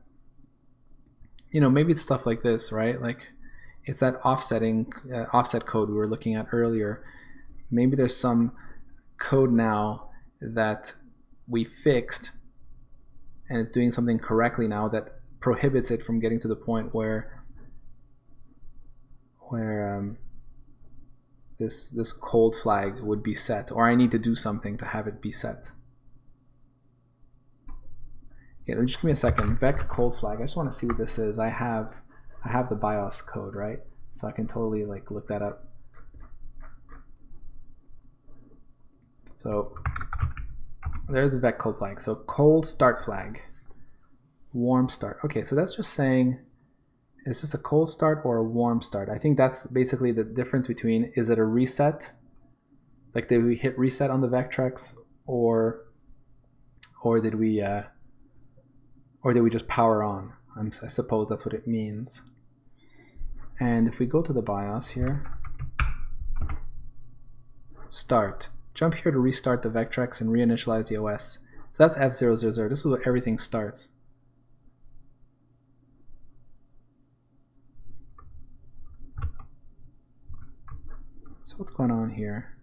you know, maybe it's stuff like this, right? Like it's that offset code we were looking at earlier. Maybe there's some code now that we fixed and it's doing something correctly now that prohibits it from getting to the point where this cold flag would be set, or I need to do something to have it be set. Okay, just give me a second. Vec cold flag. I just want to see what this is. I have the BIOS code, right? So I can totally like look that up. So there's a vec cold flag. So cold start flag, warm start. Okay, so that's just saying Is this a cold start or a warm start? I think that's basically the difference between, is it a reset? Like did we hit reset on the Vectrex, or did we just power on? I suppose that's what it means. And if we go to the BIOS here, start. Jump here to restart the Vectrex and reinitialize the OS. So that's F000. This is where everything starts. So what's going on here?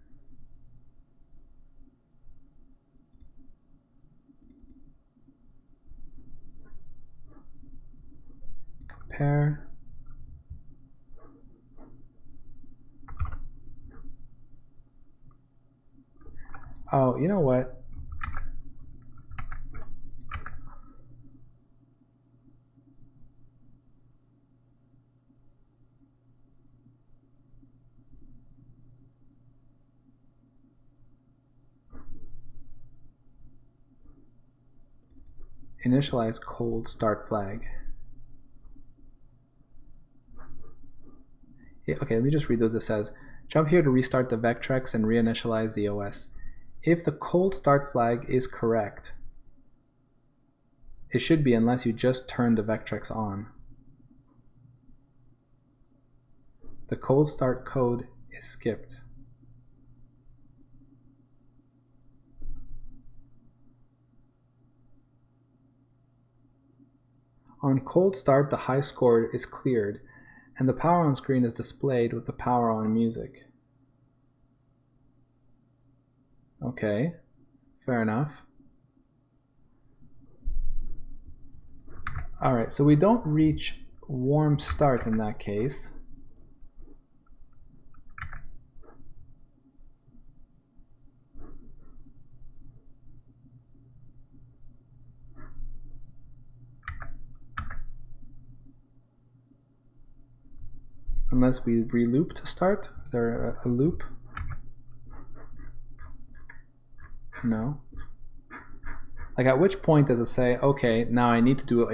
Compare. Oh, you know what? Initialize cold start flag. Yeah, okay, let me just read what this says. Jump here to restart the Vectrex and reinitialize the OS. If the cold start flag is correct, it should be unless you just turn the Vectrex on. The cold start code is skipped. On cold start, the high score is cleared, and the power on screen is displayed with the power on music. Okay, fair enough. All right, so we don't reach warm start in that case. Unless we reloop to start. Is there a loop? No. Like at which point does it say, okay, now I need to do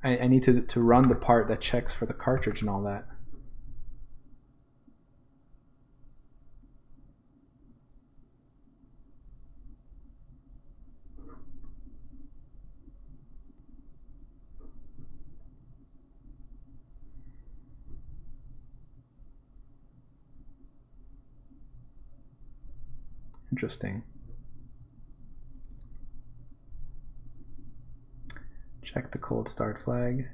I need to run the part that checks for the cartridge and all that. Interesting. Check the cold start flag.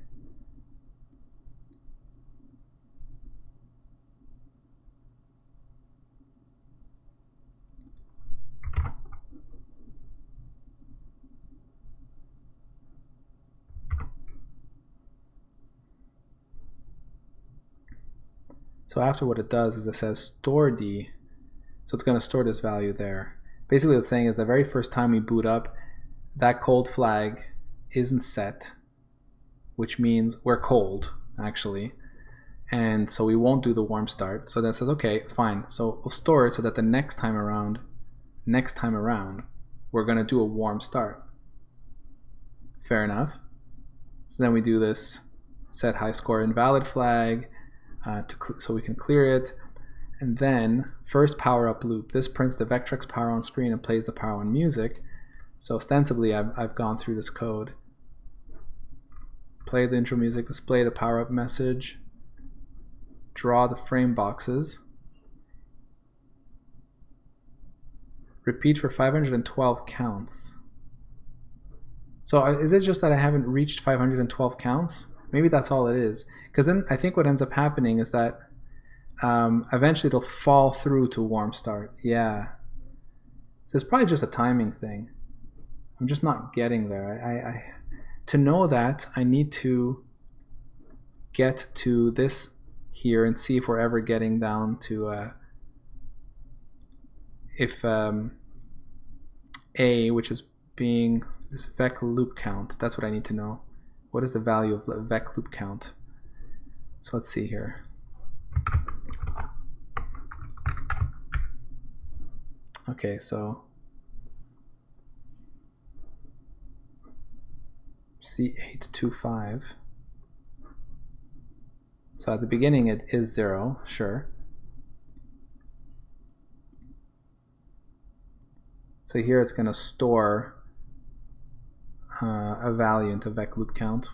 So after what it does is it says store D. So it's going to store this value there. Basically what it's saying is the very first time we boot up, that cold flag isn't set, which means we're cold actually, and so we won't do the warm start. So then it says, okay, fine, so we'll store it so that the next time around we're going to do a warm start. Fair enough. So then we do this set high score invalid flag so we can clear it, and then first power up loop. This prints the Vectrex power on screen and plays the power on music. So ostensibly I've gone through this code. Play the intro music, display the power up message, draw the frame boxes, repeat for 512 counts. So is it just that I haven't reached 512 counts? Maybe that's all it is. Because then I think what ends up happening is that eventually it'll fall through to warm start. Yeah. So it's probably just a timing thing. I'm just not getting there. To know that, I need to get to this here and see if we're ever getting down to if A, which is being this vec loop count. That's what I need to know. What is the value of vec loop count? So let's see here. Okay, so C825. So at the beginning it is 0, sure. So here it's going to store a value into vec loop count.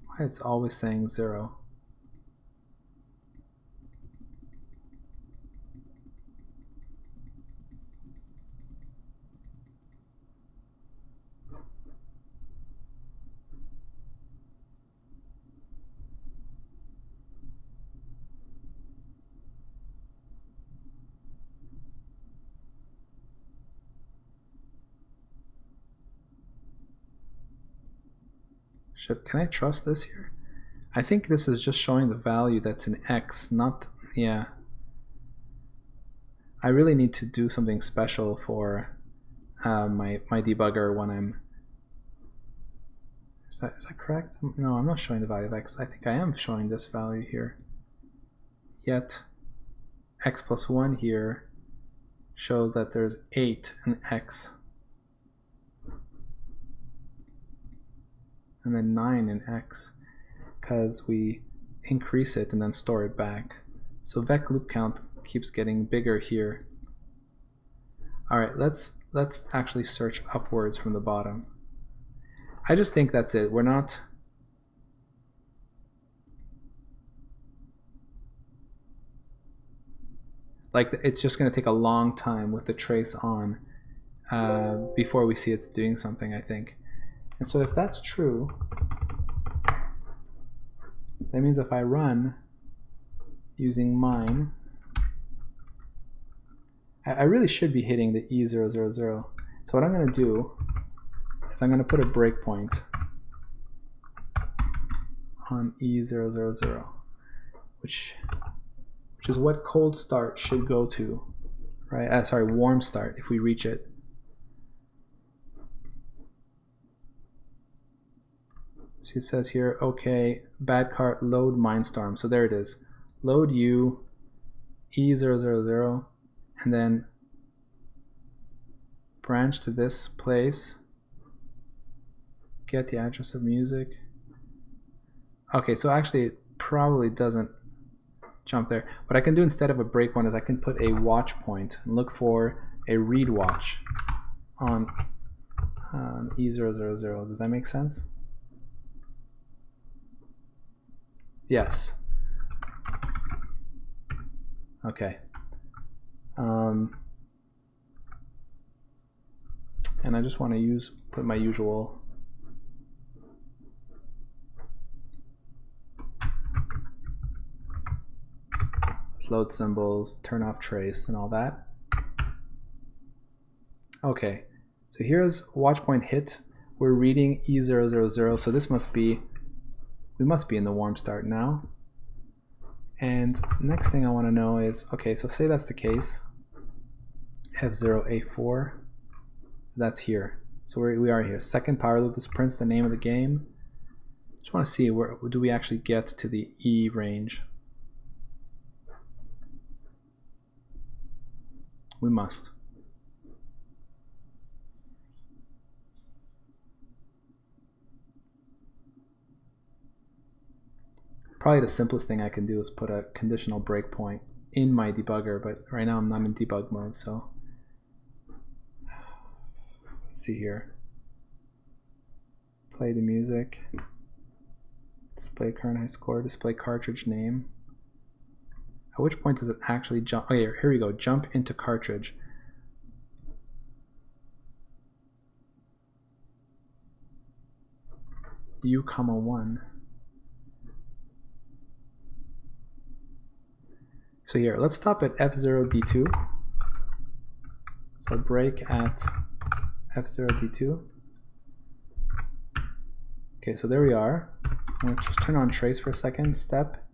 Why it's always saying 0? Can I trust this here? I think this is just showing the value that's in X, not, yeah. I really need to do something special for my debugger when I'm, is that correct? No, I'm not showing the value of X. I think I am showing this value here. Yet X plus 1 here shows that there's 8 in X. And then 9 in X, because we increase it and then store it back. So vec loop count keeps getting bigger here. All right, let's actually search upwards from the bottom. I just think that's it. We're not, like, it's just going to take a long time with the trace on before we see it's doing something, I think. And so if that's true, that means if I run using mine, I really should be hitting the E000. So what I'm going to do is I'm going to put a breakpoint on E000, which is what cold start should go to, right? Sorry, warm start if we reach it. So it says here, okay, bad cart load Mindstorm. So there it is. Load U E000 and then branch to this place. Get the address of music. Okay, so actually it probably doesn't jump there. What I can do instead of a breakpoint is I can put a watch point and look for a read watch on E000. Does that make sense? Yes. Okay. And I just want to put my usual load symbols, turn off trace, and all that. Okay, so here's watch point hit. We're reading E000, so this must be, we must be in the warm start now. And next thing I want to know is, okay, so say that's the case, F0A4, so that's here. So we are here. Second power loop, this prints the name of the game. Just want to see where do we actually get to the E range. We must. Probably the simplest thing I can do is put a conditional breakpoint in my debugger, but right now I'm not in debug mode, so let's see here. Play the music, display current high score, display cartridge name. At which point does it actually jump? Okay, here we go, jump into cartridge. U, 1. So here, let's stop at F0D2. So break at F0D2. Okay, so there we are. I'm going to just turn on trace for a second. Step,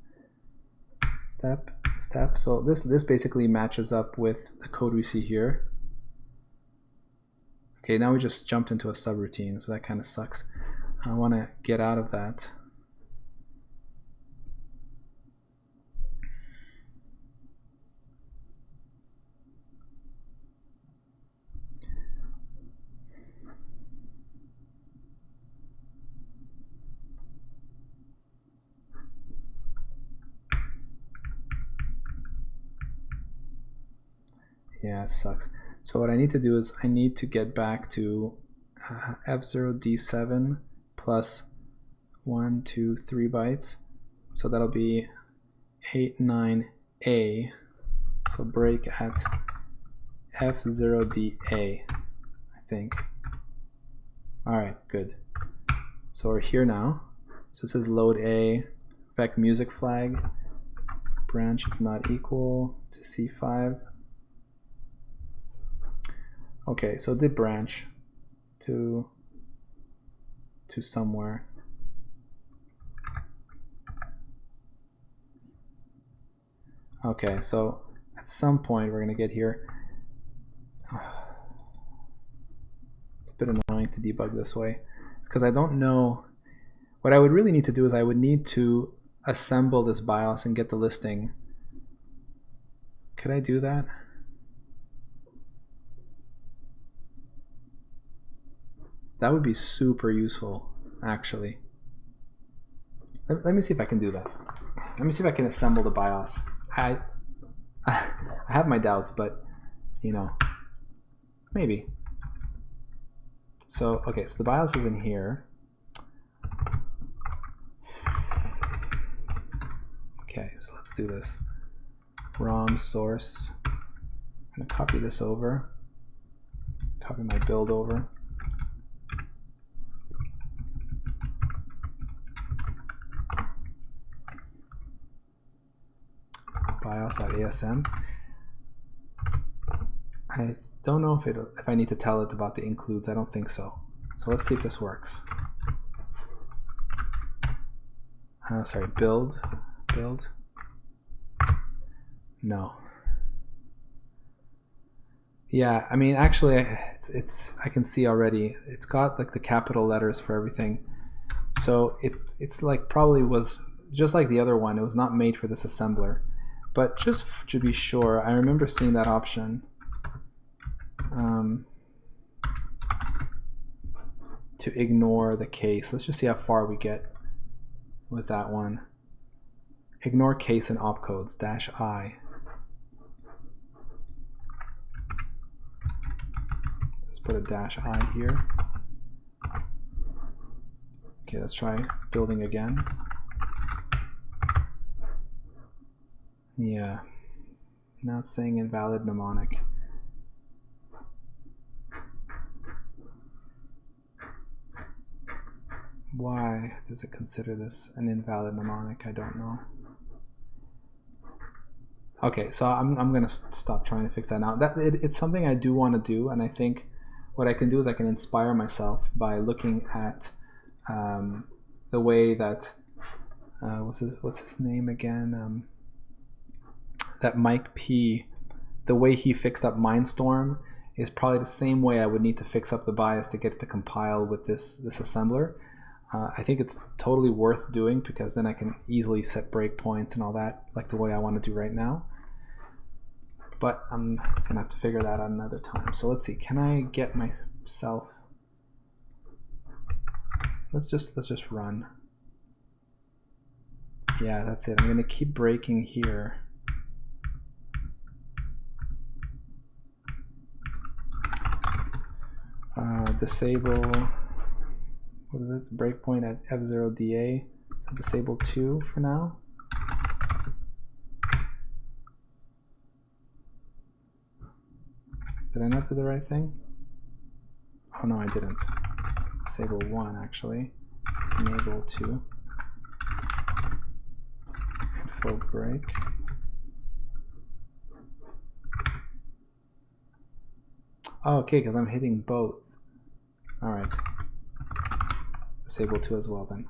step, step. So this basically matches up with the code we see here. Okay, now we just jumped into a subroutine, so that kind of sucks. I want to get out of that. Yeah, it sucks. So what I need to do is I need to get back to F0D7 plus 1, 2, 3 bytes. So that'll be 8, 9A. So break at F0DA, I think. All right, good. So we're here now. So it says load A, vec music flag, branch if not equal to C5. Okay, so it did branch to somewhere. Okay, so at some point we're gonna get here. It's a bit annoying to debug this way because I don't know. What I would really need to do is I would need to assemble this BIOS and get the listing. Could I do that? That would be super useful, actually. Let me see if I can do that. Let me see if I can assemble the BIOS. I have my doubts, but you know, maybe. So okay, so the BIOS is in here. Okay, so let's do this. ROM source. I'm gonna copy this over. Copy my build over. BIOS.asm. I don't know if I need to tell it about the includes. I don't think so. So let's see if this works. Sorry, build. No. Yeah, I mean, actually, I can see already. It's got like the capital letters for everything. So it's like probably was just like the other one. It was not made for this assembler. But just to be sure, I remember seeing that option. To ignore the case. Let's just see how far we get with that one. Ignore case and opcodes, -I. Let's put a -I here. Okay, let's try building again. Yeah, now it's saying invalid mnemonic. Why does it consider this an invalid mnemonic? I don't know. Okay, so I'm gonna stop trying to fix that now. It's something I do want to do, and I think what I can do is I can inspire myself by looking at the way that what's his name again? That Mike P. The way he fixed up Mindstorm is probably the same way I would need to fix up the BIOS to get it to compile with this assembler. I think it's totally worth doing because then I can easily set breakpoints and all that, like the way I want to do right now. But I'm gonna have to figure that out another time. So let's see. Can I get myself? Let's just run. Yeah, that's it. I'm gonna keep breaking here. Disable. What is it? Breakpoint at F0DA. So disable 2 for now. Did I not do the right thing? Oh no, I didn't. Disable 1 actually. Enable 2. Info break. Oh, okay, because I'm hitting both. Alright. Disable 2 as well then.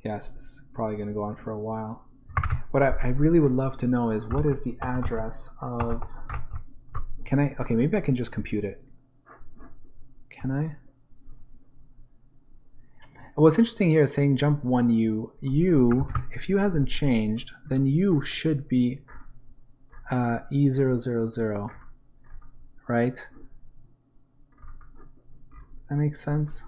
Yes, this is probably going to go on for a while. What I really would love to know is what is the address of... Can I... Okay, maybe I can just compute it. Can I? What's interesting here is saying jump 1U. U, if U hasn't changed, then U should be E000, right? Does that make sense?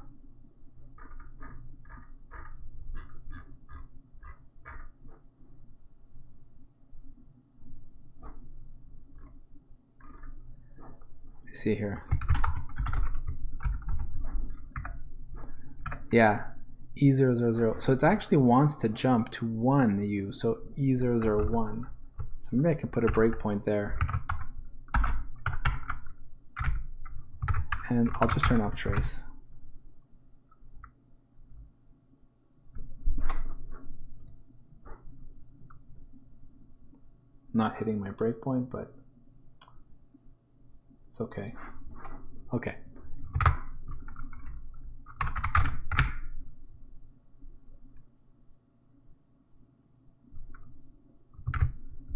See here. Yeah, E000. So it actually wants to jump to 1U. So E001. So maybe I can put a breakpoint there. And I'll just turn off trace. Not hitting my breakpoint, but it's okay. Okay.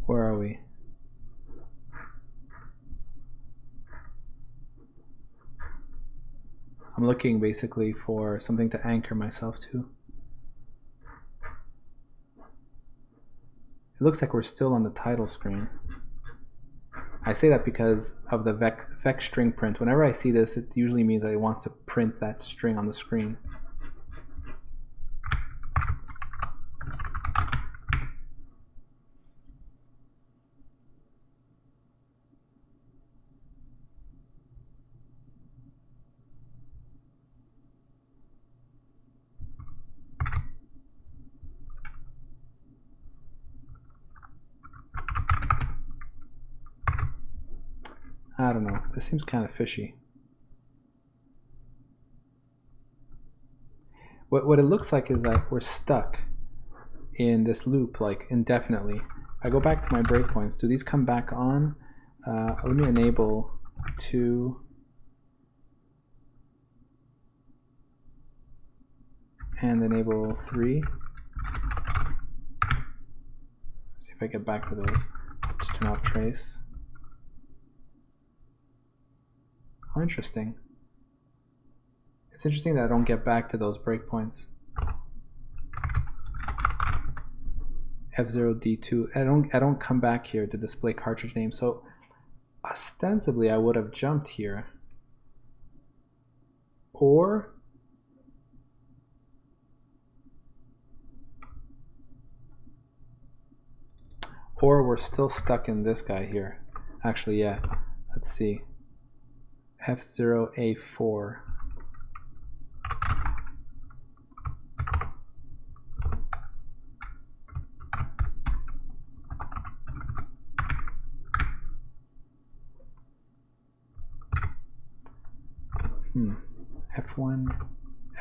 Where are we? I'm looking basically for something to anchor myself to. It looks like we're still on the title screen. I say that because of the vec string print. Whenever I see this, it usually means that it wants to print that string on the screen. I don't know. This seems kind of fishy. What it looks like is that we're stuck in this loop like indefinitely. I go back to my breakpoints. Do these come back on? Let me enable 2. And enable 3. See if I get back to those. Just turn off trace. Oh, interesting. It's interesting that I don't get back to those breakpoints. F0D2. I don't come back here to display cartridge name. So ostensibly I would have jumped here. Or we're still stuck in this guy here. Actually, yeah. Let's see. F0A4.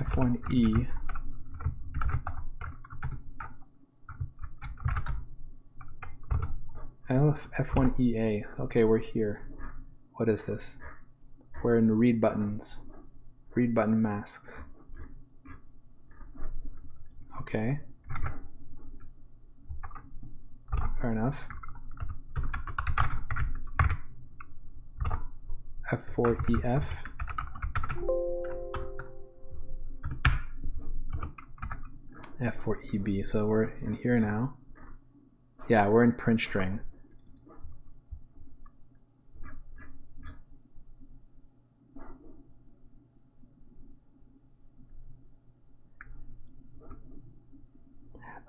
F1E. F1EA. Okay, we're here. What is this? We're in read buttons. Read button masks. Okay. Fair enough. F4EF. F4EB. So we're in here now. Yeah, we're in print string.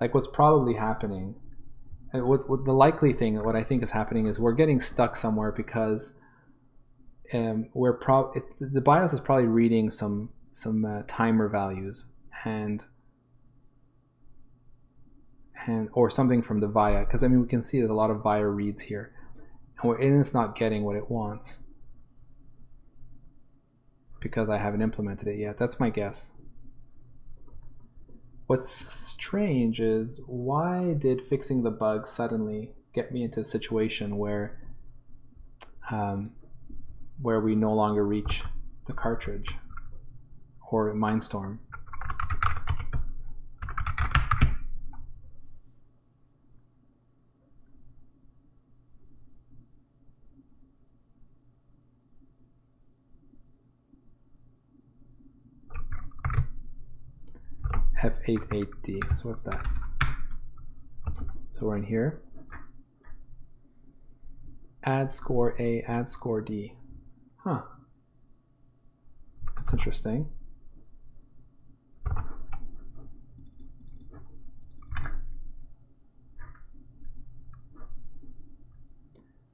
Like what's probably happening, and what the likely thing, what I think is happening is we're getting stuck somewhere because the BIOS is probably reading some timer values and or something from the VIA, because I mean we can see there's a lot of VIA reads here, and it's not getting what it wants because I haven't implemented it yet. That's my guess. What's strange is why did fixing the bug suddenly get me into a situation where we no longer reach the cartridge or Mindstorm? F88D. So what's that? So we're in here. Add score A, add score D. Huh. That's interesting.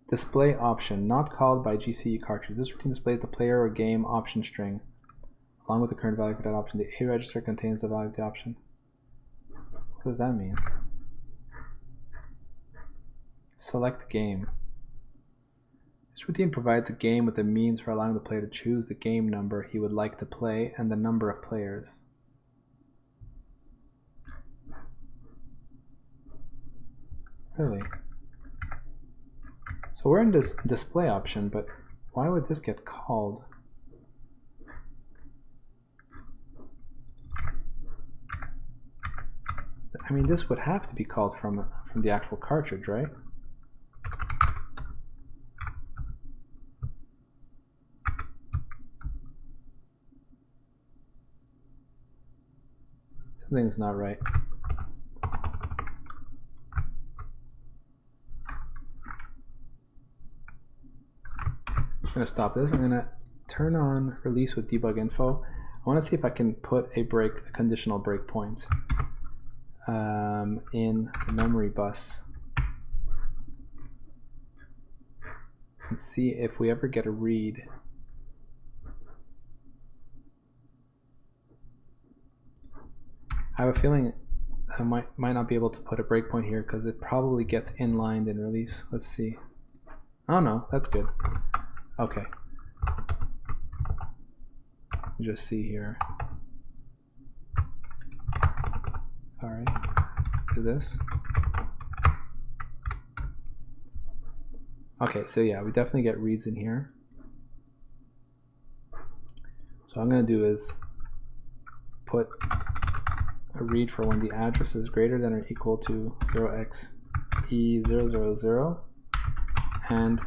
Display option, not called by GCE cartridge. This routine displays the player or game option string along with the current value for that option. The A register contains the value of the option. What does that mean? Select game. This routine provides a game with a means for allowing the player to choose the game number he would like to play and the number of players. Really? So we're in this display option, but why would this get called? I mean, this would have to be called from the actual cartridge, right? Something's not right. I'm going to stop this. I'm going to turn on release with debug info. I want to see if I can put a conditional breakpoint in the memory bus and see if we ever get a read. I have a feeling I might not be able to put a breakpoint here because it probably gets inlined in release. Let's see. Oh no, that's good. Okay. Just see here. Sorry. Do this. Okay, so yeah, we definitely get reads in here. So what I'm going to do is put a read for when the address is greater than or equal to 0xe000 and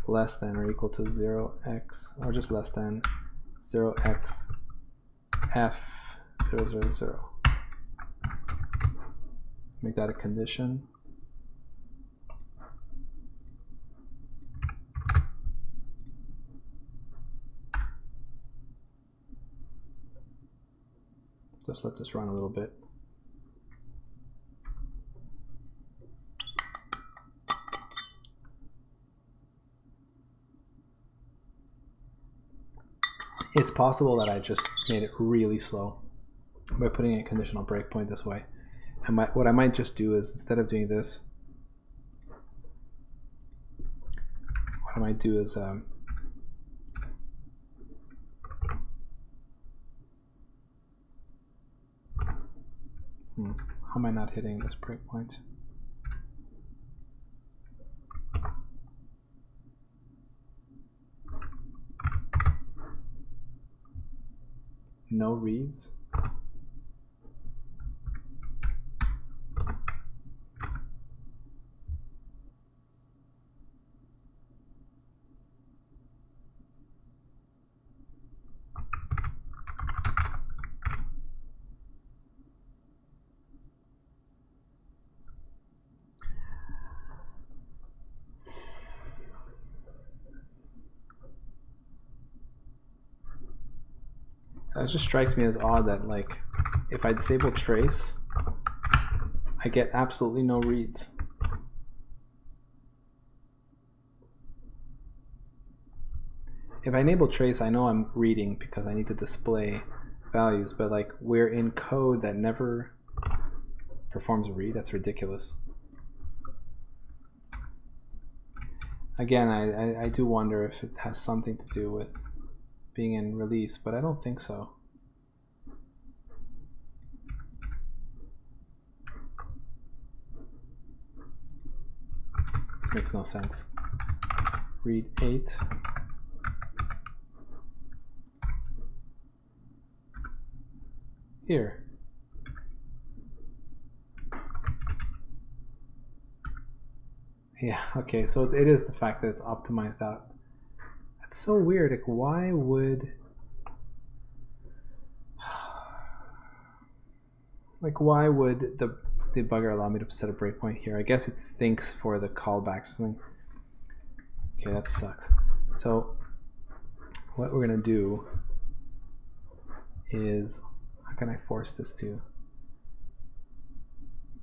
less than or equal to 0x, or just less than 0xf000. Make that a condition. Just let this run a little bit. It's possible that I just made it really slow by putting a conditional breakpoint this way. And what I might just do is, instead of doing this, what I might do is how am I not hitting this breakpoint? No reads. It just strikes me as odd that, like, if I disable trace, I get absolutely no reads. If I enable trace, I know I'm reading because I need to display values, but like, we're in code that never performs a read. That's ridiculous. Again, I do wonder if it has something to do with being in release, but I don't think so. Makes no sense. Read 8. Here. Yeah, okay, so it is the fact that it's optimized out. That's so weird. Like, why would the debugger allow me to set a breakpoint here? I guess it thinks for the callbacks or something. Okay, that sucks. So what we're gonna do is, how can I force this to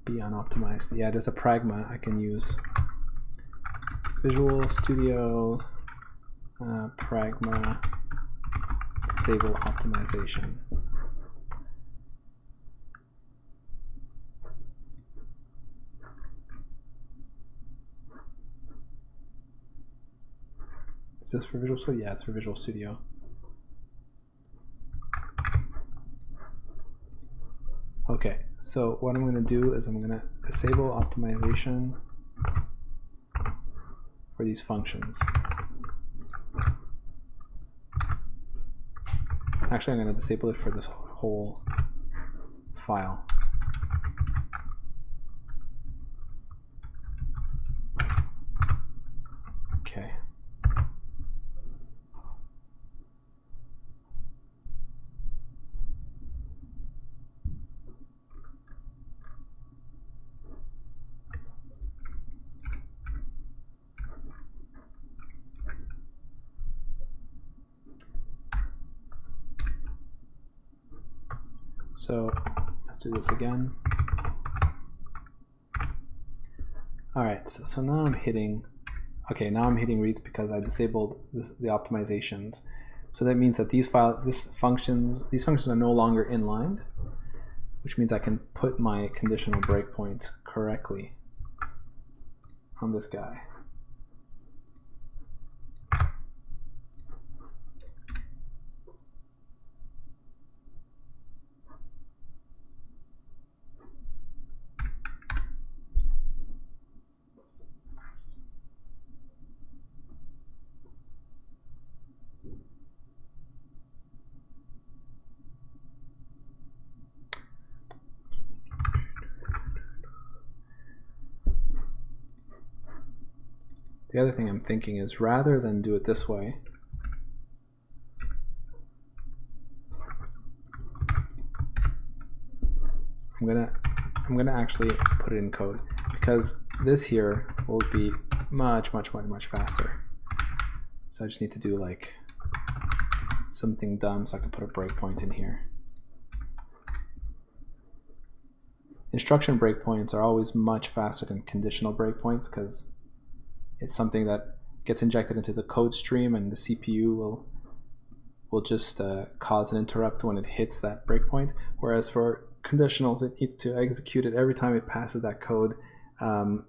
be unoptimized? Yeah, there's a pragma I can use. Visual Studio Pragma disable optimization. Is this for Visual Studio? Yeah, it's for Visual Studio. Okay, so what I'm going to do is I'm going to disable optimization for these functions. Actually, I'm going to disable it for this whole file. Okay. So let's do this again. All right, so now I'm hitting, okay, now I'm hitting reads because I disabled the optimizations. So that means that these functions are no longer inlined, which means I can put my conditional breakpoint correctly on this guy. The other thing I'm thinking is rather than do it this way, I'm gonna actually put it in code because this here will be much faster. So I just need to do like something dumb so I can put a breakpoint in here. Instruction breakpoints are always much faster than conditional breakpoints because it's something that gets injected into the code stream and the CPU will just cause an interrupt when it hits that breakpoint. Whereas for conditionals, it needs to execute it every time it passes that code. The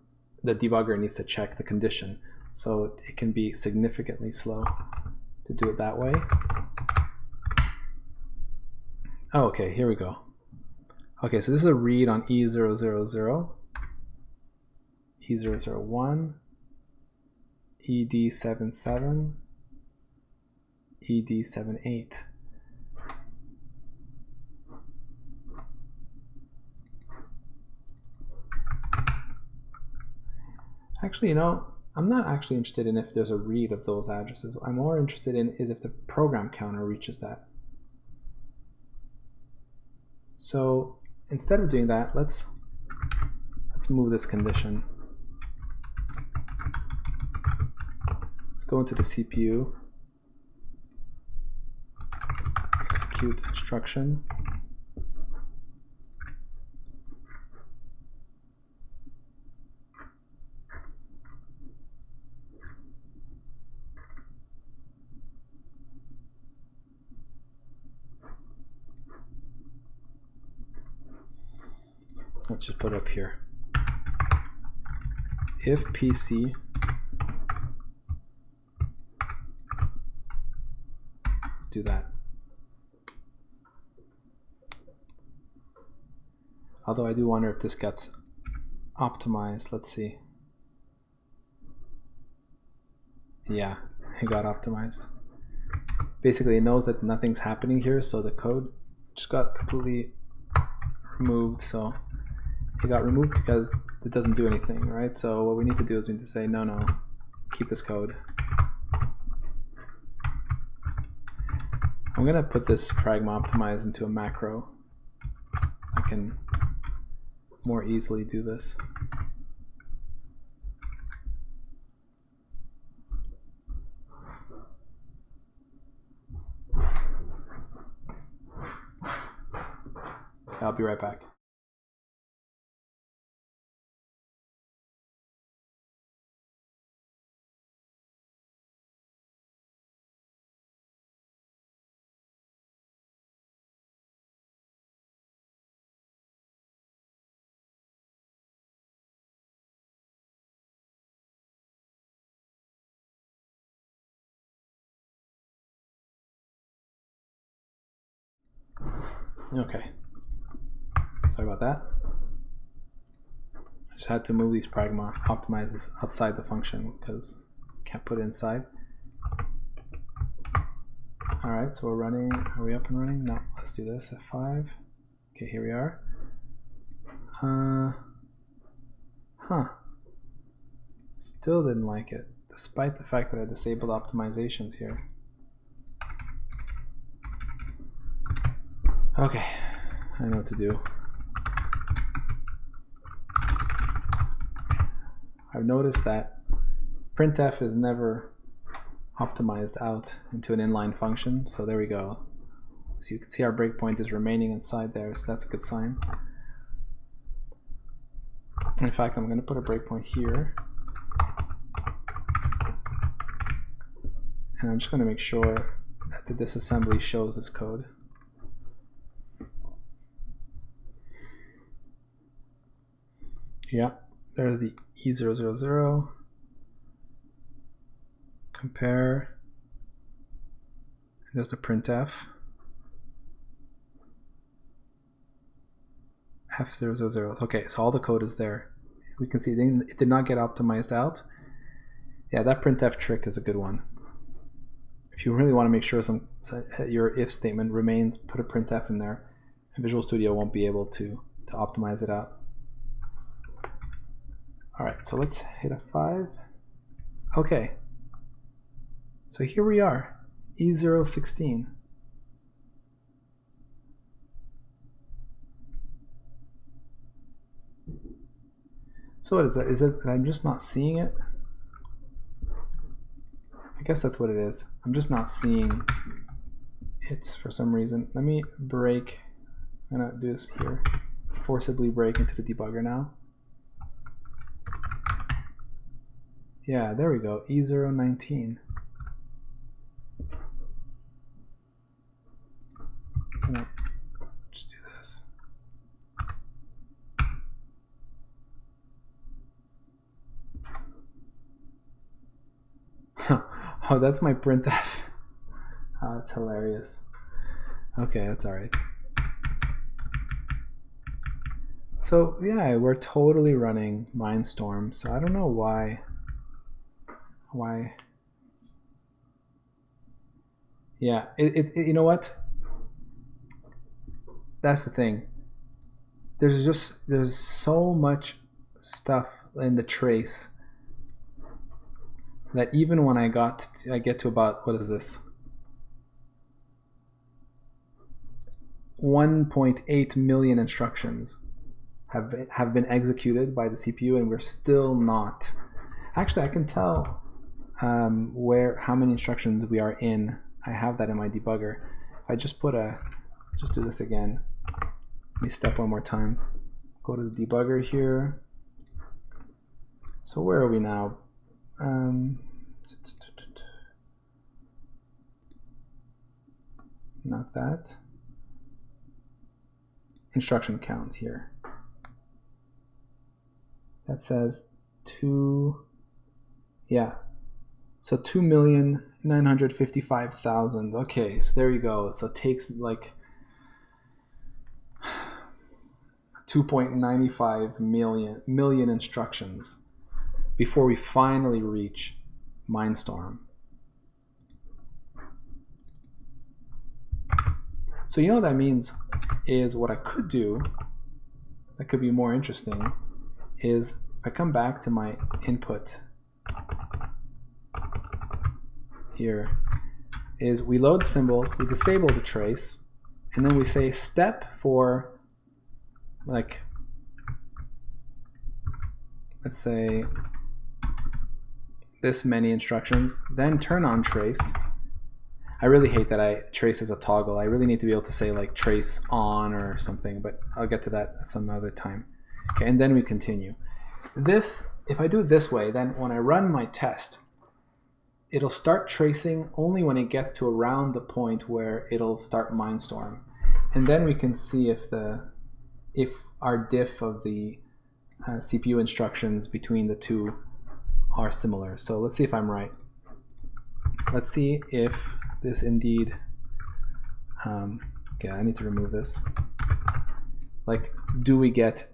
debugger needs to check the condition. So it can be significantly slow to do it that way. Oh, okay, here we go. Okay, so this is a read on E000, E001, ED77, ED78. Actually, you know, I'm not actually interested in if there's a read of those addresses. I'm more interested in is if the program counter reaches that. So instead of doing that, let's move this condition. Let's go into the CPU, execute instruction. Let's just put it up here. If PC let's do that. Although I do wonder if this gets optimized. Let's see. Yeah, it got optimized. Basically, it knows that nothing's happening here, so the code just got completely removed. So it got removed because it doesn't do anything, right? So what we need to do is we need to say, no, keep this code. I'm gonna put this pragma optimize into a macro. I can more easily do this. I'll be right back. Okay. Sorry about that. I just had to move these pragma optimizes outside the function because can't put it inside. All right, so we're running. Are we up and running? No, let's do this. F5. Okay, here we are. Still didn't like it, despite the fact that I disabled optimizations here. Okay, I know what to do. I've noticed that printf is never optimized out into an inline function, so there we go. So you can see our breakpoint is remaining inside there, so that's a good sign. In fact, I'm going to put a breakpoint here. And I'm just going to make sure that the disassembly shows this code. Yeah, there's the E000. Compare. And there's the printf. F000. Okay, so all the code is there. We can see it did not get optimized out. Yeah, that printf trick is a good one. If you really want to make sure your if statement remains, put a printf in there, and Visual Studio won't be able to optimize it out. All right, so let's hit a 5. Okay, so here we are, E016. So what is that? Is it that I'm just not seeing it? I guess that's what it is. I'm just not seeing it for some reason. Let me break. I'm gonna do this here. Forcibly break into the debugger now. Yeah, there we go. E019. Just do this. Oh, that's my printf. Oh, that's hilarious. Okay, that's all right. So yeah, we're totally running Mindstorm. So I don't know why. Yeah, you know what? That's the thing. There's so much stuff in the trace that even when I get to about, what is this? 1.8 million instructions have been executed by the CPU, and we're still not. Actually, I can tell how many instructions we are in. I have that in my debugger. If I just just do this again. Let me step one more time. Go to the debugger here. So where are we now? Not that. Instruction count here. That says 2, yeah. So 2,955,000. Okay, so there you go. So it takes like 2.95 million instructions before we finally reach Mindstorm. So you know what that means is what I could do that could be more interesting is if I come back to my input here, is we load the symbols, we disable the trace, and then we say step for, like, let's say this many instructions, then turn on trace. I really hate that trace is a toggle. I really need to be able to say like trace on or something, but I'll get to that at some other time. Okay, and then we continue. This, if I do it this way, then when I run my test, it'll start tracing only when it gets to around the point where it'll start Mindstorm. And then we can see if our diff of the CPU instructions between the two are similar. So let's see if I'm right. Let's see if this indeed Okay, I need to remove this. Like, do we get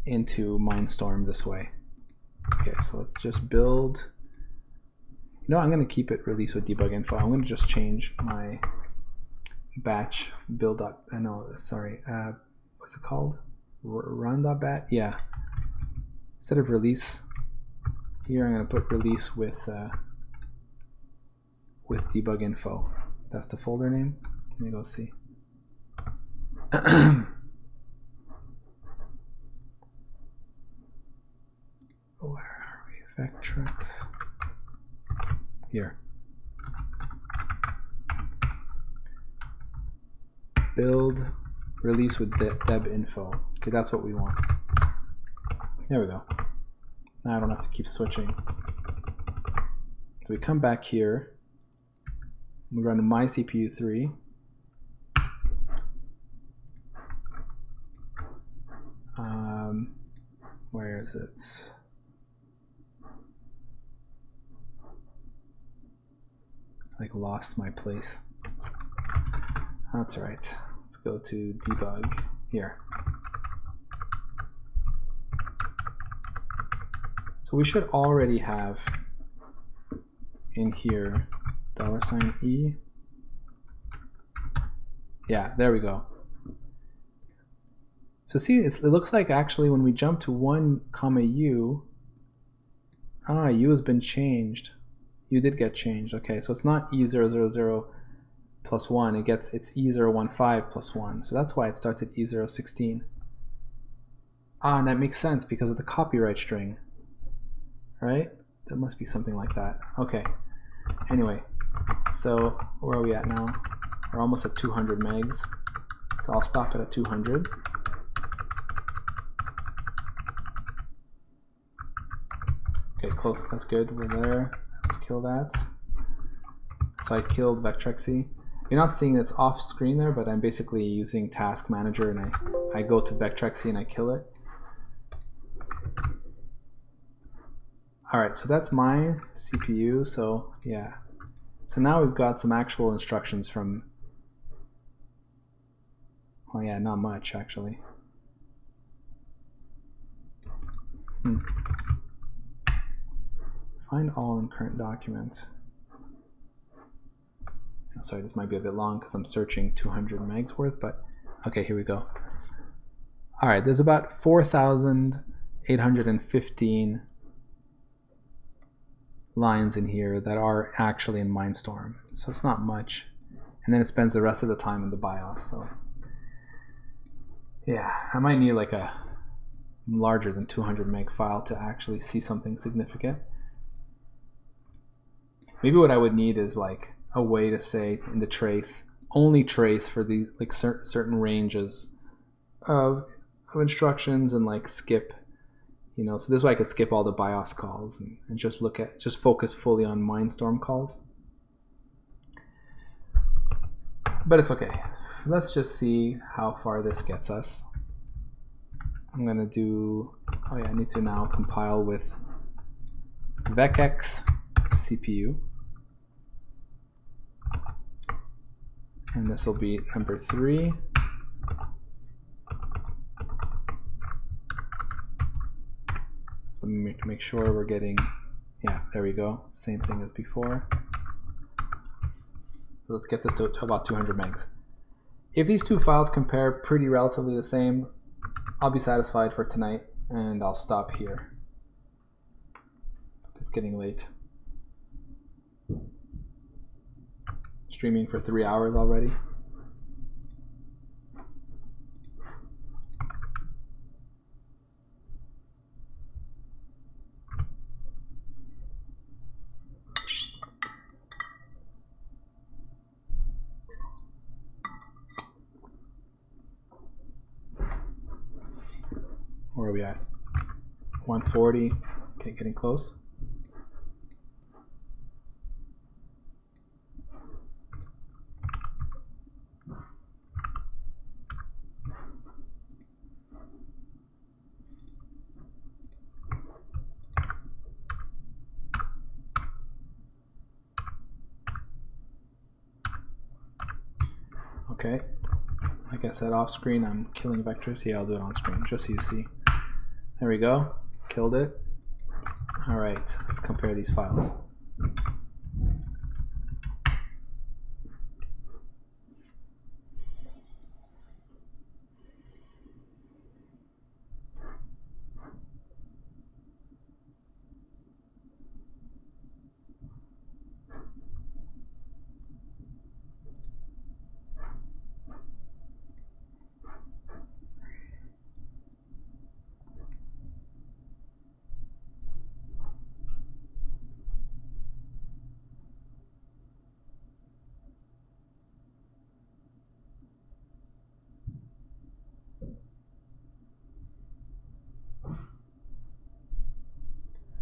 into Mindstorm this way? Okay, so let's just build. No, I'm going to keep it release with debug info. I'm going to just change my batch build up. No, sorry. What's it called? Run.bat? Yeah. Instead of release here, I'm going to put release with debug info. That's the folder name. Let me go see. Where are we? Vectrex. Here. Build, release with deb info. Okay, that's what we want. There we go. Now I don't have to keep switching. So we come back here. We run my CPU 3. Where is it? Like lost my place. That's right. Let's go to debug here. So we should already have in here $e. Yeah, there we go. So see, it looks like actually when we jump to 1, u, u has been changed. U did get changed. Okay, so it's not E000 plus 1. It's E015 plus 1. So that's why it starts at E016. And that makes sense because of the copyright string, right? That must be something like that. Okay. Anyway, so where are we at now? We're almost at 200 megs. So I'll stop it at 200. Okay, close. That's good. We're there. Let's kill that. So I killed Vectrexy. You're not seeing it's off screen there, but I'm basically using Task Manager and I go to Vectrexy and I kill it. Alright, so that's my CPU, so yeah. So now we've got some actual instructions from, well yeah, not much actually. Find all in current documents. Sorry, this might be a bit long because I'm searching 200 megs worth, but okay, here we go. All right, there's about 4,815 lines in here that are actually in Mindstorm, so it's not much. And then it spends the rest of the time in the BIOS, so yeah, I might need like a larger than 200 meg file to actually see something significant. Maybe what I would need is like a way to say in the trace, only trace for the like certain ranges of instructions and like skip, you know, so this way I could skip all the BIOS calls and just focus fully on Mindstorm calls. But it's okay. Let's just see how far this gets us. I'm gonna do, oh yeah, I need to now compile with Vectrex CPU. And this will be number 3. So make sure we're getting, yeah, there we go. Same thing as before. So let's get this to about 200 megs. If these two files compare pretty relatively the same, I'll be satisfied for tonight and I'll stop here. It's getting late. Streaming for 3 hours already. Where are we at? 140. Okay, getting close. Okay, like I said, off screen, I'm killing Vectrexy. I'll do it on screen just so you see. There we go. Killed it. All right, let's compare these files.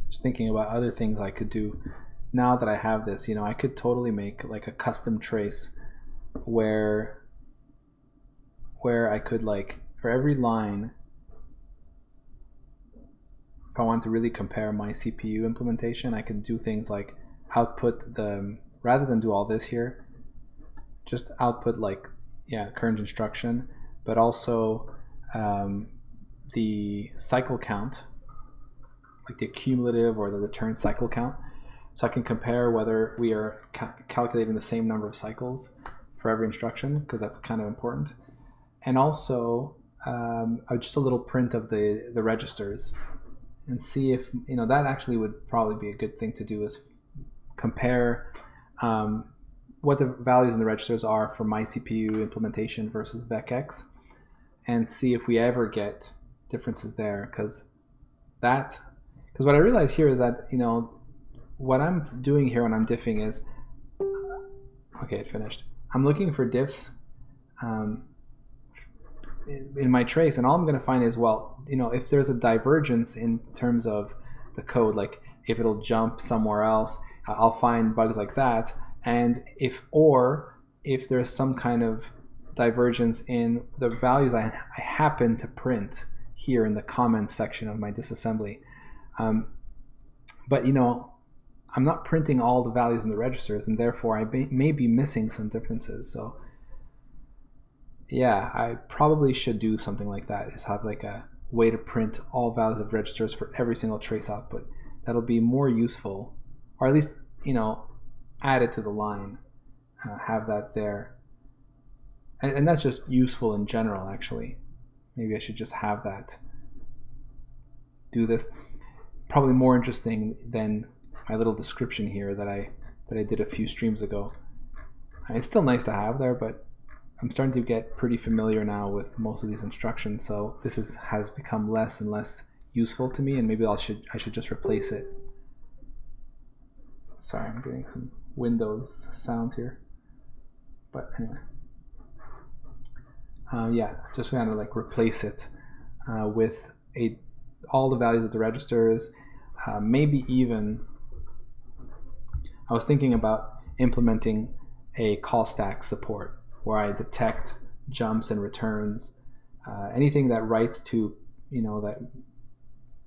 Just thinking about other things I could do now that I have this. You know, I could totally make like a custom trace where I could, like, for every line, if I want to really compare my CPU implementation, I can do things like output the, rather than do all this here, just output like, yeah, current instruction, but also the cycle count, like the cumulative or the return cycle count. So I can compare whether we are calculating the same number of cycles for every instruction, because that's kind of important. And also just a little print of the registers, and see if, you know, that actually would probably be a good thing to do, is compare what the values in the registers are for my CPU implementation versus Vectrex, and see if we ever get differences there. Because what I realize here is that, you know, what I'm doing here when I'm diffing is, okay, it finished. I'm looking for diffs in my trace, and all I'm going to find is, well, you know, if there's a divergence in terms of the code, like if it'll jump somewhere else, I'll find bugs like that. And if there's some kind of divergence in the values I happen to print here in the comments section of my disassembly. But, you know, I'm not printing all the values in the registers, and therefore I may be missing some differences. So yeah, I probably should do something like that, is have like a way to print all values of registers for every single trace output. That'll be more useful, or at least, you know, add it to the line, have that there. And that's just useful in general, actually. Maybe I should just have that. Do this. Probably more interesting than my little description here that I did a few streams ago. It's still nice to have there, but I'm starting to get pretty familiar now with most of these instructions, so this has become less and less useful to me, and maybe I should just replace it. Sorry, I'm getting some Windows sounds here, but anyway. Yeah, just kind of like replace it with all the values of the registers. Maybe even, I was thinking about implementing a call stack support where I detect jumps and returns, anything that writes to, you know, that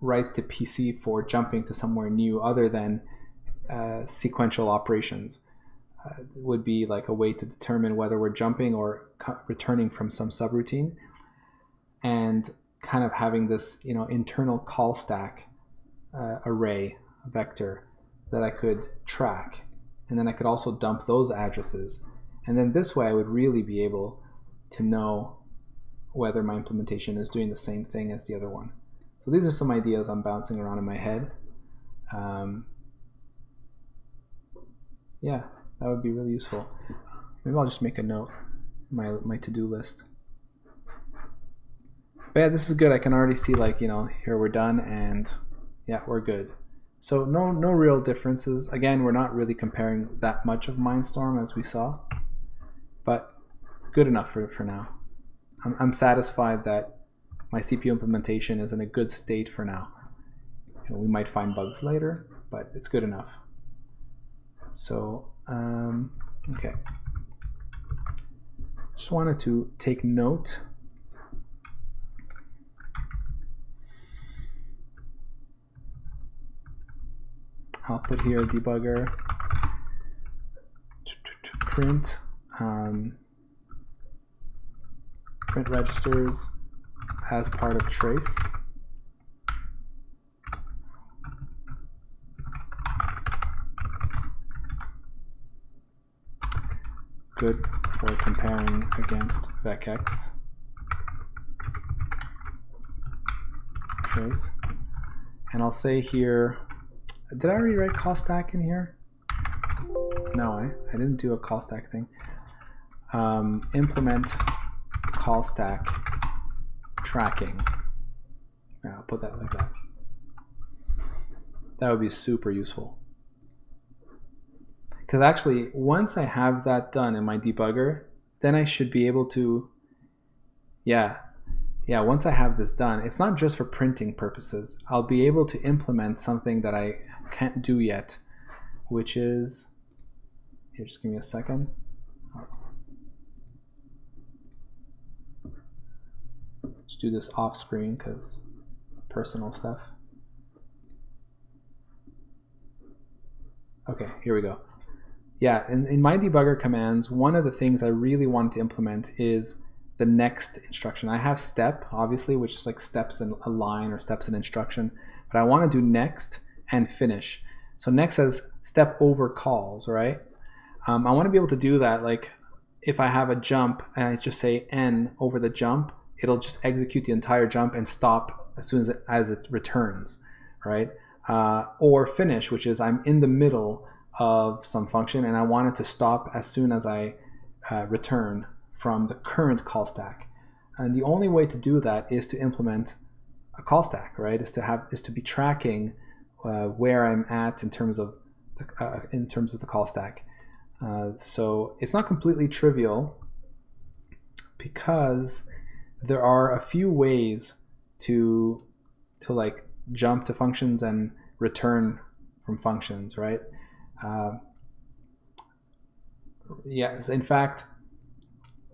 writes to PC for jumping to somewhere new other than sequential operations. Would be like a way to determine whether we're jumping or returning from some subroutine, and kind of having this, you know, internal call stack array vector that I could track, and then I could also dump those addresses, and then this way I would really be able to know whether my implementation is doing the same thing as the other one. So these are some ideas I'm bouncing around in my head. Yeah, that would be really useful. Maybe I'll just make a note, my to-do list. But yeah, this is good. I can already see, like, you know, here we're done, and yeah, we're good. So no real differences. Again, we're not really comparing that much of Mindstorm as we saw, but good enough for now. I'm satisfied that my CPU implementation is in a good state for now. You know, we might find bugs later, but it's good enough. So, okay. Just wanted to take note. I'll put here a debugger print print registers as part of trace. Good for comparing against Vectrex. Trace. And I'll say here, did I already write call stack in here? No, I didn't do a call stack thing. Implement call stack tracking. Yeah, I'll put that like that. That would be super useful. Because actually, once I have that done in my debugger, then I should be able to, once I have this done, it's not just for printing purposes. I'll be able to implement something that I can't do yet, which is, here, just give me a second. Let's do this off screen because personal stuff. Okay, here we go. Yeah, in my debugger commands, one of the things I really wanted to implement is the next instruction. I have step, obviously, which is like steps in a line or steps in instruction, but I want to do next and finish. So next says step over calls, right? I want to be able to do that, like if I have a jump and I just say n over the jump, it'll just execute the entire jump and stop as soon as it returns, right? Or finish, which is I'm in the middle of some function and I want it to stop as soon as I return from the current call stack. And the only way to do that is to implement a call stack, right? Is to be tracking where I'm at in terms of the call stack. So it's not completely trivial because there are a few ways to like jump to functions and return from functions, right? Yes, in fact,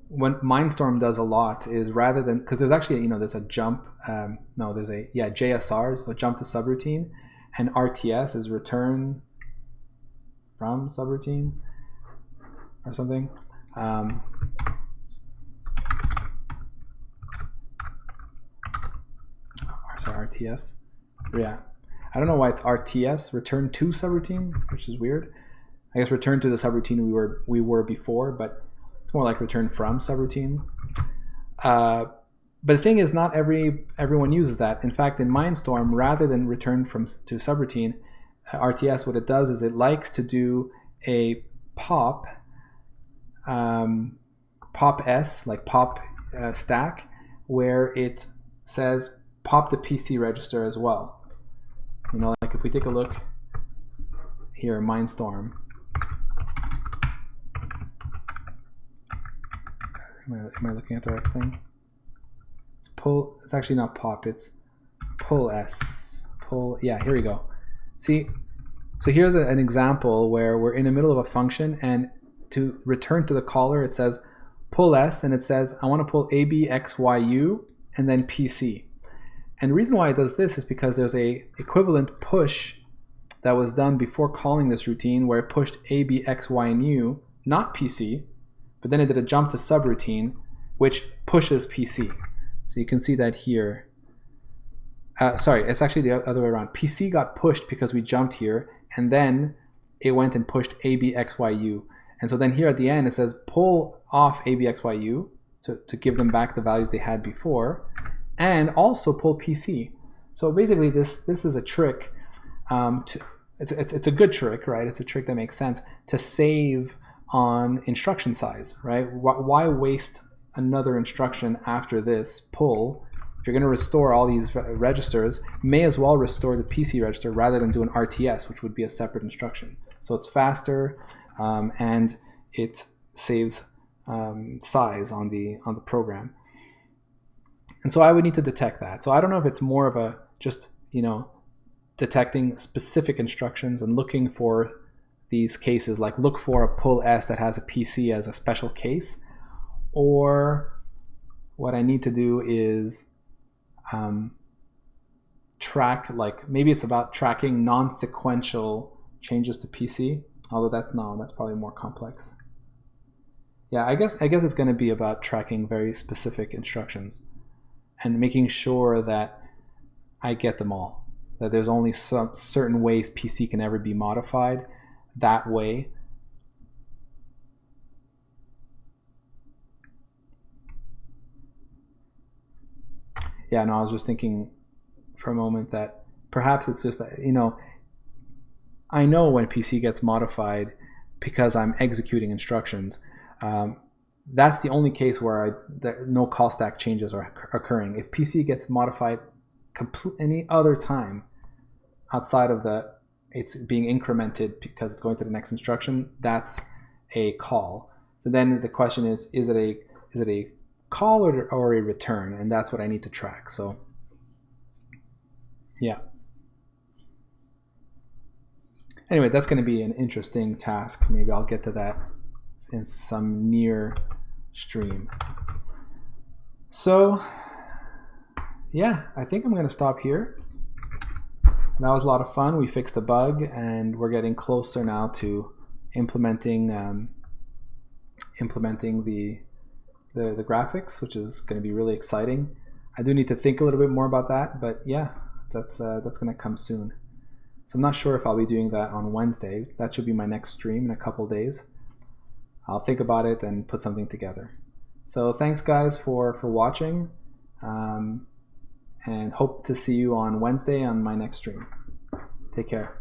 what Mindstorm does a lot is rather than, because there's actually, there's a jump, JSR, so jump to subroutine, and RTS is return from subroutine or something. Sorry, RTS. Yeah. I don't know why it's RTS, return to subroutine, which is weird. I guess return to the subroutine we were before, but it's more like return from subroutine. But the thing is, not everyone uses that. In fact, in Mindstorm, rather than return to subroutine, RTS, what it does is it likes to do a pop, pop S, like pop stack, where it says pop the PC register as well. Like if we take a look here in Mindstorm, am I looking at the right thing? It's pull, it's actually not pop, it's pull S. Yeah, here we go. See, so here's an example where we're in the middle of a function, and to return to the caller, it says pull S, and it says I want to pull ABXYU and then PC. And the reason why it does this is because there's a equivalent push that was done before calling this routine where it pushed A, B, X, Y, and U, not PC, but then it did a jump to subroutine, which pushes PC. So you can see that here. Sorry, it's actually the other way around. PC got pushed because we jumped here, and then it went and pushed A, B, X, Y, U. And so then here at the end, it says pull off A, B, X, Y, U to give them back the values they had before, and also pull PC. So basically this is a trick, it's a good trick, right? It's a trick that makes sense to save on instruction size, right? Why waste another instruction after this pull? If you're going to restore all these registers, may as well restore the PC register rather than do an RTS, which would be a separate instruction. So it's faster and it saves size on the program. And so I would need to detect that. So I don't know if it's more of a just, detecting specific instructions and looking for these cases, like look for a pull S that has a PC as a special case, or what I need to do is track, like maybe it's about tracking non-sequential changes to PC, although that's probably more complex. Yeah, I guess it's going to be about tracking very specific instructions and making sure that I get them all. That there's only some certain ways PC can ever be modified that way. Yeah, no, I was just thinking for a moment that perhaps it's just that, I know when PC gets modified because I'm executing instructions. That's the only case where no call stack changes are occurring. If PC gets modified any other time outside of it's being incremented because it's going to the next instruction, that's a call. So then the question is it a call or a return? And that's what I need to track. So yeah. Anyway, that's going to be an interesting task. Maybe I'll get to that in some near stream. So yeah, I think I'm going to stop here. That was a lot of fun. We fixed a bug, and we're getting closer now to implementing the graphics, which is going to be really exciting. I do need to think a little bit more about that, but yeah, that's going to come soon. So I'm not sure if I'll be doing that on Wednesday. That should be my next stream in a couple days. I'll think about it and put something together. So thanks guys for watching, and hope to see you on Wednesday on my next stream. Take care.